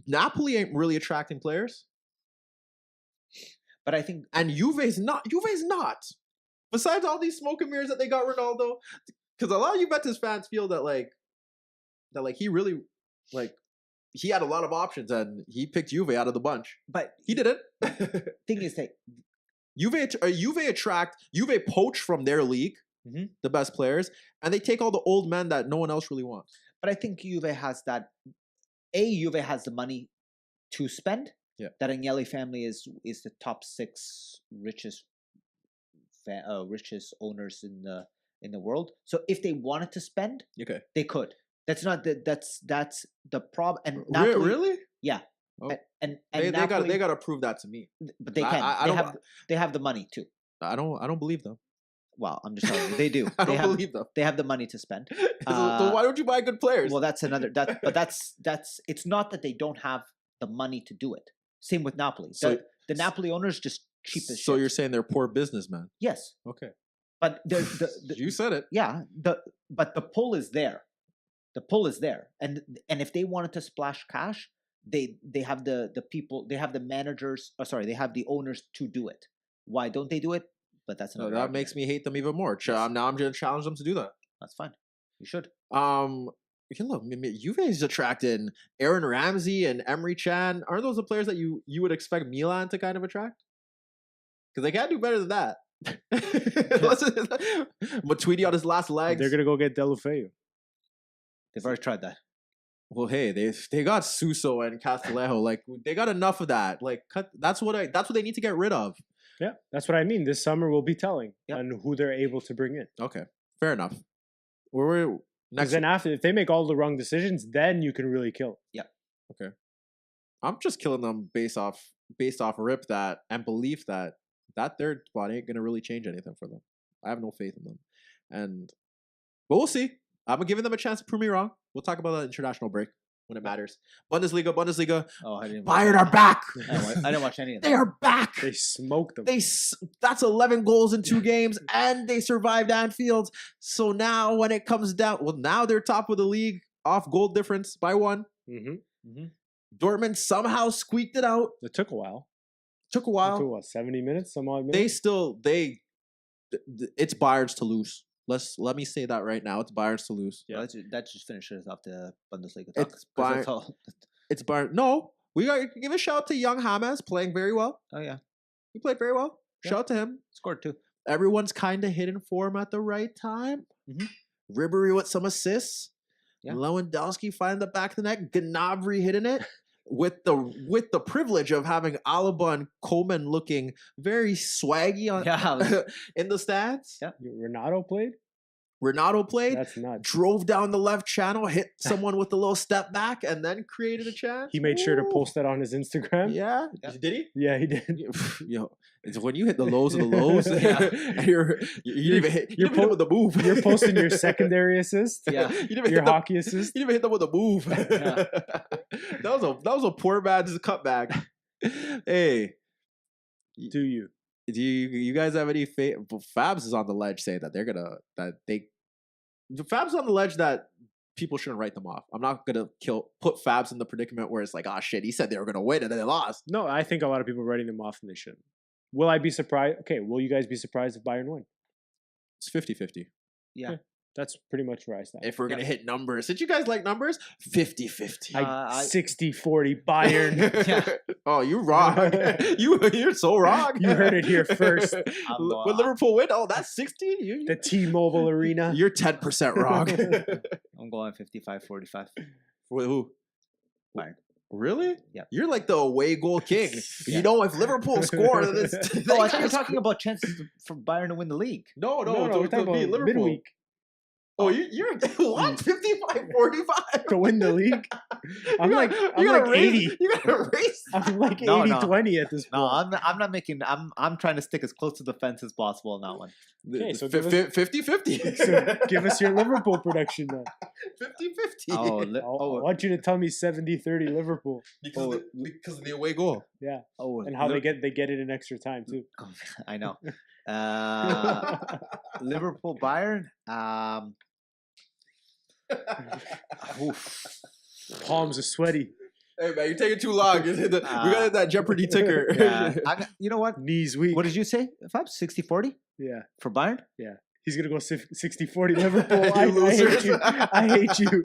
Napoli ain't really attracting players. But I think, and Juve's not. Besides all these smoke and mirrors that they got Ronaldo, because a lot of Juventus fans feel that he really he had a lot of options and he picked Juve out of the bunch. but He didn't. thing is that Juve poach from their league the best players, and they take all the old men that no one else really wants. But I think Juve has that. Juve has the money to spend. Yeah. That Agnelli family is the top 6 richest owners in the world. So if they wanted to spend, Okay. they could. That's not that's the problem. And Really? yeah. Oh. And They Napoli, got to prove that to me. but they can. They have the money too. I don't believe them. Well, I'm just telling you, they do. I don't believe them. They have the money to spend. So why don't you buy good players? Well, that's another. But that's. It's not that they don't have the money to do it. Same with Napoli. The Napoli owners just cheap as shit. So you're saying they're poor businessmen? Yes, Okay. but You said it. yeah. But the pull is there. The pull is there, and if they wanted to splash cash, they have the people. They have the managers. They have the owners to do it. Why don't they do it? But that's another. That makes me hate them even more. Yes. Now I'm going to challenge them to do that. That's fine. You should. Look, Juve's attracting Aaron Ramsey and Emre Can. Aren't those the players that you would expect Milan to kind of attract? Because they can't do better than that. Matuidi on his last legs. They're gonna go get Deulofeu. They've already tried that. Well, hey, they got Suso and Castillejo. Like, they got enough of that. Like, that's what they need to get rid of. Yeah, that's what I mean. This summer will be telling on who they're able to bring in. Okay, fair enough. We're next. Then after, if they make all the wrong decisions, then you can really kill. Yeah. Okay. I'm just killing them based off rip that and belief that third spot ain't gonna really change anything for them. I have no faith in them, but we'll see. I'm giving them a chance to prove me wrong. We'll talk about that international break when it matters. Bundesliga. Oh, I didn't. Bayern are back. I didn't watch any of that. They are back. They smoked them. That's 11 goals in 2 games, and they survived Anfield. So now when it comes down, now they're top of the league off goal difference by 1. Dortmund somehow squeaked it out. It took a while. Took a while. It took, 70 minutes? Some odd minutes? It's Bayern's to lose. Let me say that right now. It's Bayern's to lose. Yeah, that just finishes off the Bundesliga talk. It's Bayern. It's Bayern. No, we got to give a shout out to young James playing very well. Oh yeah, he played very well. Yeah. Shout out to him. Scored 2. Everyone's kind of hitting form at the right time. Ribery with some assists. Yeah. Lewandowski finding the back of the net. Gnabry hitting it. with the privilege of having Alaba and Coleman looking very swaggy in the stands. Yeah. Renato played? Renato played. That's nuts. Drove down the left channel, hit someone with a little step back, and then created a chance. He made sure to post that on his Instagram. Yeah. Did he? Yeah, he did. Yo, it's when you hit the lows of the lows, and you didn't even hit them with the move. You're posting your secondary assist. Yeah. Your hockey assist. You didn't even hit them with a move. Yeah. that was a poor man's cutback. Hey, Do you guys have any faith? Fabs is on the ledge saying that Fabs is on the ledge that people shouldn't write them off. I'm not gonna put Fabs in the predicament where it's like, oh shit, he said they were gonna win and then they lost. No, I think a lot of people are writing them off and they shouldn't. Will I be surprised? Okay, will you guys be surprised if Bayern win? It's 50-50. Yeah. That's pretty much where I stand. If we're gonna hit numbers, did you guys like numbers? 50-50. 60-40 Bayern. Yeah. Oh, you're wrong. You're so wrong. You heard it here first. When Liverpool win, oh, that's 60. The T-Mobile Arena. You're 10% wrong. I'm going 55-45. With who? Bayern. Really? Yeah. You're like the away goal king. Yeah. You know, if Liverpool score, then it's. Oh, I thought you were talking about chances for Bayern to win the league. No, we're talking about Liverpool. midweek Oh, you're what? 55-45 to win the league. I'm like 80. You gotta race. I'm like No, 80-20 at this point. No, I'm not making. I'm trying to stick as close to the fence as possible on that one. Okay, so 50-50. So give us your Liverpool prediction then. 50-50. I want you to tell me 70-30 Liverpool. Because of the away goal. Yeah. Oh, And how they get it in extra time too. I know. Liverpool Bayern. Palms are sweaty. Hey man, you're taking too long. We gotta hit that Jeopardy ticker. Yeah. You know what? Knees weak. What did you say? If I'm 60-40 Yeah. for Bayern? Yeah. He's going to go 60-40 Liverpool. You I loser. hate you. I hate you.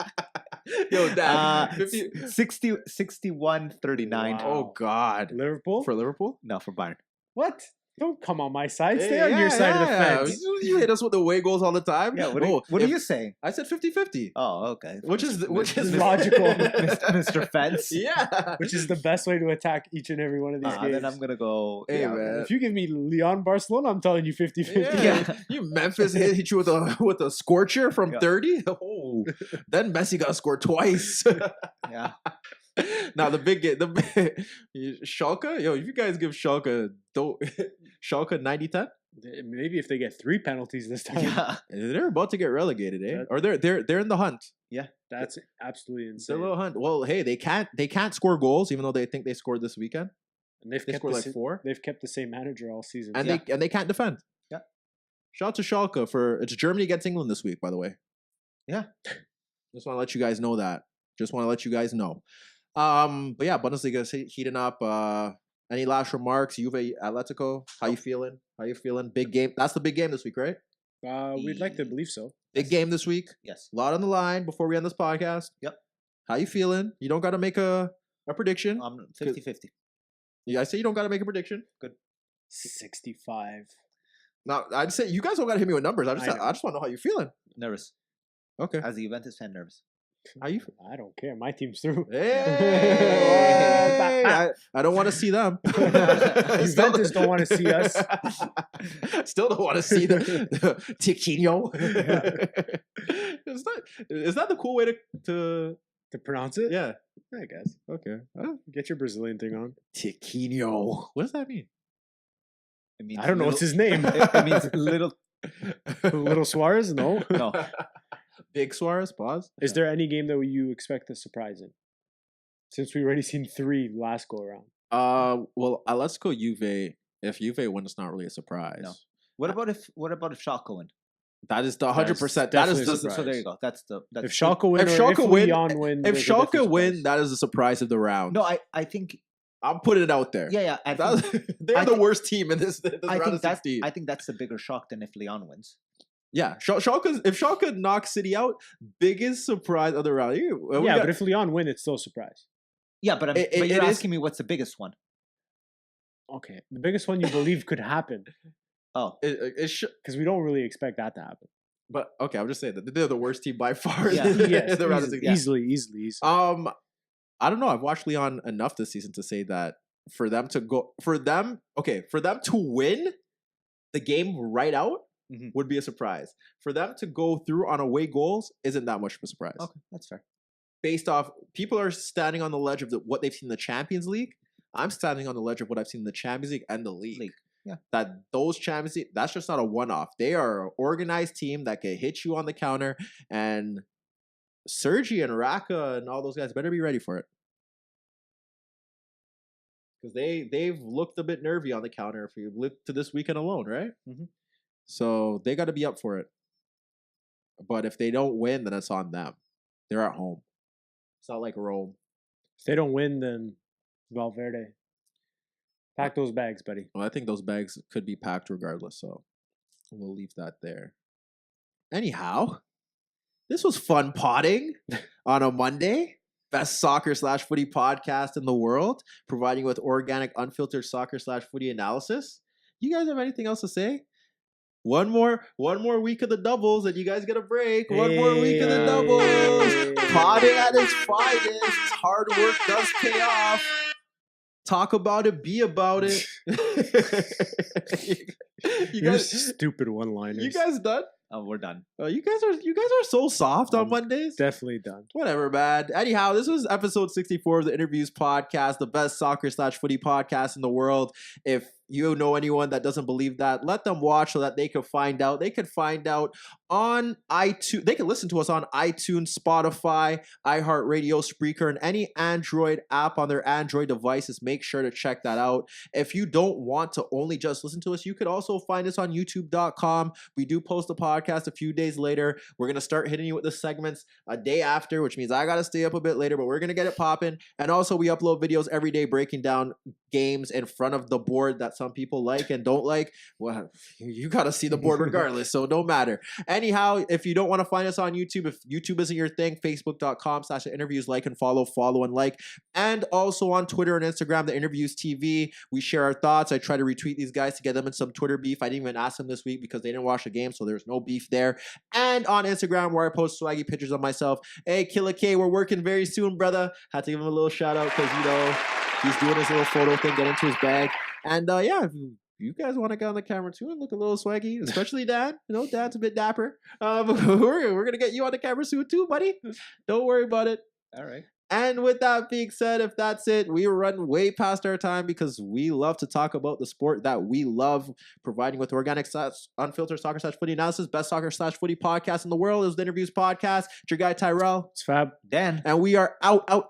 Yo, Dad. 61-39. Wow. Oh, God. Liverpool? For Liverpool? No, for Bayern. What? Don't come on my side. Stay on your side of the fence. You hit us with the away goals all the time. Yeah, what are you saying? I said 50-50. Oh, okay. Which is logical. Mr. Fence. Yeah. Which is the best way to attack each and every one of these games. Then I'm going to go... Hey, man. If you give me Lyon Barcelona, I'm telling you 50-50. Yeah. You Memphis hit you with a scorcher from 30. Oh, then Messi got scored twice. Yeah. Now the big game, Schalke. Yo, if you guys give Schalke 90-10, maybe if they get 3 penalties this time. Yeah. They're about to get relegated, eh? Or they're in the hunt. Yeah, that's absolutely insane. They're a little hunt. Well, hey, they can't score goals, even though they think they scored this weekend. And they scored like 4. They've kept the same manager all season, and they can't defend. Yeah. Shout out to Schalke for it's Germany against England this week, by the way. Yeah. Just want to let you guys know that. But yeah, Bundesliga is heating up. Any last remarks? Juve, Atletico, how you feeling? Big game. That's the big game this week, right? We'd like to believe so. Big game this week. Yes. A lot on the line before we end this podcast. Yep. How you feeling? You don't got to make a prediction. 50-50. Yeah, I say you don't got to make a prediction. Good. 65. Now, I'd say you guys don't got to hit me with numbers. I just want to know how you feeling. Nervous. Okay. As a Juventus fan, nervous. How you? I don't care. My team's through. Hey! I don't want to see them. Juventus don't want to see us. Still don't want to see the Tiquinho. Is that the cool way to pronounce it? Yeah, I guess. Okay. Get your Brazilian thing on. Tiquinho. What does that mean? It means I don't know what's his name. It means little. Little Suarez? No. No. Big Suarez, pause. Is there any game that you expect a surprise in? Since we already seen 3 last go around. Well, let's go Juve. If Juve win, it's not really a surprise. No. What about if Schalke win? That is the 100%. That is the so there you go. That's if Schalke win. If Schalke win, if Schalke win, that is the surprise of the round. No, I think I'm putting it out there. Yeah. They're the worst team in this round of 16. I think that's the bigger shock than if Lyon wins. Yeah, if Schalke knocks City out, biggest surprise of the round. But if Lyon win, it's still a surprise. Yeah, but you're asking me what's the biggest one? Okay, the biggest one you believe could happen. Oh, because we don't really expect that to happen. But okay, I'm just saying that they're the worst team by far. Yeah, in the round of 16. Easily. I don't know. I've watched Leon enough this season to say that for them to win the game right out would be a surprise. For them to go through on away goals isn't that much of a surprise. Okay, that's fair. Based off, people are standing on the ledge of what they've seen in the Champions League. I'm standing on the ledge of what I've seen in the Champions League and the league. Yeah. That those Champions League, that's just not a one-off. They are an organized team that can hit you on the counter, and Sergi and Raka and all those guys better be ready for it. Because they've looked a bit nervy on the counter if you look to this weekend alone, right? Mm-hmm. So they got to be up for it. But if they don't win, then it's on them. They're at home. It's not like Rome. If they don't win, then Valverde. Pack those bags, buddy. Well, I think those bags could be packed regardless, so we'll leave that there. Anyhow, this was fun potting on a Monday. Best soccer/footy podcast in the world, providing you with organic, unfiltered soccer/footy analysis. You guys have anything else to say? One more week of the doubles, and you guys get a break. One more week of the doubles. Potting at its finest. Hard work does pay off. Talk about it, be about it. you guys, stupid one-liners. You guys done? Oh, we're done. You guys are so soft on Mondays. Definitely done. Whatever, man. Anyhow, this was episode 64 of the InnerViews Podcast, the best soccer/footy podcast in the world. If you know anyone that doesn't believe that, let them watch so that they can find out. They could find out on iTunes. They can listen to us on iTunes, Spotify, iHeartRadio, Spreaker, and any Android app on their Android devices. Make sure to check that out. If you don't want to only just listen to us, you could also find us on youtube.com. We do post the podcast a few days later. We're going to start hitting you with the segments a day after, which means I got to stay up a bit later, but we're going to get it popping. And also, we upload videos every day breaking down games in front of the board that some people like and don't like. Well, you got to see the board regardless, so no matter. Anyhow, if you don't want to find us on YouTube, if YouTube isn't your thing, facebook.com/InnerViews, like and follow and like. And also on Twitter and Instagram, the InnerViews TV. We share our thoughts. I try to retweet these guys to get them in some Twitter beef. I didn't even ask them this week because they didn't watch the game, so there's no beef there. And on Instagram, where I post swaggy pictures of myself. Hey, Killer K, we're working very soon, brother. Had to give him a little shout out because, he's doing his little photo thing, get into his bag. And if you guys want to get on the camera too and look a little swaggy, especially Dan. Dan's a bit dapper. We're going to get you on the camera soon too, buddy. Don't worry about it. All right. And with that being said, if that's it, we were running way past our time because we love to talk about the sport that we love, providing with organic, unfiltered soccer/footy analysis, best soccer/footy podcast in the world. Is the InnerViews Podcast. It's your guy Tyrrell. It's Fab. Dan. And we are out.